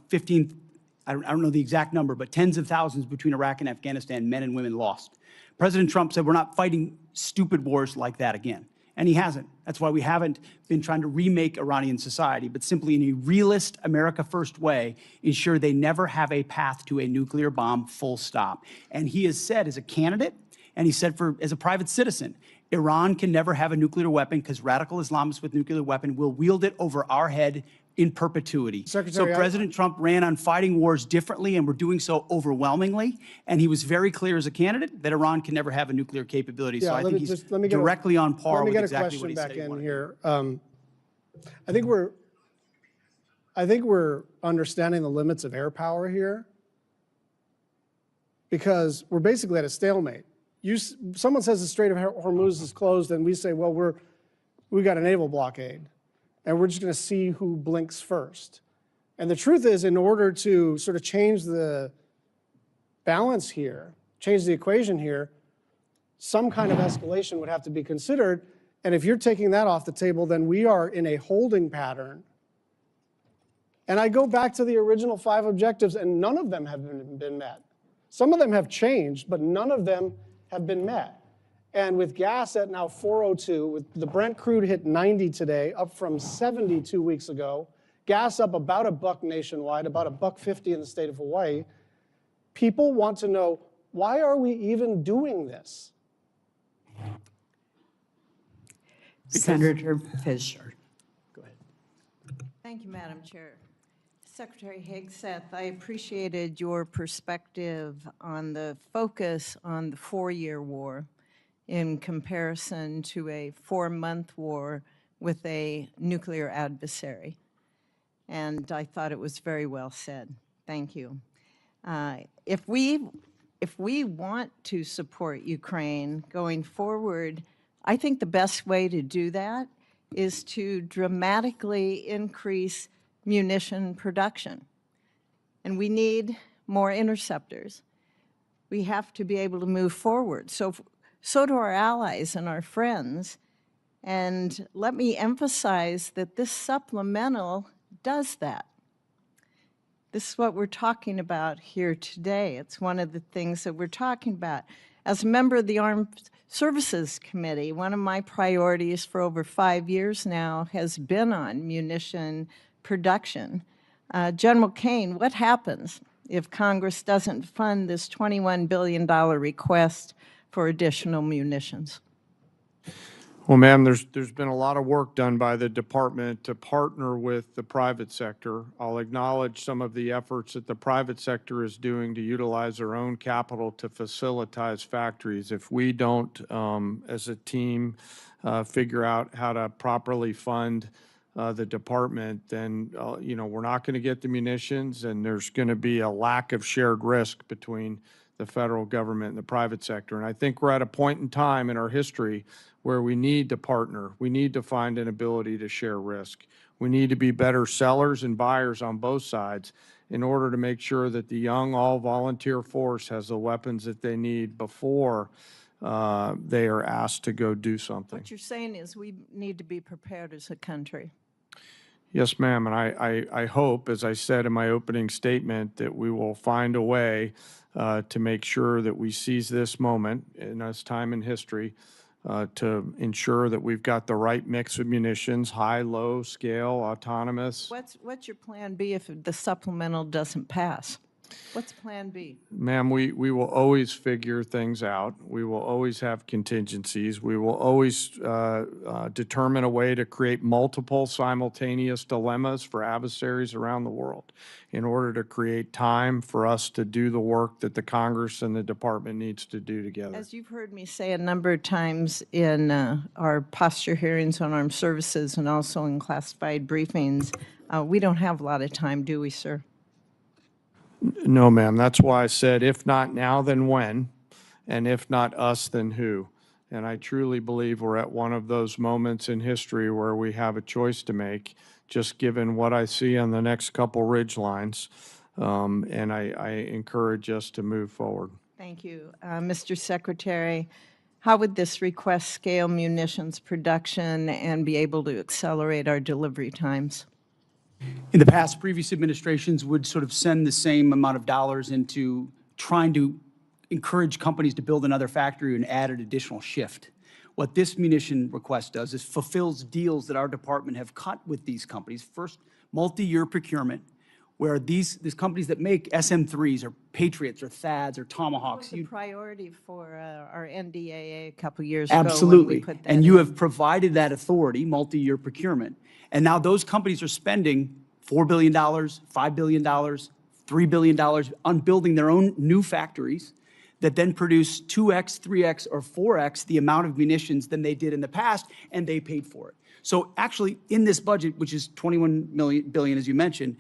15, I don't know the exact number, but tens of thousands between Iraq and Afghanistan, men and women lost. President Trump said we're not fighting stupid wars like that again. And he hasn't. That's why we haven't been trying to remake Iranian society, but simply in a realist, America First way, ensure they never have a path to a nuclear bomb, full stop. And he has said as a candidate, and he said as a private citizen, Iran can never have a nuclear weapon because radical Islamists with nuclear weapon will wield it over our head in perpetuity. Secretary, so President Trump ran on fighting wars differently, and we're doing so overwhelmingly. And he was very clear as a candidate that Iran can never have a nuclear capability. Yeah, so I think he's directly on par with exactly what he said he wanted. Here. I think we're understanding the limits of air power here, because we're basically at a stalemate. Someone says the Strait of Hormuz is closed, and we say, well, we got a naval blockade, and we're just going to see who blinks first. And the truth is, in order to sort of change the balance here, change the equation here, some kind of escalation would have to be considered. And if you're taking that off the table, then we are in a holding pattern. And I go back to the original 5 objectives, and none of them have been met. Some of them have changed, but none of them have been met. And with gas at now 402, with the Brent crude hit 90 today, up from 70 2 weeks ago, gas up about $1 nationwide, about $1.50 in the state of Hawaii, people want to know, why are we even doing this? Senator Fisher. Go ahead. Thank you, Madam Chair. Secretary Hegseth, I appreciated your perspective on the focus on the 4-year war in comparison to a 4-month war with a nuclear adversary. And I thought it was very well said. Thank you. If we want to support Ukraine going forward, I think the best way to do that is to dramatically increase munition production. And we need more interceptors. We have to be able to move forward. So do our allies and our friends. And let me emphasize that this supplemental does that. This is what we're talking about here today. It's one of the things that we're talking about. As a member of the Armed Services Committee, one of my priorities for over 5 years now has been on munition production. General Kane, what happens if Congress doesn't fund this $21 billion request for additional munitions? Well, ma'am, there's been a lot of work done by the department to partner with the private sector. I'll acknowledge some of the efforts that the private sector is doing to utilize their own capital to facilitate factories. If we don't, as a team, figure out how to properly fund the department, then we're not going to get the munitions, and there's going to be a lack of shared risk between the federal government and the private sector. And I think we're at a point in time in our history where we need to partner. We need to find an ability to share risk. We need to be better sellers and buyers on both sides in order to make sure that the young all-volunteer force has the weapons that they need before they are asked to go do something. What you're saying is we need to be prepared as a country. Yes, ma'am, and I hope, as I said in my opening statement, that we will find a way to make sure that we seize this moment in this time in history to ensure that we've got the right mix of munitions, high, low, scale, autonomous. What's your plan B if the supplemental doesn't pass? What's plan B? Ma'am, we will always figure things out. We will always have contingencies. We will always determine a way to create multiple simultaneous dilemmas for adversaries around the world in order to create time for us to do the work that the Congress and the Department needs to do together. As you've heard me say a number of times in our posture hearings on armed services and also in classified briefings, we don't have a lot of time, do we, sir? No, ma'am. That's why I said, if not now, then when? And if not us, then who? And I truly believe we're at one of those moments in history where we have a choice to make, just given what I see on the next couple ridge lines. And I encourage us to move forward. Thank you. Mr. Secretary, how would this request scale munitions production and be able to accelerate our delivery times? In the past, previous administrations would sort of send the same amount of dollars into trying to encourage companies to build another factory and add an additional shift. What this munition request does is fulfills deals that our department have cut with these companies. First, multi-year procurement, where these companies that make SM-3s or Patriots or THAADs or Tomahawks. That was a priority for our NDAA a couple years ago. Absolutely. When we put that And you in. have provided that authority, multi-year procurement. And now those companies are spending $4 billion, $5 billion, $3 billion on building their own new factories that then produce 2x, 3x, or 4x the amount of munitions than they did in the past, and they paid for it. So actually, in this budget, which is $21 billion, as you mentioned,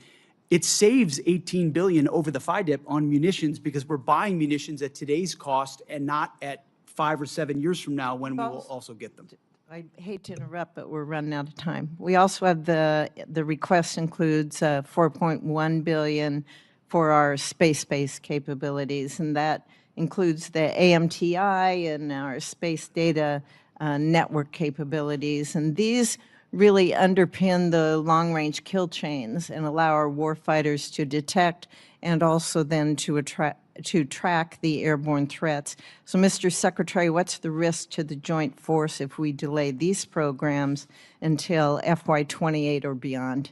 it saves $18 billion over the FIDIP on munitions because we're buying munitions at today's cost and not at 5 or 7 years from now when we will also get them. I hate to interrupt, but we're running out of time. We also have the request includes $4.1 billion for our space-based capabilities, and that includes the AMTI and our space data network capabilities. And these really underpin the long-range kill chains and allow our warfighters to detect and also then to track the airborne threats. So, Mr. Secretary, what's the risk to the joint force if we delay these programs until FY28 or beyond?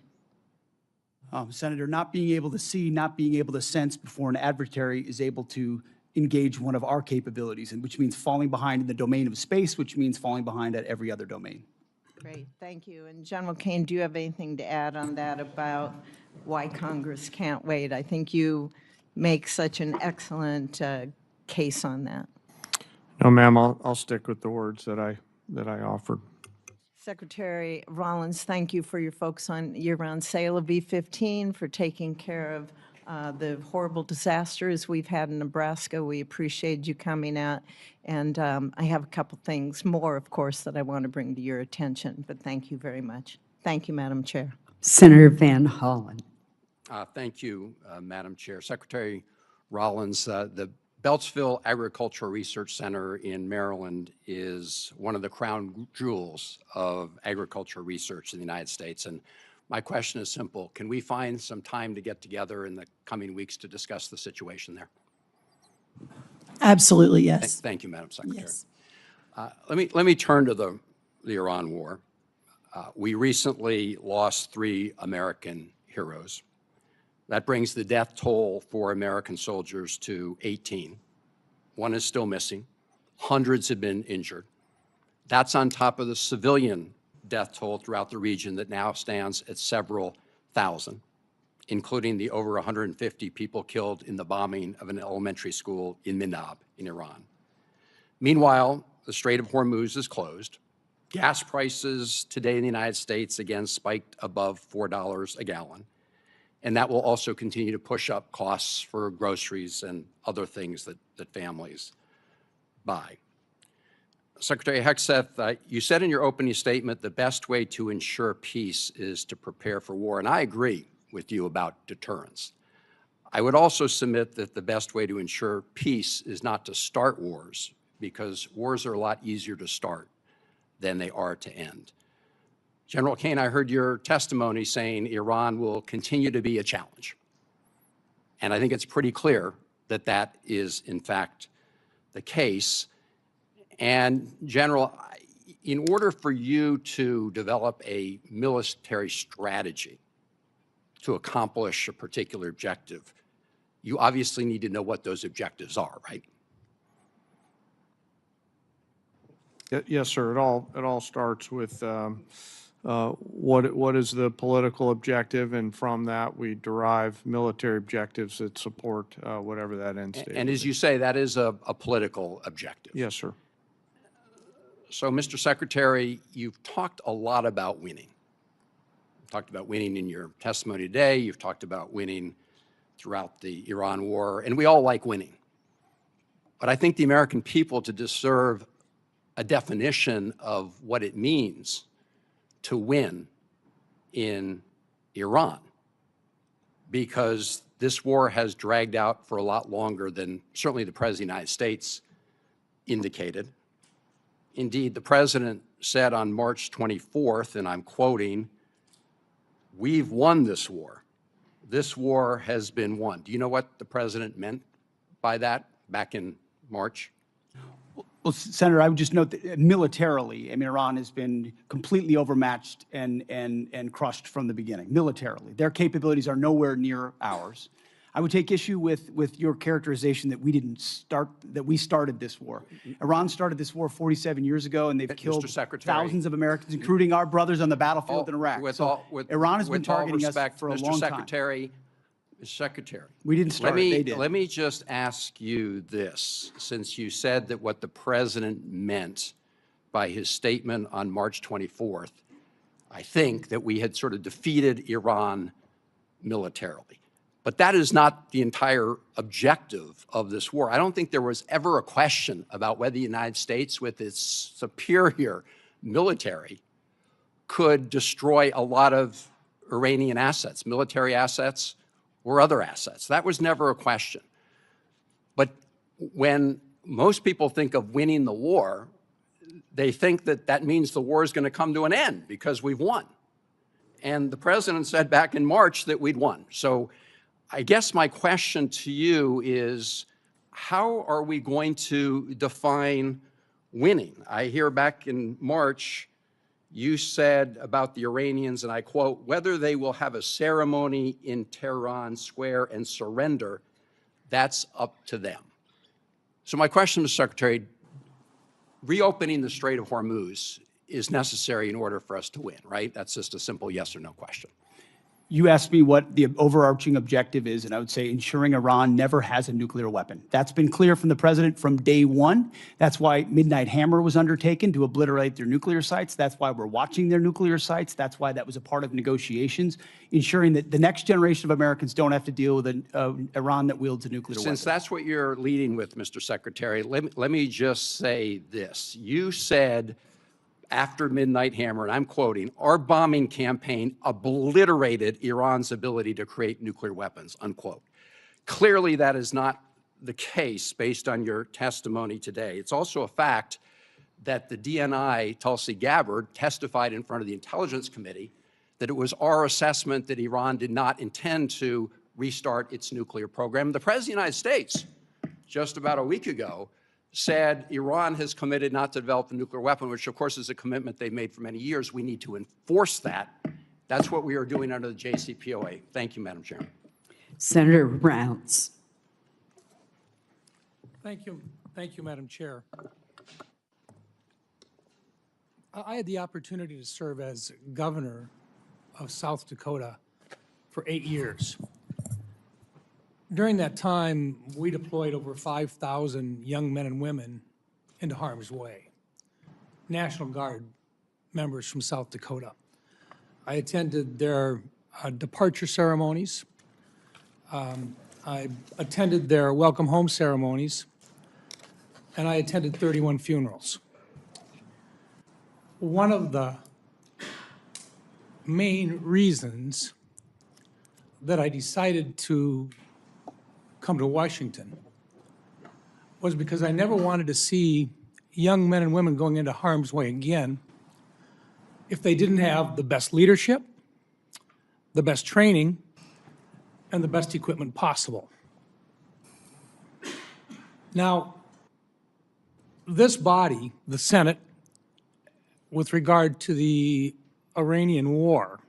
Senator, not being able to see, not being able to sense before an adversary is able to engage one of our capabilities, and which means falling behind in the domain of space, which means falling behind at every other domain. Great, thank you. And General Kane, do you have anything to add on that about why Congress can't wait? I think you make such an excellent case on that. No, ma'am, I'll stick with the words that I offered. Secretary Rollins, thank you for your focus on year-round sale of B-15, for taking care of the horrible disasters we've had in Nebraska. We appreciate you coming out. And I have a couple things more, of course, that I want to bring to your attention, but thank you very much. Thank you, Madam Chair. Senator Van Hollen. Thank you, Madam Chair. Secretary Rollins, the Beltsville Agricultural Research Center in Maryland is one of the crown jewels of agricultural research in the United States. And my question is simple. Can we find some time to get together in the coming weeks to discuss the situation there? Absolutely, yes. Thank you, Madam Secretary. Yes. Let me turn to the Iran war. We recently lost 3 American heroes. That brings the death toll for American soldiers to 18. 1 is still missing. Hundreds have been injured. That's on top of the civilian death toll throughout the region that now stands at several thousand, including the over 150 people killed in the bombing of an elementary school in Minab in Iran. Meanwhile, the Strait of Hormuz is closed. Gas prices today in the United States again spiked above $4 a gallon. And that will also continue to push up costs for groceries and other things that families buy. Secretary Hegseth, you said in your opening statement the best way to ensure peace is to prepare for war, and I agree with you about deterrence. I would also submit that the best way to ensure peace is not to start wars, because wars are a lot easier to start than they are to end. General Kane, I heard your testimony saying Iran will continue to be a challenge. And I think it's pretty clear that that is, in fact, the case. And, General, in order for you to develop a military strategy to accomplish a particular objective, you obviously need to know what those objectives are, right? Yes, sir. It all starts with what is the political objective, and from that we derive military objectives that support whatever that end state. And as you say, that is a political objective. Yes, sir. So, Mr. Secretary, you've talked a lot about winning. You've talked about winning in your testimony today. You've talked about winning throughout the Iran war, and we all like winning. But I think the American people deserve a definition of what it means to win in Iran, because this war has dragged out for a lot longer than certainly the President of the United States indicated. Indeed, the President said on March 24th, and I'm quoting, "We've won this war. This war has been won." Do you know what the President meant by that back in March? Well, Senator, I would just note that militarily, I mean, Iran has been completely overmatched and crushed from the beginning, militarily. Their capabilities are nowhere near ours. I would take issue with your characterization that we started this war. Iran started this war 47 years ago, and they've killed thousands of Americans, including our brothers on the battlefield in Iraq. Iran has been targeting us for a long time. Mr. Secretary, we didn't start it, they did. Let me just ask you this, since you said that what the president meant by his statement on March 24th, I think that we had sort of defeated Iran militarily. But that is not the entire objective of this war. I don't think there was ever a question about whether the United States, with its superior military, could destroy a lot of Iranian assets, military assets or other assets. That was never a question. But when most people think of winning the war, they think that that means the war is going to come to an end because we've won. And the president said back in March that we'd won. So I guess my question to you is, how are we going to define winning? I hear back in March, you said about the Iranians, and I quote, whether they will have a ceremony in Tehran Square and surrender, that's up to them. So my question, Mr. Secretary, reopening the Strait of Hormuz is necessary in order for us to win, right? That's just a simple yes or no question. You asked me what the overarching objective is, and I would say ensuring Iran never has a nuclear weapon. That's been clear from the president from day one. That's why Midnight Hammer was undertaken, to obliterate their nuclear sites. That's why we're watching their nuclear sites. That's why that was a part of negotiations, ensuring that the next generation of Americans don't have to deal with an Iran that wields a nuclear weapon. Since that's what you're leading with, Mr. Secretary, let me just say this. You said after Midnight Hammer, and I'm quoting, our bombing campaign obliterated Iran's ability to create nuclear weapons, unquote. Clearly, that is not the case based on your testimony today. It's also a fact that the DNI, Tulsi Gabbard, testified in front of the Intelligence Committee that it was our assessment that Iran did not intend to restart its nuclear program. The President of the United States, just about a week ago, said Iran has committed not to develop a nuclear weapon, which of course is a commitment they've made for many years. We need to enforce that. That's what we are doing under the JCPOA. Thank you, Madam Chairman. Senator Rounds. Thank you, Madam Chair. I had the opportunity to serve as governor of South Dakota for 8 years. During that time, we deployed over 5,000 young men and women into harm's way, National Guard members from South Dakota. I attended their departure ceremonies. I attended their welcome home ceremonies, and I attended 31 funerals. One of the main reasons that I decided to come to Washington was because I never wanted to see young men and women going into harm's way again if they didn't have the best leadership, the best training, and the best equipment possible. Now, this body, the Senate, with regard to the Iranian war,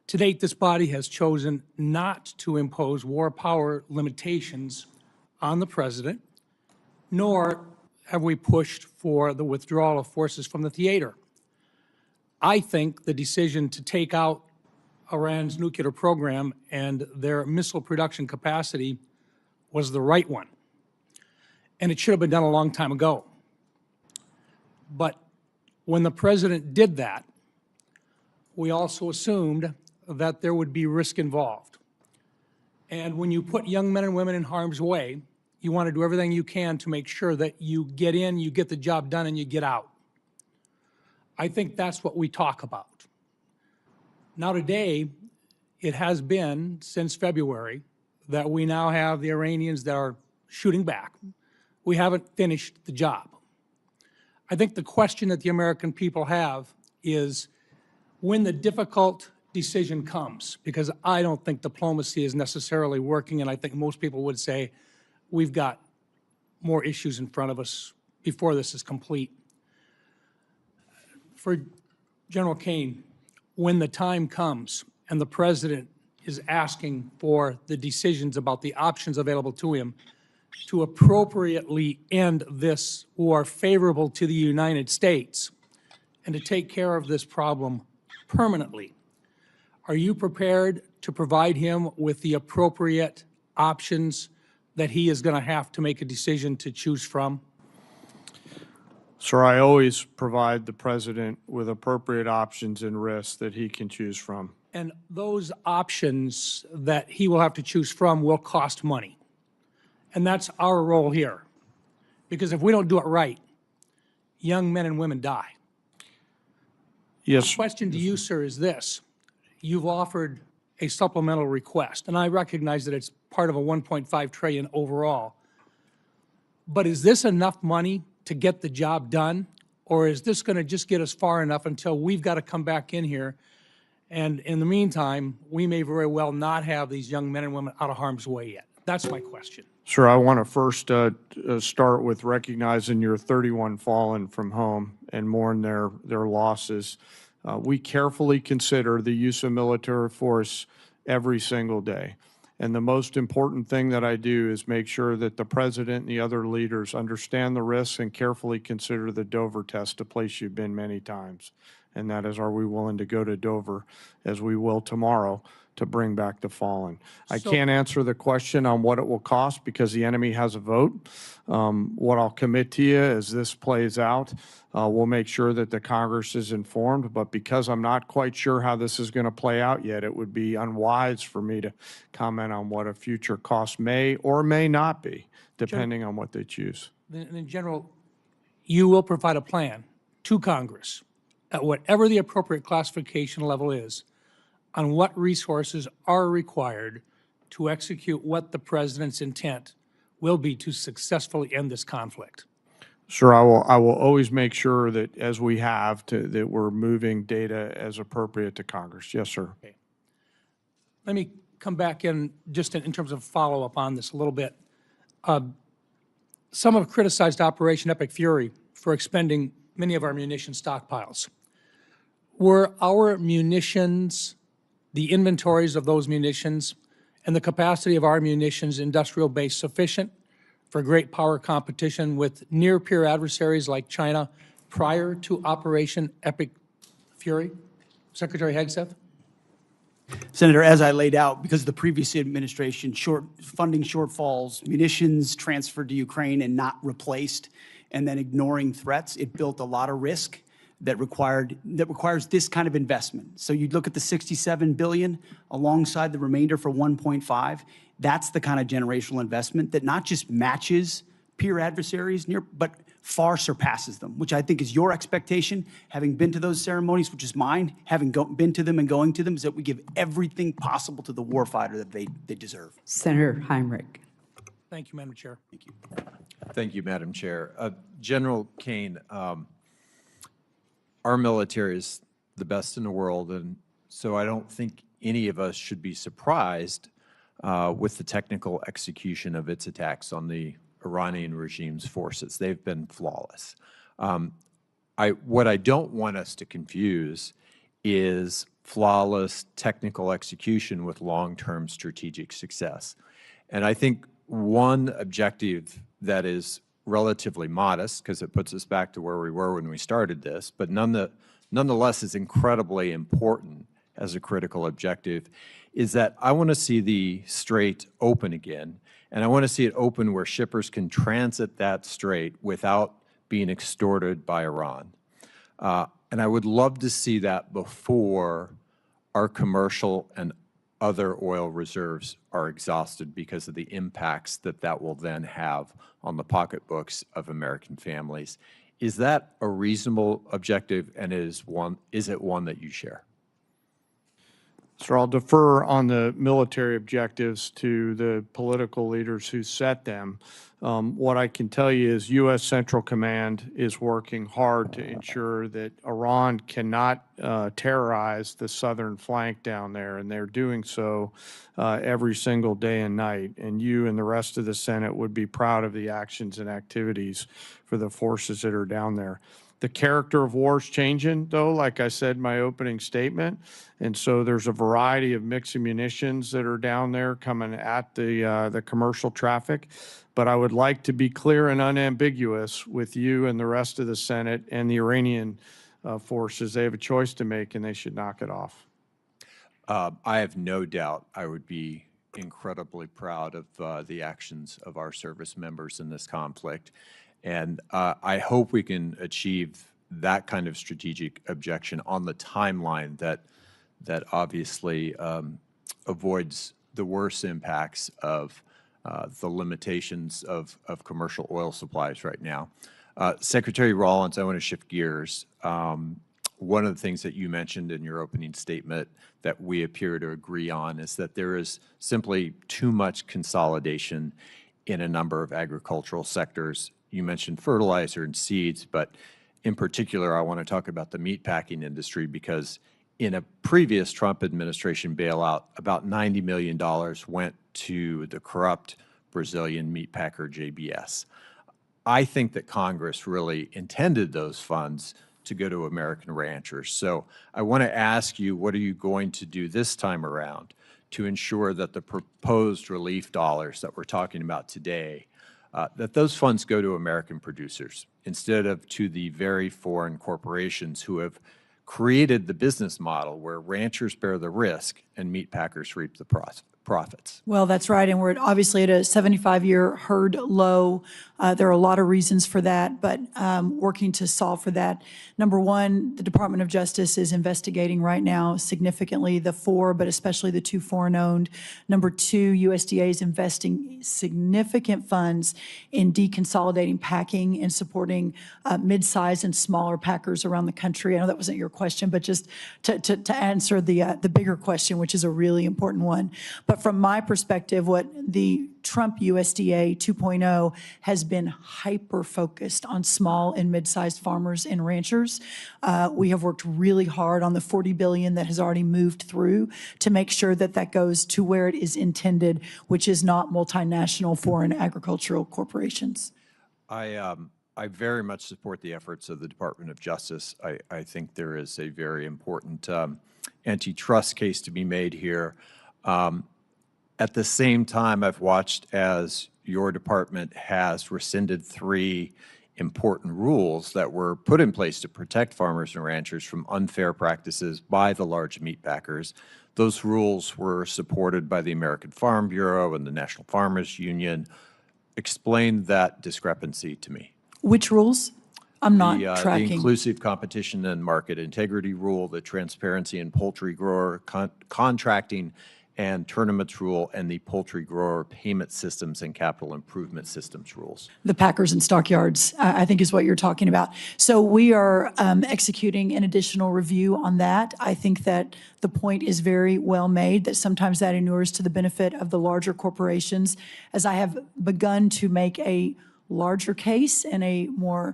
to date, this body has chosen not to impose war power limitations on the president, nor have we pushed for the withdrawal of forces from the theater. I think the decision to take out Iran's nuclear program and their missile production capacity was the right one, and it should have been done a long time ago. But when the president did that, we also assumed that there would be risk involved. And when you put young men and women in harm's way, you want to do everything you can to make sure that you get in, you get the job done, and you get out. I think that's what we talk about. Now today, it has been since February that we now have the Iranians that are shooting back. We haven't finished the job. I think the question that the American people have is when the difficult decision comes, because I don't think diplomacy is necessarily working, and I think most people would say we've got more issues in front of us before this is complete. For General Kane, when the time comes and the President is asking for the decisions about the options available to him to appropriately end this war favorable to the United States and to take care of this problem permanently, are you prepared to provide him with the appropriate options that he is going to have to make a decision to choose from? Sir, I always provide the President with appropriate options and risks that he can choose from. And those options that he will have to choose from will cost money. And that's our role here. Because if we don't do it right, young men and women die. Yes. My question to you, sir, is this. You've offered a supplemental request, and I recognize that it's part of a $1.5 trillion overall. But is this enough money to get the job done? Or is this going to just get us far enough until we've got to come back in here? And in the meantime, we may very well not have these young men and women out of harm's way yet. That's my question. Sir, I want to first start with recognizing your 31 fallen from home and mourn their losses. We carefully consider the use of military force every single day. And the most important thing that I do is make sure that the President and the other leaders understand the risks and carefully consider the Dover test, a place you've been many times. And that is, are we willing to go to Dover, as we will tomorrow, to bring back the fallen? I can't answer the question on what it will cost because the enemy has a vote. What I'll commit to you as this plays out, we'll make sure that the Congress is informed. But because I'm not quite sure how this is going to play out yet, it would be unwise for me to comment on what a future cost may or may not be, depending on what they choose. Then, General, you will provide a plan to Congress at whatever the appropriate classification level is on what resources are required to execute what the President's intent will be to successfully end this conflict. Sure, I will always make sure that, as we have, that we're moving data as appropriate to Congress. Yes, sir. Okay. Let me come back in just in terms of follow-up on this a little bit. Some have criticized Operation Epic Fury for expending many of our munition stockpiles. Were our munitions, the inventories of those munitions, and the capacity of our munitions industrial base sufficient for great power competition with near-peer adversaries like China prior to Operation Epic Fury? Secretary Hegseth? Senator, as I laid out, because of the previous administration funding shortfalls, munitions transferred to Ukraine and not replaced, and then ignoring threats, it built a lot of risk that requires this kind of investment. So you'd look at the $67 billion alongside the remainder for 1.5. That's the kind of generational investment that not just matches peer adversaries, but far surpasses them, which I think is your expectation, having been to those ceremonies, which is mine, having been to them and going to them, is that we give everything possible to the warfighter that they deserve. Senator Heinrich. Thank you, Madam Chair. Thank you. Thank you, Madam Chair. General Kane, our military is the best in the world, and so I don't think any of us should be surprised with the technical execution of its attacks on the Iranian regime's forces. They've been flawless. What I don't want us to confuse is flawless technical execution with long-term strategic success. And I think one objective that is relatively modest, because it puts us back to where we were when we started this, but nonetheless is incredibly important as a critical objective, is that I want to see the strait open again, and I want to see it open where shippers can transit that strait without being extorted by Iran. And I would love to see that before our commercial and other oil reserves are exhausted because of the impacts that that will then have on the pocketbooks of American families. Is that a reasonable objective, and is it one that you share? So I'll defer on the military objectives to the political leaders who set them. What I can tell you is U.S. Central Command is working hard to ensure that Iran cannot terrorize the southern flank down there, and they're doing so every single day and night. And you and the rest of the Senate would be proud of the actions and activities for the forces that are down there. The character of war is changing, though, like I said in my opening statement. And so there's a variety of mixed munitions that are down there coming at the commercial traffic. But I would like to be clear and unambiguous with you and the rest of the Senate and the Iranian forces. They have a choice to make, and they should knock it off. I have no doubt I would be incredibly proud of the actions of our service members in this conflict. And I hope we can achieve that kind of strategic objection on the timeline that obviously avoids the worst impacts of the limitations of commercial oil supplies right now. Secretary Rollins, I want to shift gears. One of the things that you mentioned in your opening statement that we appear to agree on is that there is simply too much consolidation in a number of agricultural sectors. You mentioned fertilizer and seeds, but in particular, I want to talk about the meatpacking industry because in a previous Trump administration bailout, about $90 million went to the corrupt Brazilian meatpacker JBS. I think that Congress really intended those funds to go to American ranchers. So I want to ask you, what are you going to do this time around to ensure that the proposed relief dollars that we're talking about today, that those funds go to American producers instead of to the very foreign corporations who have created the business model where ranchers bear the risk and meat packers reap the profits? Well, that's right, and we're obviously at a 75-year herd low. There are a lot of reasons for that, but working to solve for that. Number one, the Department of Justice is investigating right now significantly the four, but especially the two foreign-owned. Number two, USDA is investing significant funds in deconsolidating packing and supporting mid-size and smaller packers around the country. I know that wasn't your question, but just to answer the bigger question, which is a really important one. But from my perspective, what the Trump USDA 2.0 has been hyper-focused on small and mid-sized farmers and ranchers. We have worked really hard on the $40 billion that has already moved through to make sure that that goes to where it is intended, which is not multinational foreign agricultural corporations. I very much support the efforts of the Department of Justice. I think there is a very important antitrust case to be made here. At the same time, I've watched as your department has rescinded 3 important rules that were put in place to protect farmers and ranchers from unfair practices by the large meat packers. Those rules were supported by the American Farm Bureau and the National Farmers Union. Explain that discrepancy to me. Which rules? I'm not tracking. The inclusive competition and market integrity rule, the transparency in poultry grower contracting and tournaments rule, and the poultry grower payment systems and capital improvement systems rules. The packers and stockyards, I think is what you're talking about. So we are executing an additional review on that. I think that the point is very well made, that sometimes that inures to the benefit of the larger corporations. As I have begun to make a larger case and a more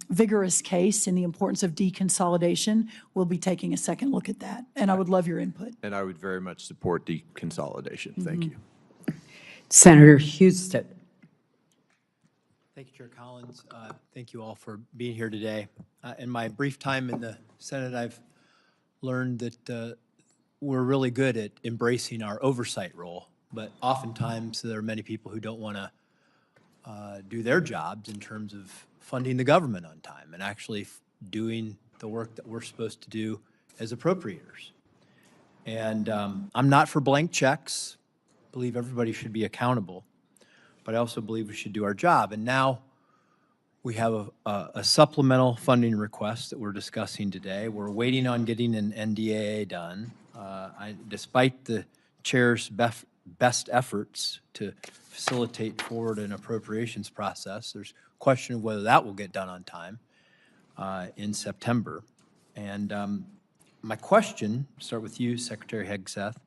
vigorous case in the importance of deconsolidation, we'll be taking a second look at that. And I would love your input. And I would very much support deconsolidation. Thank you. Senator Houston. Thank you, Chair Collins. Thank you all for being here today. In my brief time in the Senate, I've learned that we're really good at embracing our oversight role, but oftentimes there are many people who don't want to do their jobs in terms of funding the government on time and actually doing the work that we're supposed to do as appropriators. And I'm not for blank checks. I believe everybody should be accountable, but I also believe we should do our job. And now we have a supplemental funding request that we're discussing today. We're waiting on getting an NDAA done. Despite the chair's best efforts to facilitate forward an appropriations process, there's question of whether that will get done on time in September. And my question, start with you, Secretary Hegseth,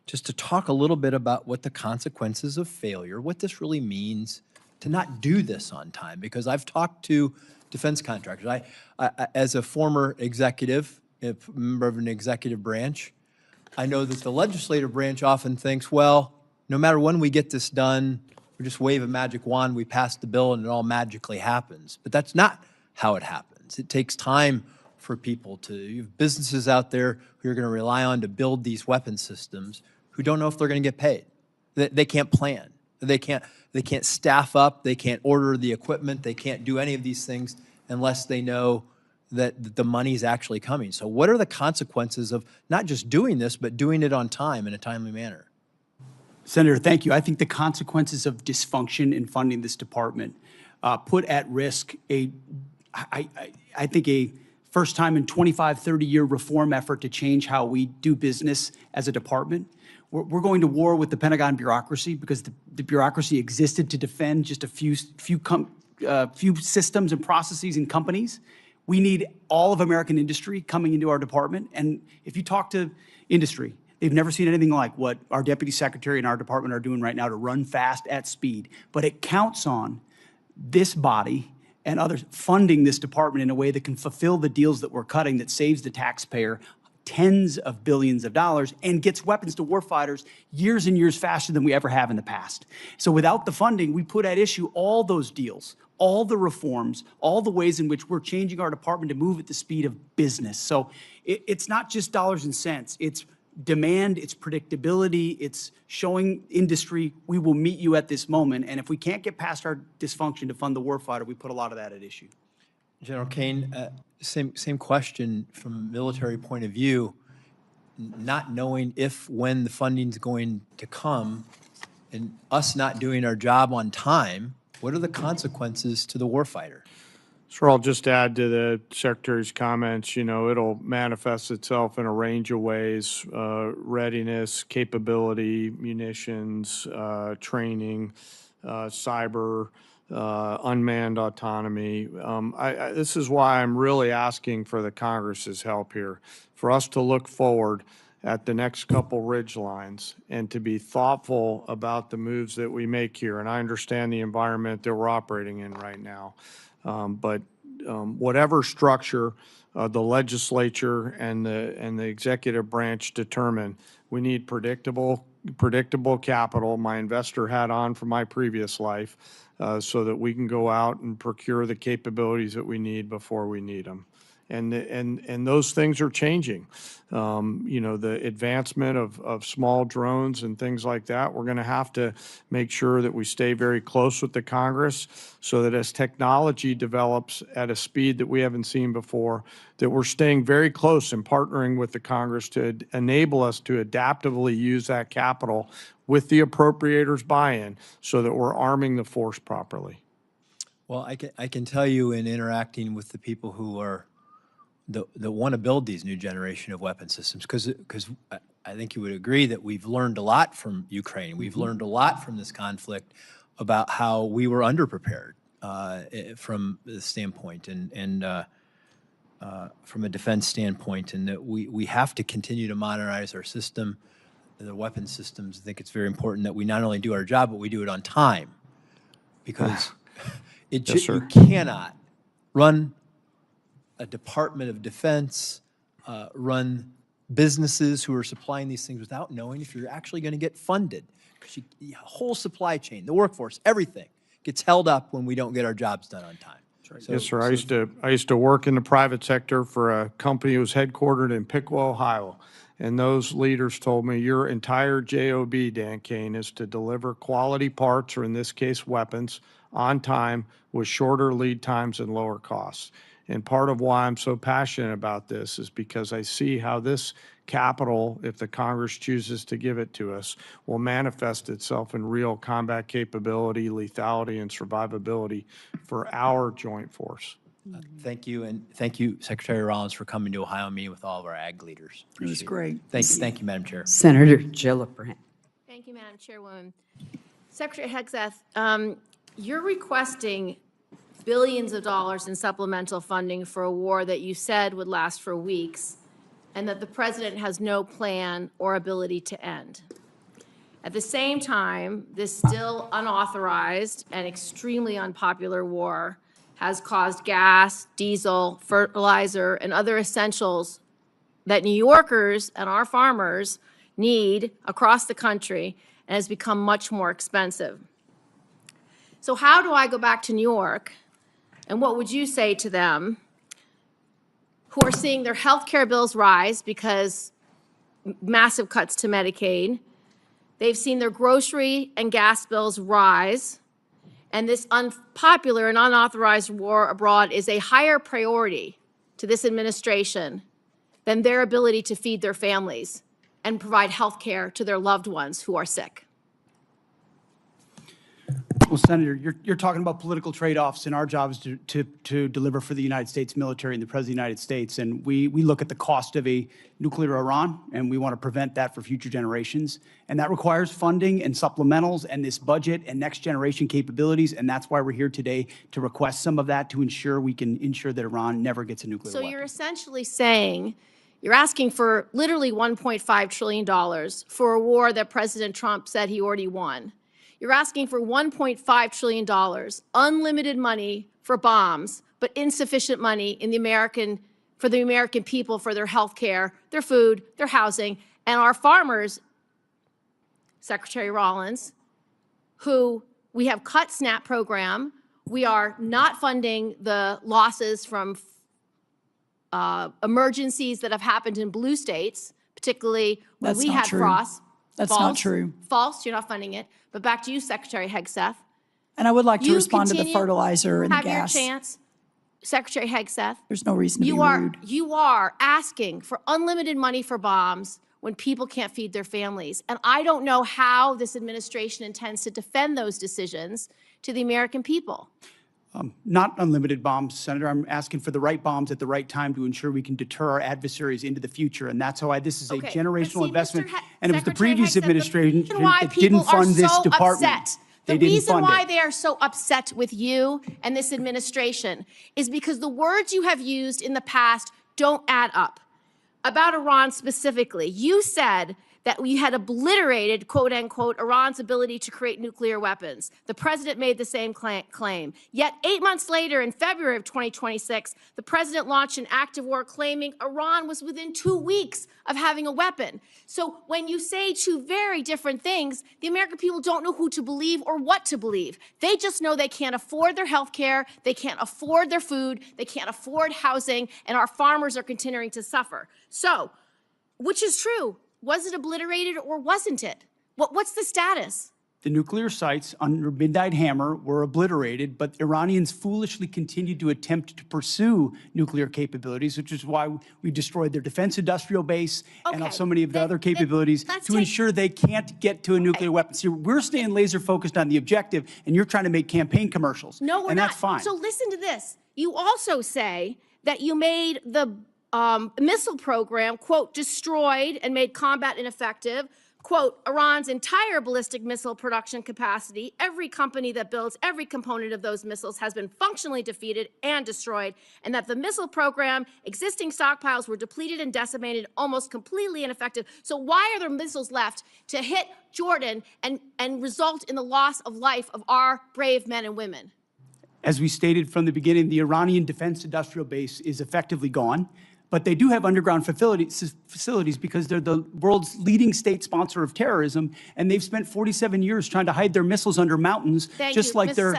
just to talk a little bit about what the consequences of failure, what this really means to not do this on time, because I've talked to defense contractors. I as a former executive, a member of an executive branch, I know that the legislative branch often thinks, well, no matter when we get this done, we just wave a magic wand, we pass the bill, and it all magically happens. But that's not how it happens. It takes time for people to, you have businesses out there who are going to rely on to build these weapon systems who don't know if they're going to get paid. They can't plan. They can't staff up. They can't order the equipment. They can't do any of these things unless they know that the money's actually coming. So what are the consequences of not just doing this, but doing it on time in a timely manner? Senator, thank you. I think the consequences of dysfunction in funding this department put at risk I think a first time in 25, 30-year reform effort to change how we do business as a department. We're going to war with the Pentagon bureaucracy because the bureaucracy existed to defend just a few systems and processes and companies. We need all of American industry coming into our department. And if you talk to industry, they've never seen anything like what our deputy secretary and our department are doing right now to run fast at speed. But it counts on this body and others funding this department in a way that can fulfill the deals that we're cutting that saves the taxpayer tens of billions of dollars and gets weapons to warfighters years and years faster than we ever have in the past. So without the funding, we put at issue all those deals, all the reforms, all the ways in which we're changing our department to move at the speed of business. So it's not just dollars and cents. It's demand, it's predictability, it's showing industry, we will meet you at this moment. And if we can't get past our dysfunction to fund the warfighter, we put a lot of that at issue. General Kane, same question from a military point of view, not knowing if, when the funding's going to come, and us not doing our job on time, what are the consequences to the warfighter? Sure, I'll just add to the Secretary's comments, you know, it'll manifest itself in a range of ways, readiness, capability, munitions, training, cyber, unmanned autonomy. This is why I'm really asking for the Congress's help here, for us to look forward at the next couple ridge lines and to be thoughtful about the moves that we make here. And I understand the environment that we're operating in right now. But whatever structure the legislature and the executive branch determine, we need predictable capital, my investor hat on from my previous life, so that we can go out and procure the capabilities that we need before we need them. And those things are changing. You know, the advancement of small drones and things like that, we're going to have to make sure that we stay very close with the Congress so that as technology develops at a speed that we haven't seen before, that we're staying very close and partnering with the Congress to enable us to adaptively use that capital with the appropriators' buy-in so that we're arming the force properly. Well, I can tell you in interacting with the people who are that want to build these new generation of weapon systems, because I think you would agree that we've learned a lot from Ukraine. We've learned a lot from this conflict about how we were underprepared from the standpoint and from a defense standpoint, and that we have to continue to modernize our system, the weapon systems. I think it's very important that we not only do our job, but we do it on time, because you cannot run a Department of Defense, run businesses who are supplying these things without knowing if you're actually going to get funded. Because the whole supply chain, the workforce, everything gets held up when we don't get our jobs done on time. So, yes, sir. I used to work in the private sector for a company that was headquartered in Piqua, Ohio. And those leaders told me, your entire job, Dan Kane, is to deliver quality parts, or in this case, weapons, on time with shorter lead times and lower costs. And part of why I'm so passionate about this is because I see how this capital, if the Congress chooses to give it to us, will manifest itself in real combat capability, lethality, and survivability for our joint force. Thank you, and thank you, Secretary Rollins, for coming to Ohio and meeting with all of our ag leaders. It was great. Thank you, Madam Chair. Senator Gillibrand. Thank you, Madam Chairwoman. Secretary Hegseth, you're requesting billions of dollars in supplemental funding for a war that you said would last for weeks, and that the president has no plan or ability to end. At the same time, this still unauthorized and extremely unpopular war has caused gas, diesel, fertilizer, and other essentials that New Yorkers and our farmers need across the country, and has become much more expensive. So how do I go back to New York, and what would you say to them who are seeing their health care bills rise because massive cuts to Medicaid? They've seen their grocery and gas bills rise, and this unpopular and unauthorized war abroad is a higher priority to this administration than their ability to feed their families and provide health care to their loved ones who are sick. Well, Senator, you're talking about political trade-offs, and our job is to deliver for the United States military and the President of the United States. And we look at the cost of a nuclear Iran, and we want to prevent that for future generations. And that requires funding and supplementals and this budget and next generation capabilities. And that's why we're here today, to request some of that to ensure we can ensure that Iran never gets a nuclear weapon. So you're essentially saying, you're asking for literally $1.5 trillion for a war that President Trump said he already won. You're asking for $1.5 trillion, unlimited money for bombs, but insufficient money in for the American people, for their health care, their food, their housing, and our farmers, Secretary Rollins, who we have cut SNAP program. We are not funding the losses from emergencies that have happened in blue states, particularly when That's we not had true. frost. That's False. not true. False, you're not funding it. But back to you, Secretary Hegseth. And I would like to You respond to the continue fertilizer and the have your gas. chance, Secretary Hegseth. There's no reason to be rude. You are asking for unlimited money for bombs when people can't feed their families. And I don't know how this administration intends to defend those decisions to the American people. Not unlimited bombs, Senator. I'm asking for the right bombs at the right time to ensure we can deter our adversaries into the future. And that's why this is a generational investment. And it was the previous administration that didn't fund this department. The reason why they are so upset with you and this administration is because the words you have used in the past don't add up. About Iran specifically, you said that we had obliterated, quote unquote, Iran's ability to create nuclear weapons. The president made the same claim. Yet 8 months later, in February of 2026, the president launched an active war claiming Iran was within 2 weeks of having a weapon. So when you say two very different things, the American people don't know who to believe or what to believe. They just know they can't afford their health care, they can't afford their food, they can't afford housing, and our farmers are continuing to suffer. So, which is true? Was it obliterated or wasn't it? What's the status? The nuclear sites under Midnight Hammer were obliterated, but Iranians foolishly continued to attempt to pursue nuclear capabilities, which is why we destroyed their defense industrial base and so many of the other capabilities to ensure they can't get to a nuclear weapon. See, we're staying laser focused on the objective, and you're trying to make campaign commercials. No, we're not. And that's fine. So listen to this. You also say that you made the missile program, quote, destroyed and made combat ineffective, quote, Iran's entire ballistic missile production capacity. Every company that builds every component of those missiles has been functionally defeated and destroyed, and that the missile program, existing stockpiles were depleted and decimated, almost completely ineffective. So why are there missiles left to hit Jordan and result in the loss of life of our brave men and women? As we stated from the beginning, the Iranian defense industrial base is effectively gone. But they do have underground facilities because they're the world's leading state sponsor of terrorism, and they've spent 47 years trying to hide their missiles under mountains, just like their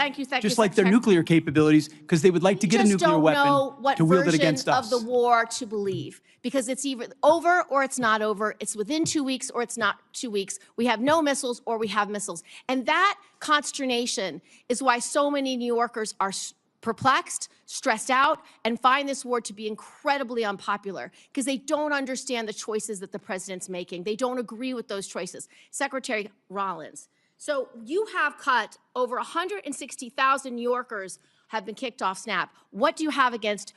nuclear capabilities, because they would like to get a nuclear weapon to wield it against us. Of the war to believe, because it's either over or it's not over. It's within 2 weeks or it's not 2 weeks. We have no missiles or we have missiles, and that consternation is why so many New Yorkers are perplexed, stressed out, and find this war to be incredibly unpopular because they don't understand the choices that the president's making. They don't agree with those choices. Secretary Rollins, so you have cut over 160,000 New Yorkers have been kicked off SNAP. What do you have against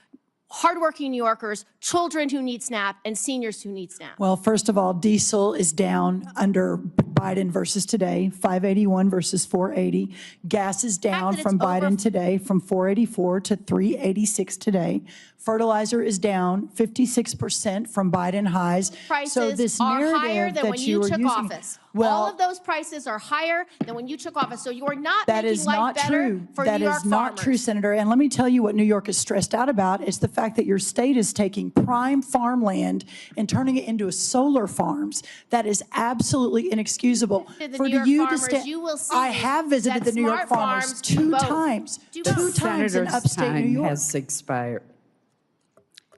hardworking New Yorkers, children who need SNAP, and seniors who need SNAP? Well, first of all, diesel is down under Biden versus today, 581 versus 480. Gas is down that from it's over- Biden today, from 484 to 386 today. Fertilizer is down 56% from Biden highs. So Prices this are higher narrative than when that you you are took using, office. well, All of those prices are higher than when you took office. So you are not that making is life not better true. for That New York is not true, farmers. Senator. And let me tell you what New York is stressed out about is the fact that your state is taking prime farmland and turning it into solar farms. That is absolutely inexcusable. The For New York you to farmers, sta- you will see I have visited that the New York smart farmers farms do two both. times. Do Two both. times in Senator's upstate New time York. has expired.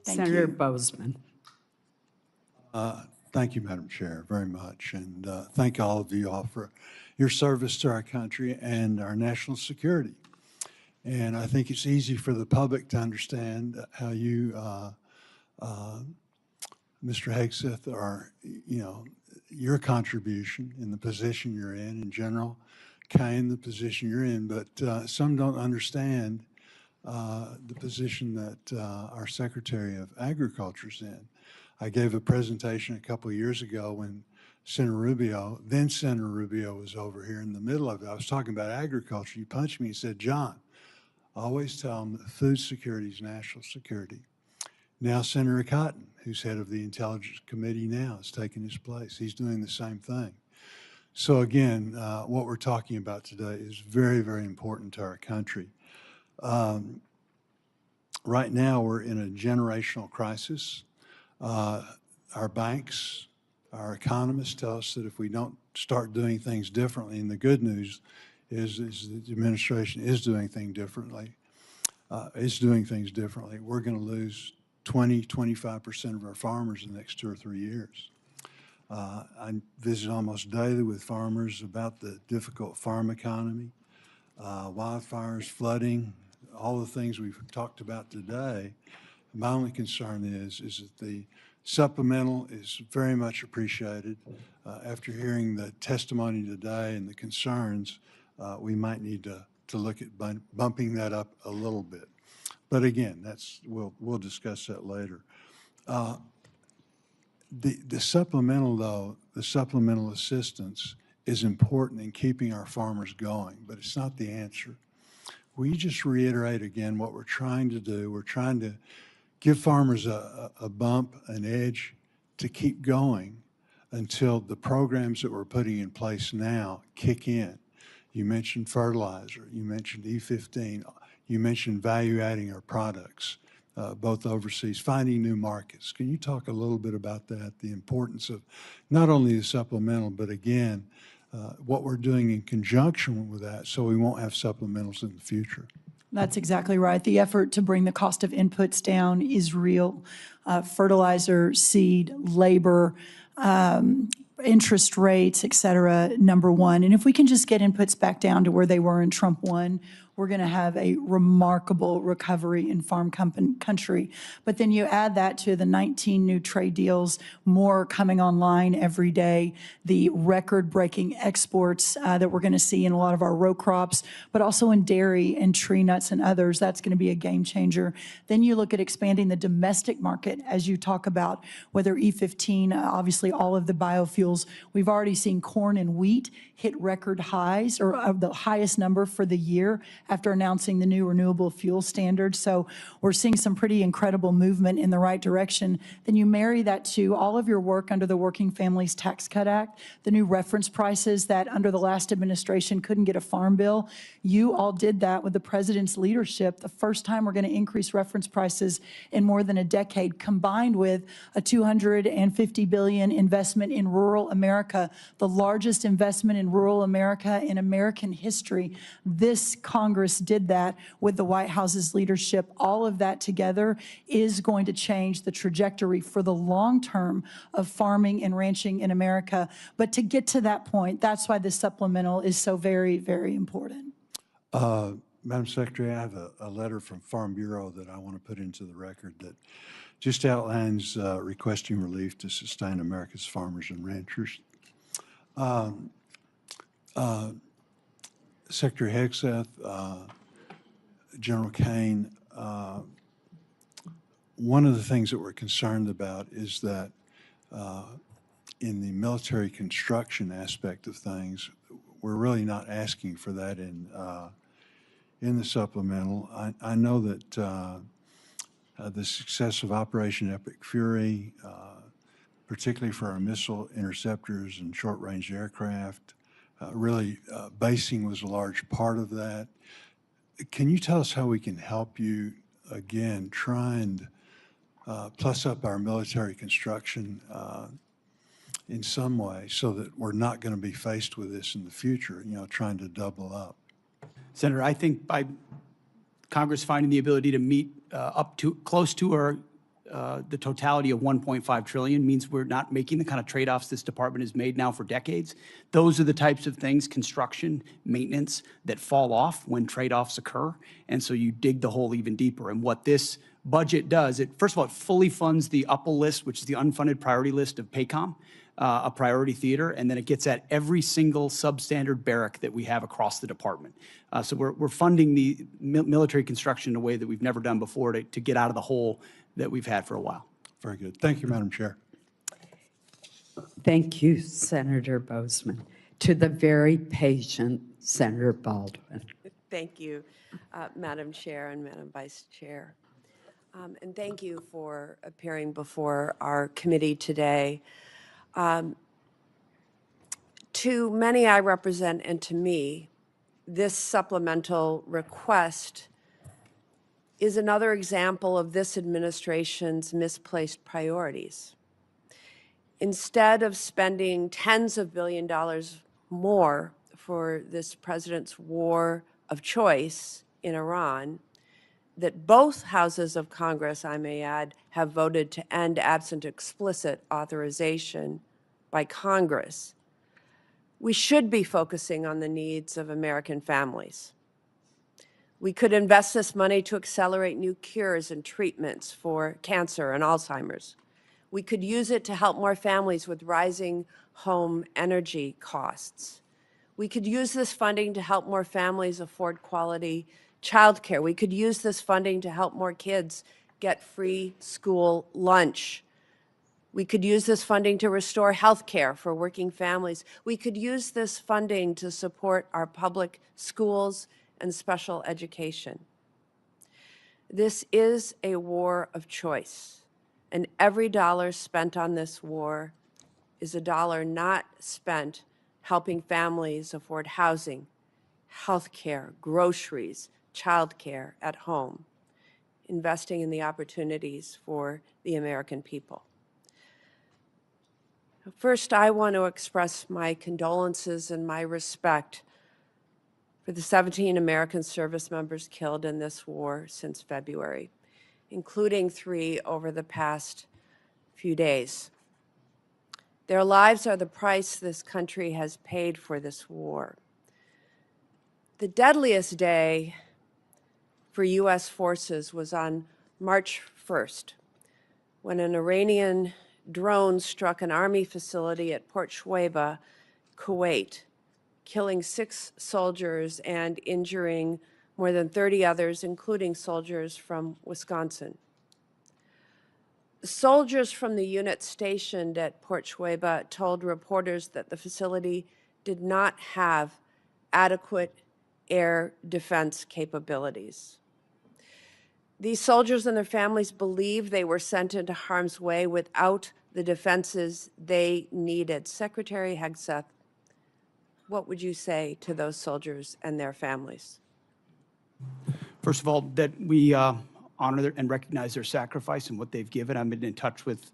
Thank Senator you. Bozeman. Thank you, Madam Chair, very much. And thank all of you all for your service to our country and our national security. And I think it's easy for the public to understand how you, Mr. Hegseth, are, your contribution in the position you're in general, Kane, the position you're in, but some don't understand the position that our Secretary of Agriculture's in. I gave a presentation a couple of years ago when Senator Rubio was over here in the middle of it. I was talking about agriculture. He punched me and said, John, always tell them that food security is national security. Now Senator Cotton, who's head of the Intelligence Committee now, is taking his place. He's doing the same thing. So again, what we're talking about today is very, very important to our country. Right now, we're in a generational crisis. Our banks, our economists tell us that if we don't start doing things differently, and the good news is the administration is doing things differently, we're going to lose 20–25% of our farmers in the next 2 or 3 years. I visit almost daily with farmers about the difficult farm economy, wildfires, flooding, all the things we've talked about today. My only concern is that the supplemental is very much appreciated. After hearing the testimony today and the concerns, we might need to look at bumping that up a little bit. But again, we'll discuss that later. The supplemental, though, the supplemental assistance is important in keeping our farmers going, but it's not the answer. Will you just reiterate again what we're trying to do? We're trying to give farmers a bump, an edge to keep going until the programs that we're putting in place now kick in. You mentioned fertilizer, you mentioned E15, you mentioned value adding our products, both overseas, finding new markets. Can you talk a little bit about that, the importance of not only the supplemental, but again, what we're doing in conjunction with that so we won't have supplementals in the future? That's exactly right. The effort to bring the cost of inputs down is real. Fertilizer, seed, labor, interest rates, et cetera, number one. And if we can just get inputs back down to where they were in Trump 1, we're going to have a remarkable recovery in farm country. But then you add that to the 19 new trade deals, more coming online every day, the record-breaking exports that we're going to see in a lot of our row crops, but also in dairy and tree nuts and others. That's going to be a game changer. Then you look at expanding the domestic market, as you talk about, whether E15, obviously all of the biofuels. We've already seen corn and wheat hit record highs, or the highest number for the year after announcing the new renewable fuel standard. So we're seeing some pretty incredible movement in the right direction. Then you marry that to all of your work under the Working Families Tax Cut Act, the new reference prices that under the last administration couldn't get a farm bill. You all did that with the president's leadership. The first time we're going to increase reference prices in more than a decade, combined with a $250 billion investment in rural America, the largest investment in rural America in American history. This Congress did that with the White House's leadership. All of that together is going to change the trajectory for the long term of farming and ranching in America. But to get to that point, that's why this supplemental is so very, very important. Madam Secretary, I have a letter from Farm Bureau that I want to put into the record that just outlines requesting relief to sustain America's farmers and ranchers. Secretary Hegseth, General Kane, one of the things that we're concerned about is that in the military construction aspect of things, we're really not asking for that in the supplemental. I know that the success of Operation Epic Fury, particularly for our missile interceptors and short-range aircraft, really basing was a large part of that. Can you tell us how we can help you, again, try and plus up our military construction in some way so that we're not going to be faced with this in the future, trying to double up? Senator, I think by Congress finding the ability to meet up to close to our the totality of 1.5 trillion means we're not making the kind of trade-offs this department has made now for decades. Those are the types of things, construction, maintenance, that fall off when trade-offs occur. And so you dig the hole even deeper. And what this budget does, first of all, it fully funds the UPL list, which is the unfunded priority list of PACOM, a priority theater, and then it gets at every single substandard barrack that we have across the department. So we're funding the military construction in a way that we've never done before to get out of the hole that we've had for a while. Very good. Thank you, Madam Chair. Thank you, Senator Bozeman. To the very patient Senator Baldwin. Thank you, Madam Chair and Madam Vice Chair. And thank you for appearing before our committee today. To many I represent and to me, this supplemental request is another example of this administration's misplaced priorities. Instead of spending tens of billions of dollars more for this president's war of choice in Iran, that both houses of Congress, I may add, have voted to end absent explicit authorization by Congress, we should be focusing on the needs of American families. We could invest this money to accelerate new cures and treatments for cancer and Alzheimer's. We could use it to help more families with rising home energy costs. We could use this funding to help more families afford quality childcare. We could use this funding to help more kids get free school lunch. We could use this funding to restore health care for working families. We could use this funding to support our public schools and special education. This is a war of choice, and every dollar spent on this war is a dollar not spent helping families afford housing, health care, groceries, child care at home, investing in the opportunities for the American people. First, I want to express my condolences and my respect for the 17 American service members killed in this war since February, including 3 over the past few days. Their lives are the price this country has paid for this war. The deadliest day for U.S. forces was on March 1st, when an Iranian drone struck an Army facility at Port Shuaibah, Kuwait, killing 6 soldiers and injuring more than 30 others, including soldiers from Wisconsin. Soldiers from the unit stationed at Port Shuaibah told reporters that the facility did not have adequate air defense capabilities. These soldiers and their families believed they were sent into harm's way without the defenses they needed. Secretary Hegseth, what would you say to those soldiers and their families? First of all, that we honor and recognize their sacrifice and what they've given. I've been in touch with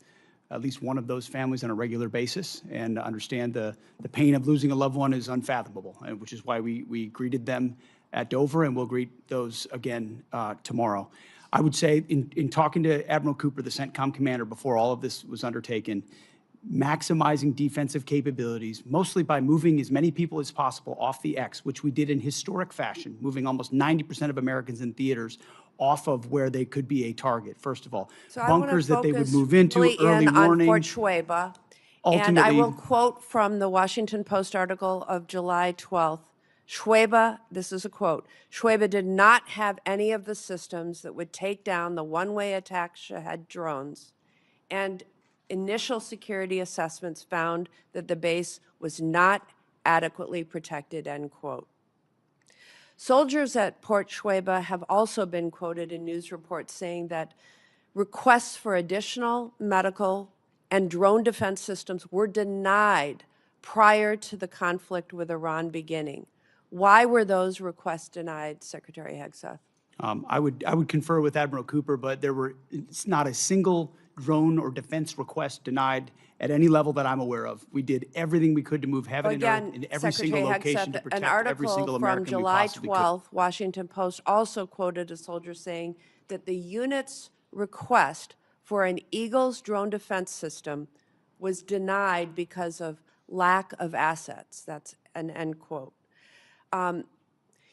at least one of those families on a regular basis and understand the pain of losing a loved one is unfathomable, which is why we greeted them at Dover, and we'll greet those again tomorrow. I would say in talking to Admiral Cooper, the CENTCOM commander, before all of this was undertaken, maximizing defensive capabilities, mostly by moving as many people as possible off the X, which we did in historic fashion, moving almost 90% of Americans in theaters off of where they could be a target, first of all. So Bunkers that they would move really into, early warning. on Fort Shuaibah, and I Ultimately, will quote from the Washington Post article of July 12th. Shuaibah, this is a quote, Shuaibah did not have any of the systems that would take down the one-way attack Shahed drones, and initial security assessments found that the base was not adequately protected, end quote. Soldiers at Port Shueba have also been quoted in news reports saying that requests for additional medical and drone defense systems were denied prior to the conflict with Iran beginning. Why were those requests denied, Secretary Hegseth? I would confer with Admiral Cooper, but it's not a single drone or defense request denied at any level that I'm aware of. We did everything we could to move heaven and earth in every single location to protect every single American we possibly could. An article from July 12th, Washington Post also quoted a soldier saying that the unit's request for an Eagles drone defense system was denied because of lack of assets. That's an end quote.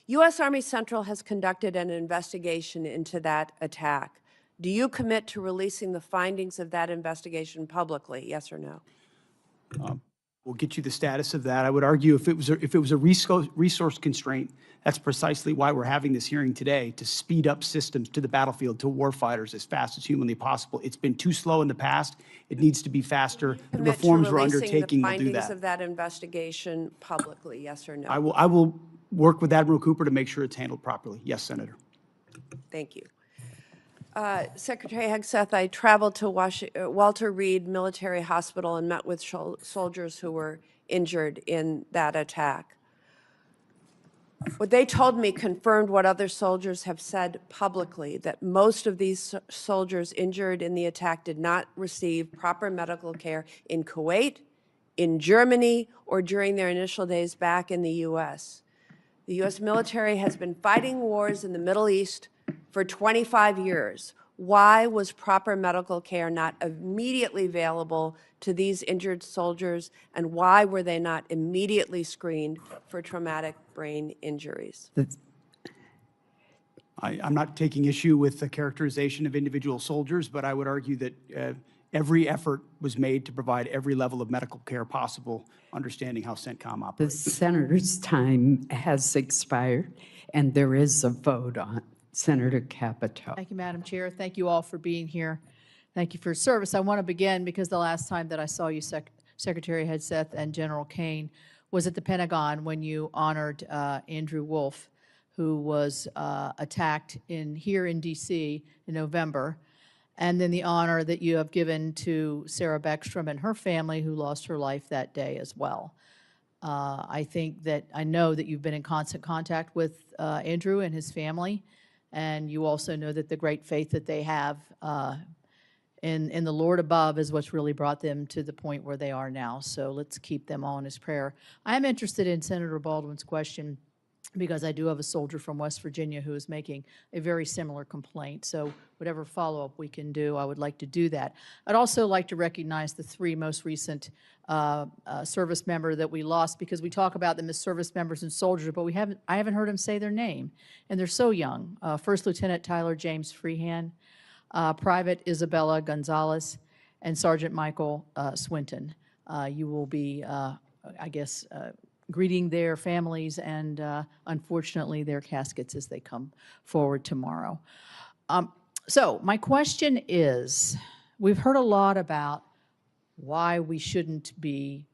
U.S. Army Central has conducted an investigation into that attack. Do you commit to releasing the findings of that investigation publicly, yes or no? We'll get you the status of that. I would argue if it was a resource constraint, that's precisely why we're having this hearing today, to speed up systems to the battlefield, to warfighters as fast as humanly possible. It's been too slow in the past. It needs to be faster. The reforms we're undertaking will do the findings that. of that investigation publicly, yes or no? I will work with Admiral Cooper to make sure it's handled properly. Yes, Senator. Thank you. Secretary Hegseth, I traveled to Walter Reed Military Hospital and met with soldiers who were injured in that attack. What they told me confirmed what other soldiers have said publicly, that most of these soldiers injured in the attack did not receive proper medical care in Kuwait, in Germany, or during their initial days back in the U.S. The U.S. military has been fighting wars in the Middle East for 25 years. Why was proper medical care not immediately available to these injured soldiers, and why were they not immediately screened for traumatic brain injuries? I'm not taking issue with the characterization of individual soldiers, but I would argue that every effort was made to provide every level of medical care possible, understanding how CENTCOM The operates. senator's time has expired, and there is a vote on. Senator Capito. Thank you, Madam Chair. Thank you all for being here. Thank you for your service. I want to begin because the last time that I saw you, Secretary Hegseth and General Kane, was at the Pentagon when you honored Andrew Wolf, who was attacked here in D.C. in November, and then the honor that you have given to Sarah Beckstrom and her family, who lost her life that day as well. I know that you've been in constant contact with Andrew and his family, and you also know that the great faith that they have in the Lord above is what's really brought them to the point where they are now. So let's keep them all in his prayer. I am interested in Senator Baldwin's question because I do have a soldier from West Virginia who is making a very similar complaint. So whatever follow-up we can do, I would like to do that. I'd also like to recognize the three most recent service member that we lost, because we talk about them as service members and soldiers, but I haven't heard them say their name, and they're so young. First Lieutenant Tyler James Freehan, Private Isabella Gonzalez, and Sergeant Michael Swinton. You will be, greeting their families and, unfortunately, their caskets as they come forward tomorrow. So my question is, we've heard a lot about why we shouldn't be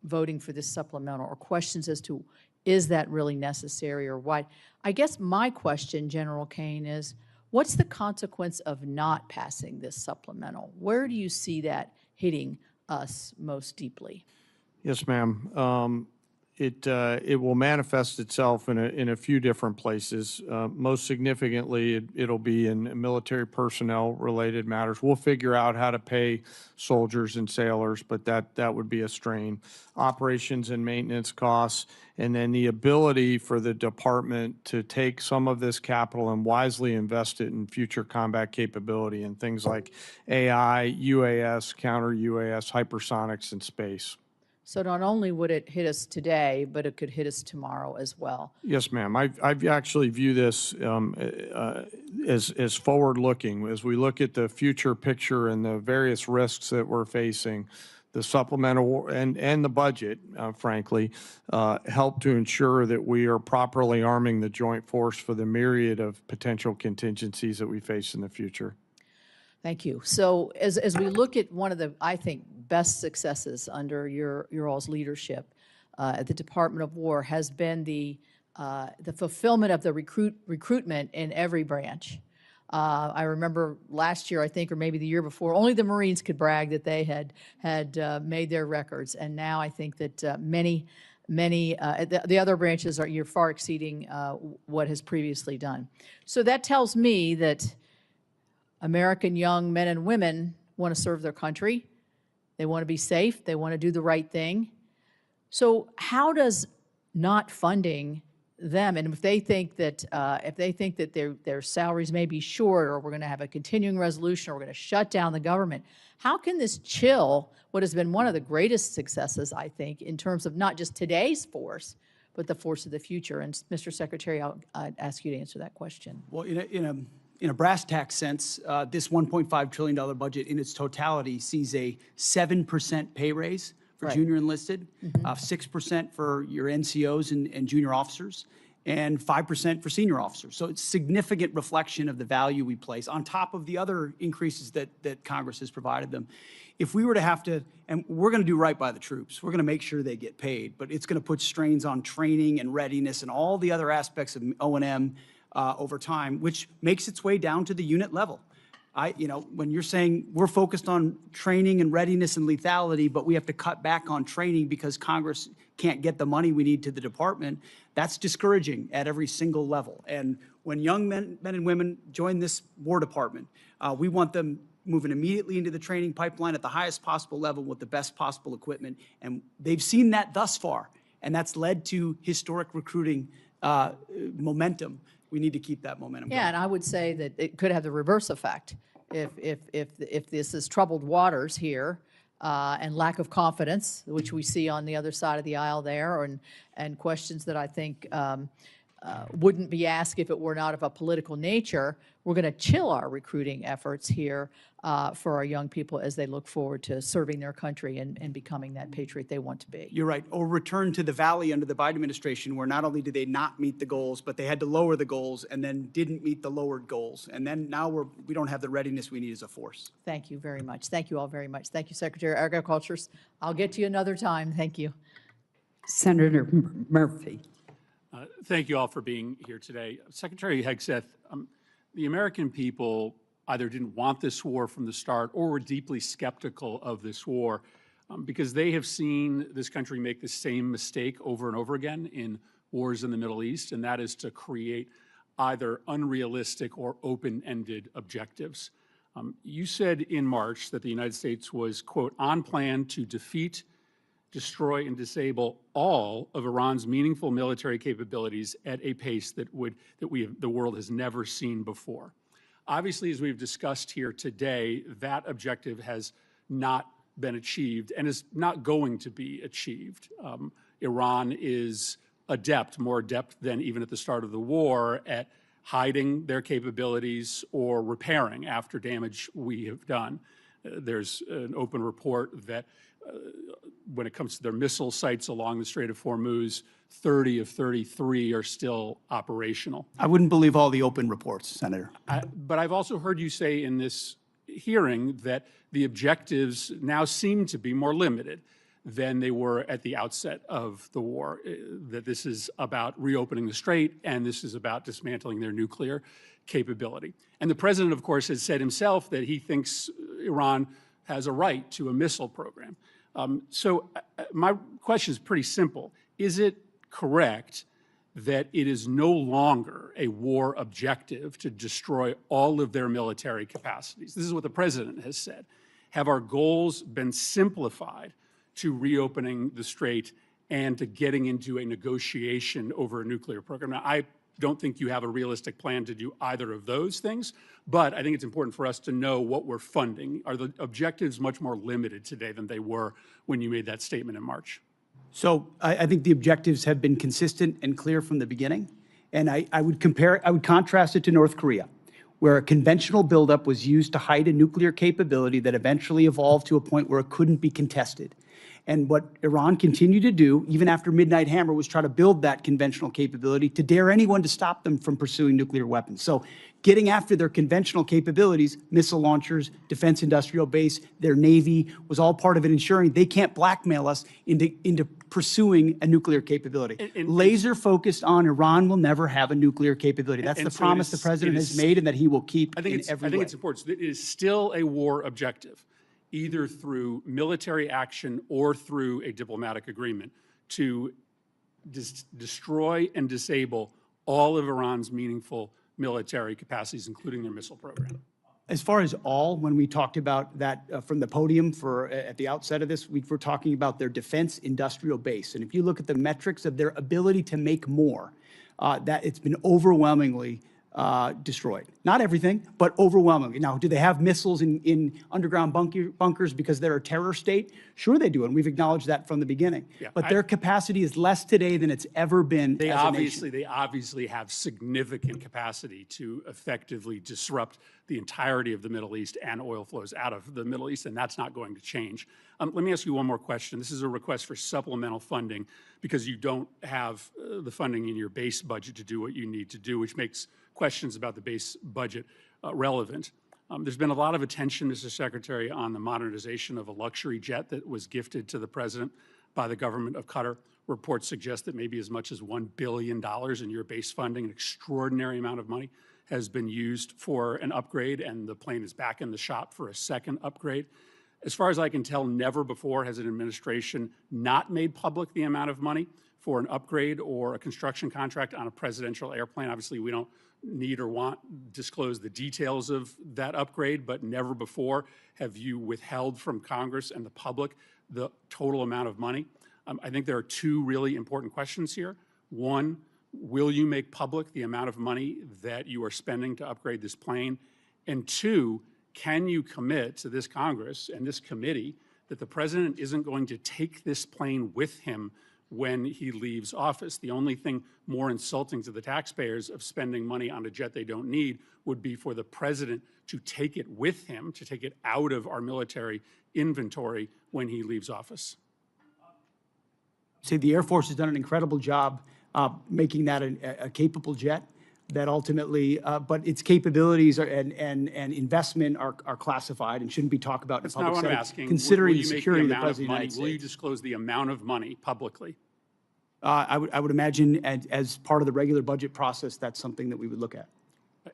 voting for this supplemental, or questions as to, is that really necessary, or why? I guess my question, General Kane, is what's the consequence of not passing this supplemental? Where do you see that hitting us most deeply? Yes, ma'am. It will manifest itself in a few different places. Most significantly, it'll be in military personnel-related matters. We'll figure out how to pay soldiers and sailors, but that would be a strain. Operations and maintenance costs, and then the ability for the department to take some of this capital and wisely invest it in future combat capability and things like AI, UAS, counter-UAS, hypersonics, and space. So not only would it hit us today, but it could hit us tomorrow as well. Yes, ma'am. I actually view this as forward-looking. As we look at the future picture and the various risks that we're facing, the supplemental and the budget, frankly, help to ensure that we are properly arming the joint force for the myriad of potential contingencies that we face in the future. Thank you. So as we look at one of the, I think, best successes under your all's leadership at the Department of War has been the fulfillment of the recruitment in every branch. I remember last year, I think, or maybe the year before, only the Marines could brag that they had made their records, and now I think that many the other branches you're far exceeding what has previously done. So that tells me that American young men and women want to serve their country. They want to be safe. They want to do the right thing. So how does not funding them, and if they think that their salaries may be short, or we're going to have a continuing resolution, or we're going to shut down the government, how can this chill what has been one of the greatest successes, I think, in terms of not just today's force, but the force of the future? And Mr. Secretary, I'd ask you to answer that question. Well, in a brass tack sense, this $1.5 trillion budget in its totality sees a 7% pay raise for junior enlisted, 6% for your NCOs and junior officers, and 5% for senior officers. So it's significant reflection of the value we place on top of the other increases that Congress has provided them. If we were to have to, and we're going to do right by the troops, we're going to make sure they get paid, but it's going to put strains on training and readiness and all the other aspects of O&M over time, which makes its way down to the unit level. When you're saying we're focused on training and readiness and lethality, but we have to cut back on training because Congress can't get the money we need to the department, that's discouraging at every single level. And when young men and women join this War Department, we want them moving immediately into the training pipeline at the highest possible level with the best possible equipment. And they've seen that thus far, and that's led to historic recruiting momentum. We need to keep that momentum going. Yeah, and I would say that it could have the reverse effect. If this is troubled waters here and lack of confidence, which we see on the other side of the aisle there, and questions that I think wouldn't be asked if it were not of a political nature, we're going to chill our recruiting efforts here for our young people as they look forward to serving their country and becoming that patriot they want to be. You're right. Or return to the valley under the Biden administration, where not only did they not meet the goals, but they had to lower the goals and then didn't meet the lowered goals. And then now we don't have the readiness we need as a force. Thank you very much. Thank you all very much. Thank you, Secretary of Agriculture. I'll get to you another time. Thank you. Senator Murphy. Thank you all for being here today. Secretary Hegseth, the American people either didn't want this war from the start or were deeply skeptical of this war because they have seen this country make the same mistake over and over again in wars in the Middle East, and that is to create either unrealistic or open-ended objectives. You said in March that the United States was, quote, on plan to defeat, destroy, and disable all of Iran's meaningful military capabilities at a pace that the world has never seen before. Obviously, as we've discussed here today, that objective has not been achieved and is not going to be achieved. Iran is adept, more adept than even at the start of the war, at hiding their capabilities or repairing after damage we have done. There's an open report that when it comes to their missile sites along the Strait of Hormuz, 30 of 33 are still operational. I wouldn't believe all the open reports, Senator. But I've also heard you say in this hearing that the objectives now seem to be more limited than they were at the outset of the war, that this is about reopening the strait and this is about dismantling their nuclear capability. And the president, of course, has said himself that he thinks Iran has a right to a missile program. So my question is pretty simple. Is it correct that it is no longer a war objective to destroy all of their military capacities? This is what the president has said. Have our goals been simplified to reopening the strait and to getting into a negotiation over a nuclear program? Now, I don't think you have a realistic plan to do either of those things, but I think it's important for us to know what we're funding. Are the objectives much more limited today than they were when you made that statement in March? So I think the objectives have been consistent and clear from the beginning. And I would contrast it to North Korea, where a conventional buildup was used to hide a nuclear capability that eventually evolved to a point where it couldn't be contested. And what Iran continued to do, even after Midnight Hammer, was try to build that conventional capability to dare anyone to stop them from pursuing nuclear weapons. So getting after their conventional capabilities, missile launchers, defense industrial base, their Navy, was all part of it ensuring they can't blackmail us into pursuing a nuclear capability. Laser focused on Iran will never have a nuclear capability. That's the promise the president has made and that he will keep in every way. I think it's important. It is still a war objective, either through military action or through a diplomatic agreement, to destroy and disable all of Iran's meaningful military capacities, including their missile program. As far as all, when we talked about that from the podium at the outset of this, we were talking about their defense industrial base. And if you look at the metrics of their ability to make more, that it's been overwhelmingly destroyed. Not everything, but overwhelmingly. Now, do they have missiles in underground bunkers because they're a terror state? Sure they do, and we've acknowledged that from the beginning. Yeah, but their capacity is less today than it's ever been as a nation. They obviously have significant capacity to effectively disrupt the entirety of the Middle East and oil flows out of the Middle East, and that's not going to change. Let me ask you one more question. This is a request for supplemental funding because you don't have the funding in your base budget to do what you need to do, which makes questions about the base budget relevant. There's been a lot of attention, Mr. Secretary, on the modernization of a luxury jet that was gifted to the president by the government of Qatar. Reports suggest that maybe as much as $1 billion in your base funding, an extraordinary amount of money, has been used for an upgrade, and the plane is back in the shop for a second upgrade. As far as I can tell, never before has an administration not made public the amount of money for an upgrade or a construction contract on a presidential airplane. Obviously, we don't need or want disclose the details of that upgrade, but never before have you withheld from Congress and the public the total amount of money. I think there are two really important questions here. One, will you make public the amount of money that you are spending to upgrade this plane? And two, can you commit to this Congress and this committee that the president isn't going to take this plane with him when he leaves office? The only thing more insulting to the taxpayers of spending money on a jet they don't need would be for the president to take it with him, to take it out of our military inventory when he leaves office. Say the Air Force has done an incredible job making that a capable jet that ultimately, but its capabilities and investment are classified and shouldn't be talked about in the public setting. That's not what I'm asking. Considering Will the you make security of the amount President of the money? United States. Will you disclose the amount of money publicly? I would imagine as part of the regular budget process, that's something that we would look at.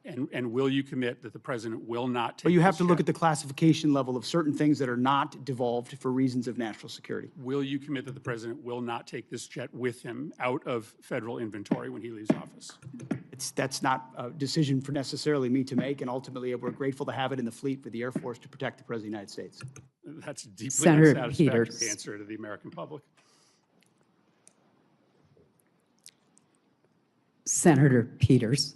And will you commit that the president will not take But you have this to look jet? at the classification level of certain things that are not devolved for reasons of national security. Will you commit that the president will not take this jet with him out of federal inventory when he leaves office? That's not a decision for necessarily me to make, and ultimately, we're grateful to have it in the fleet for the Air Force to protect the President of the United States. That's a deeply Senator unsatisfactory Peters. answer to the American public. Senator Peters.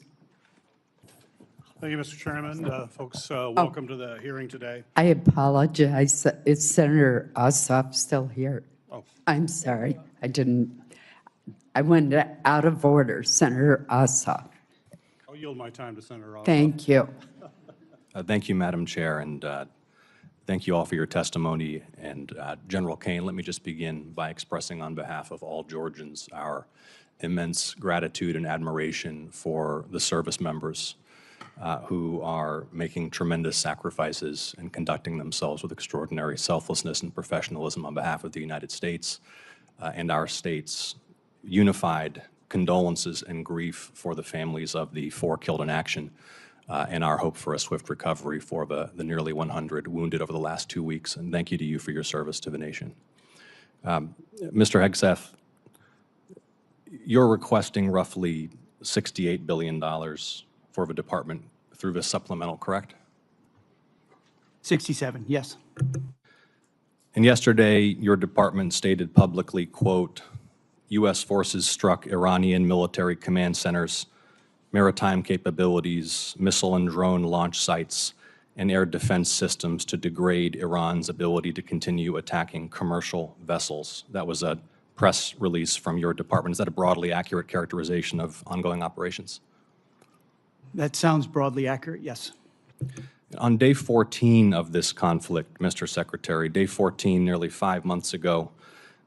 Thank you, Mr. Chairman. Folks, welcome to the hearing today. I apologize. Is Senator Ossoff still here? Oh. I'm sorry. I went out of order. Senator Ossoff. I'll yield my time to Senator Ossoff. Thank you. Thank you, Madam Chair, and thank you all for your testimony. And General Kane, let me just begin by expressing on behalf of all Georgians our immense gratitude and admiration for the service members who are making tremendous sacrifices and conducting themselves with extraordinary selflessness and professionalism on behalf of the United States and our state's unified condolences and grief for the families of the 4 killed in action and our hope for a swift recovery for the nearly 100 wounded over the last 2 weeks. And thank you to you for your service to the nation. Mr. Hegseth, you're requesting roughly $68 billion for the department through this supplemental, correct? 67, yes. And yesterday, your department stated publicly, quote, U.S. forces struck Iranian military command centers, maritime capabilities, missile and drone launch sites, and air defense systems to degrade Iran's ability to continue attacking commercial vessels. That was a press release from your department. Is that a broadly accurate characterization of ongoing operations? That sounds broadly accurate, yes. On day 14 of this conflict, Mr. Secretary, day 14, nearly 5 months ago,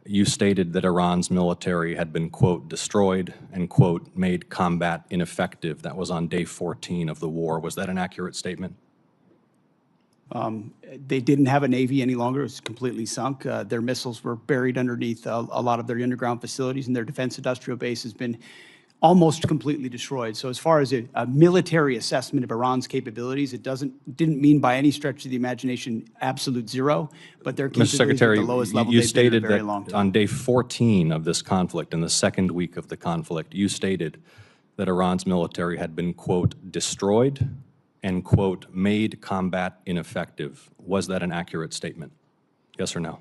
You stated that Iran's military had been, quote, destroyed and, quote, made combat ineffective. That was on day 14 of the war. Was that an accurate statement? They didn't have a Navy any longer. It was completely sunk. Their missiles were buried underneath a lot of their underground facilities, and their defense industrial base has been almost completely destroyed. So as far as a military assessment of Iran's capabilities, it didn't mean by any stretch of the imagination absolute zero, but their Mr. capabilities are at Secretary, the lowest you level they've been in a stated very that long time. on day 14 of this conflict, in the second week of the conflict, you stated that Iran's military had been, quote, destroyed and, quote, made combat ineffective. Was that an accurate statement? Yes or no?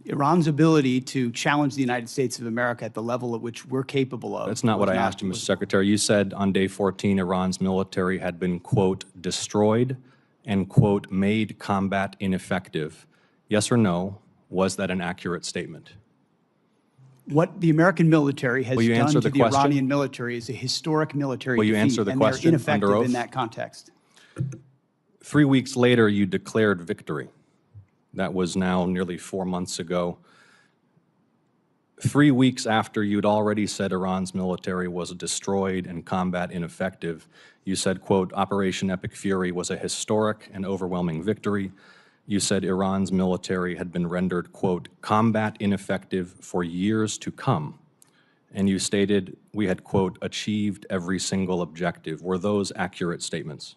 Iran's ability to challenge the United States of America at the level at which we're capable of. That's not what I asked you, Mr. Secretary. You said on day 14, Iran's military had been, quote, destroyed and, quote, made combat ineffective. Yes or no? Was that an accurate statement? What the American military has Will you done answer to the the question? Iranian military is a historic military Will you defeat, answer the and question they're under ineffective oath? in that context. 3 weeks later, you declared victory. That was now nearly 4 months ago. 3 weeks after you'd already said Iran's military was destroyed and combat ineffective, you said, quote, Operation Epic Fury was a historic and overwhelming victory. You said Iran's military had been rendered, quote, combat ineffective for years to come. And you stated we had, quote, achieved every single objective. Were those accurate statements?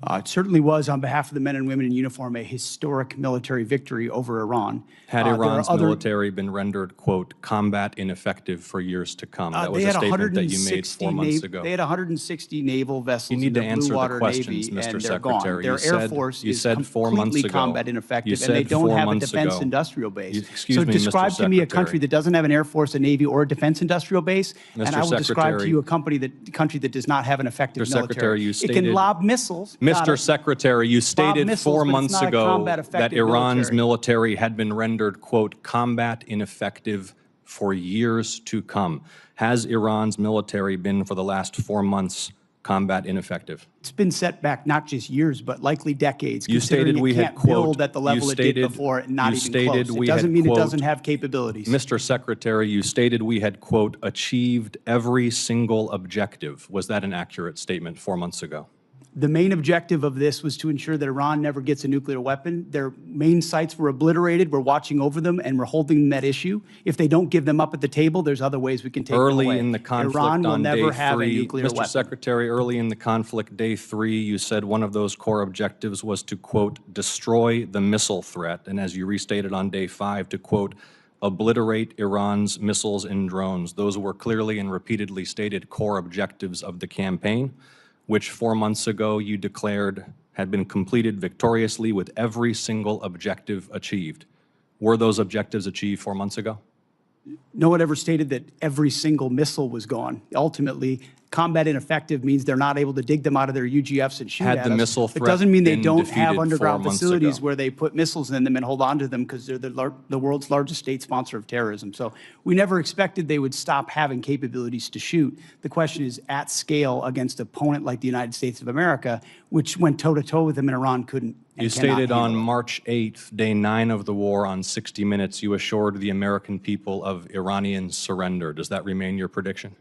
It certainly was, on behalf of the men and women in uniform, a historic military victory over Iran. Had Iran's military been rendered, quote, combat ineffective for years to come? That was a statement that you made 4 months ago. They had 160 naval vessels You need in to the Blue answer Water the questions, Navy, Mr. and they're gone. Secretary. Their Air Force is 4 months completely ago. combat You ineffective, said and they don't 4 have a months defense ago. industrial base. Excuse So me, Mr. describe to me a Secretary. country that doesn't have an Air Force, a Navy, or a defense industrial base, and Mr. I will describe to Secretary. you a country that does not have an effective Mr. Secretary, military. you It stated. can lob missiles. got Mr. it. Secretary, you stated missiles, 4 but it's months not a ago combat that effective Iran's military. military had been rendered, quote, combat ineffective for years to come. Has Iran's military been, for the last 4 months, combat ineffective? It's been set back not just years, but likely decades. You stated we had, can't quote, build at the level it did before, and not even close. It doesn't mean it doesn't have capabilities. Mr. Secretary, you stated we had, quote, achieved every single objective. Was that an accurate statement 4 months ago? The main objective of this was to ensure that Iran never gets a nuclear weapon. Their main sites were obliterated. We're watching over them, and we're holding that issue. If they don't give them up at the table, there's other ways we can take them away. Early in the conflict Iran will on day never have a 3, nuclear Mr. weapon. Secretary, early in the conflict, day 3, you said one of those core objectives was to, quote, destroy the missile threat, and as you restated on day 5, to, quote, obliterate Iran's missiles and drones. Those were clearly and repeatedly stated core objectives of the campaign, which 4 months ago you declared had been completed victoriously with every single objective achieved. Were those objectives achieved 4 months ago? No one ever stated that every single missile was gone. Ultimately, combat ineffective means they're not able to dig them out of their UGFs and shoot Had at the us. missile It threat doesn't mean they been don't defeated have 4 underground months facilities ago? where they put missiles in them and hold on to them because they're the world's largest state sponsor of terrorism. So we never expected they would stop having capabilities to shoot. The question is at scale against an opponent like the United States of America, which went toe-to-toe with them, and Iran couldn't. You stated on March 8th, day 9 of the war, on 60 Minutes, you assured the American people of Iranian surrender. Does that remain your prediction?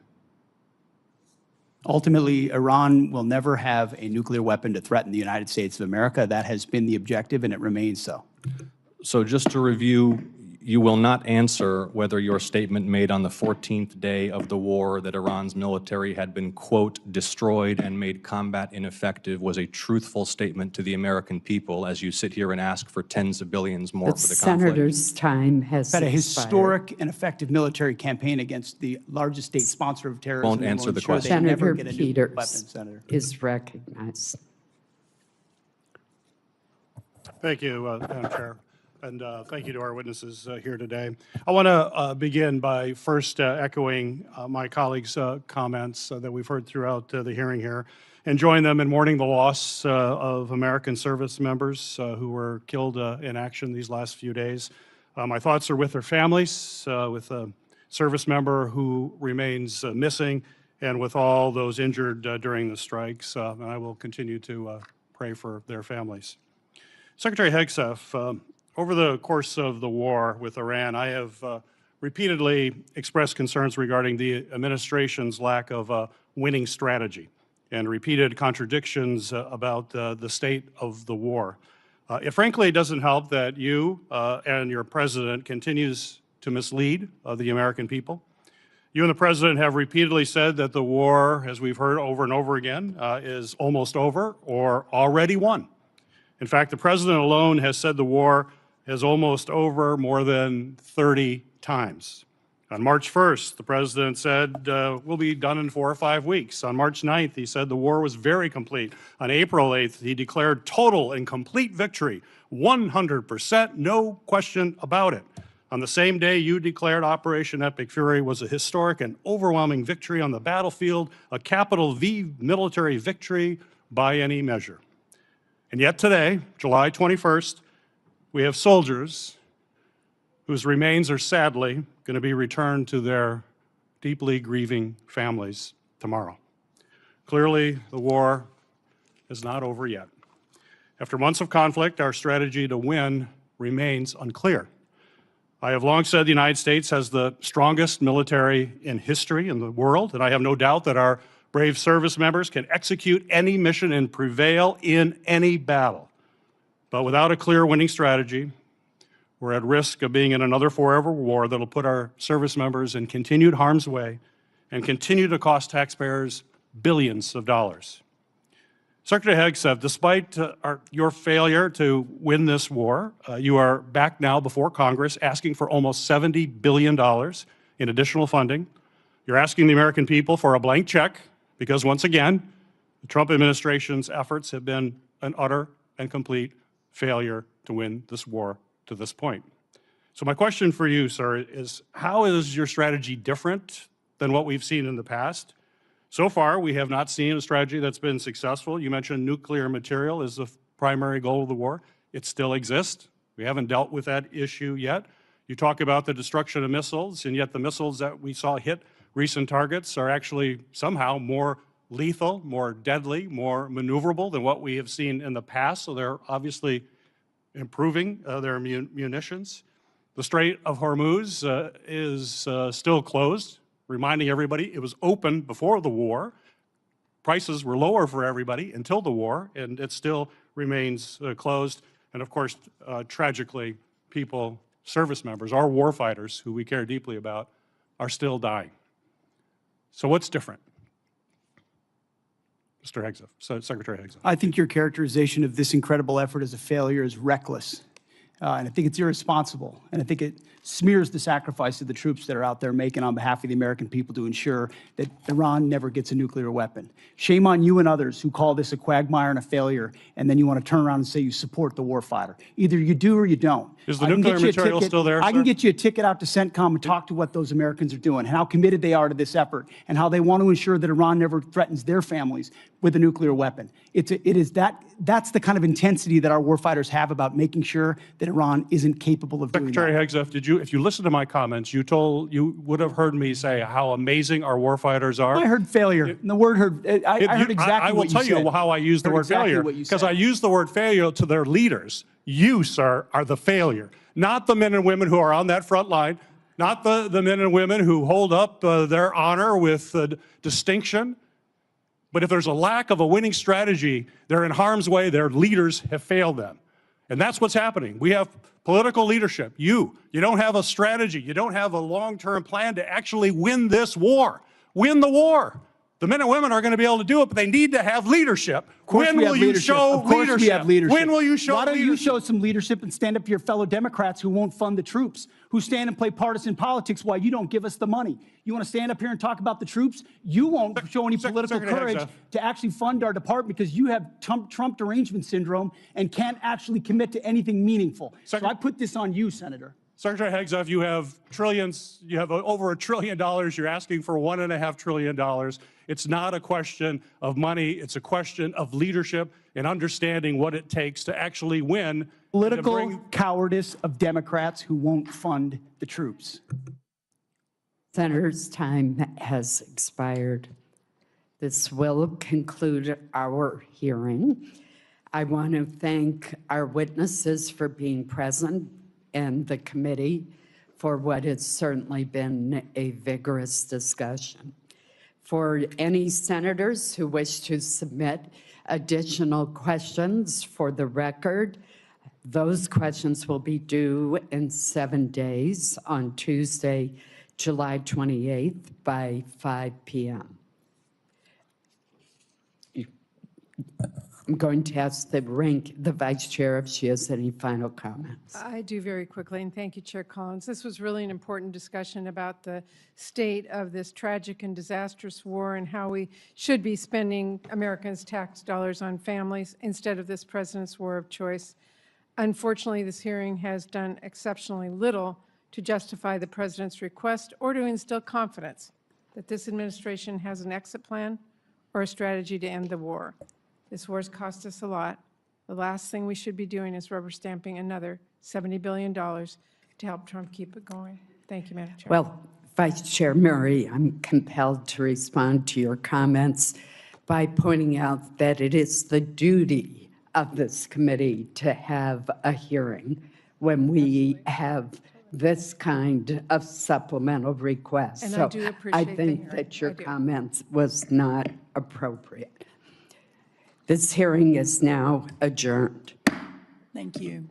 Ultimately, Iran will never have a nuclear weapon to threaten the United States of America. That has been the objective, and it remains so. So just to review, you will not answer whether your statement made on the 14th day of the war that Iran's military had been, quote, destroyed and made combat ineffective was a truthful statement to the American people as you sit here and ask for tens of billions more for the conflict. Senator's time has Had a expired. historic and effective military campaign against the largest state sponsor of terrorism. Won't and will answer the ensure they question. never Senator get a nuclear weapon, Peters Senator. is recognized. Thank you, Madam Chair, and thank you to our witnesses here today. I want to begin by first echoing my colleagues' comments that we've heard throughout the hearing here, and join them in mourning the loss of American service members who were killed in action these last few days. My thoughts are with their families, with a service member who remains missing, and with all those injured during the strikes, and I will continue to pray for their families. Secretary Hegseth, Over the course of the war with Iran, I have repeatedly expressed concerns regarding the administration's lack of a winning strategy and repeated contradictions about the state of the war. Frankly, it doesn't help that you and your president continues to mislead the American people. You and the president have repeatedly said that the war, as we've heard over and over again, is almost over or already won. In fact, the president alone has said the war is almost over more than 30 times. On March 1st, the president said, we'll be done in 4 or 5 weeks. On March 9th, he said the war was very complete. On April 8th, he declared total and complete victory, 100%, no question about it. On the same day, you declared Operation Epic Fury was a historic and overwhelming victory on the battlefield, a capital V military victory by any measure. And yet today, July 21st, we have soldiers whose remains are sadly going to be returned to their deeply grieving families tomorrow. Clearly, the war is not over yet. After months of conflict, our strategy to win remains unclear. I have long said the United States has the strongest military in history in the world, and I have no doubt that our brave service members can execute any mission and prevail in any battle. But without a clear winning strategy, we're at risk of being in another forever war that'll put our service members in continued harm's way and continue to cost taxpayers billions of dollars. Secretary Hegseth, despite your failure to win this war, you are back now before Congress asking for almost $70 billion in additional funding. You're asking the American people for a blank check because, once again, the Trump administration's efforts have been an utter and complete failure to win this war to this point. So my question for you, sir, is how is your strategy different than what we've seen in the past? So far, we have not seen a strategy that's been successful. You mentioned nuclear material as the primary goal of the war. It still exists. We haven't dealt with that issue yet. You talk about the destruction of missiles, and yet the missiles that we saw hit recent targets are actually somehow more lethal, more deadly, more maneuverable than what we have seen in the past. So they're obviously improving their munitions. The Strait of Hormuz is still closed, reminding everybody it was open before the war. Prices were lower for everybody until the war, and it still remains closed. And of course, tragically, people, service members, our warfighters, who we care deeply about, are still dying. So what's different? Mr. Hegseth, Secretary Hegseth. I think your characterization of this incredible effort as a failure is reckless. And I think it's irresponsible. And I think it smears the sacrifice of the troops that are out there making on behalf of the American people to ensure that Iran never gets a nuclear weapon. Shame on you and others who call this a quagmire and a failure, and then you want to turn around and say you support the warfighter. Either you do or you don't. Is the nuclear material still there, I can sir? get you a ticket out to CENTCOM and talk to what those Americans are doing, and how committed they are to this effort, and how they want to ensure that Iran never threatens their families with a nuclear weapon. That's the kind of intensity that our warfighters have about making sure that Iran isn't capable of doing that. Secretary Hegseth, if you listen to my comments, you would have heard me say how amazing our warfighters are. I heard failure. And the word heard, I heard exactly what you said. I will tell you how I use the word failure, because I use the word failure to their leaders. You, sir, are the failure, not the men and women who are on that front line, not the men and women who hold up their honor with distinction. But if there's a lack of a winning strategy, they're in harm's way. Their leaders have failed them. And that's what's happening. We have political leadership. You don't have a strategy. You don't have a long-term plan to actually win this war. Win the war. The men and women are going to be able to do it, but they need to have leadership. When will you show leadership? We have leadership. When will you show leadership? Why don't you leadership? show some leadership and stand up to your fellow Democrats who won't fund the troops, who stand and play partisan politics while you don't give us the money? You want to stand up here and talk about the troops? You won't show any political courage to actually fund our department because you have Trump derangement syndrome and can't actually commit to anything meaningful. So I put this on you, Senator. Secretary Hegseth, you have trillions, you have over $1 trillion, you're asking for $1.5 trillion. It's not a question of money, it's a question of leadership and understanding what it takes to actually win. Political cowardice of Democrats who won't fund the troops. Senator's time has expired. This will conclude our hearing. I want to thank our witnesses for being present and the committee for what has certainly been a vigorous discussion. For any senators who wish to submit additional questions for the record, those questions will be due in 7 days on Tuesday, July 28th by 5 p.m. I'm going to ask the vice chair if she has any final comments. I do very quickly, and thank you, Chair Collins. This was really an important discussion about the state of this tragic and disastrous war and how we should be spending Americans' tax dollars on families instead of this president's war of choice. Unfortunately, this hearing has done exceptionally little to justify the president's request or to instill confidence that this administration has an exit plan or a strategy to end the war. This war has cost us a lot. The last thing we should be doing is rubber stamping another $70 billion to help Trump keep it going. Thank you, Madam Chair. Well, Vice Chair Murray, I'm compelled to respond to your comments by pointing out that it is the duty of this committee to have a hearing when we have this kind of supplemental request. And so I do appreciate the think hearing. that your I do. comments was not appropriate. This hearing is now adjourned. Thank you.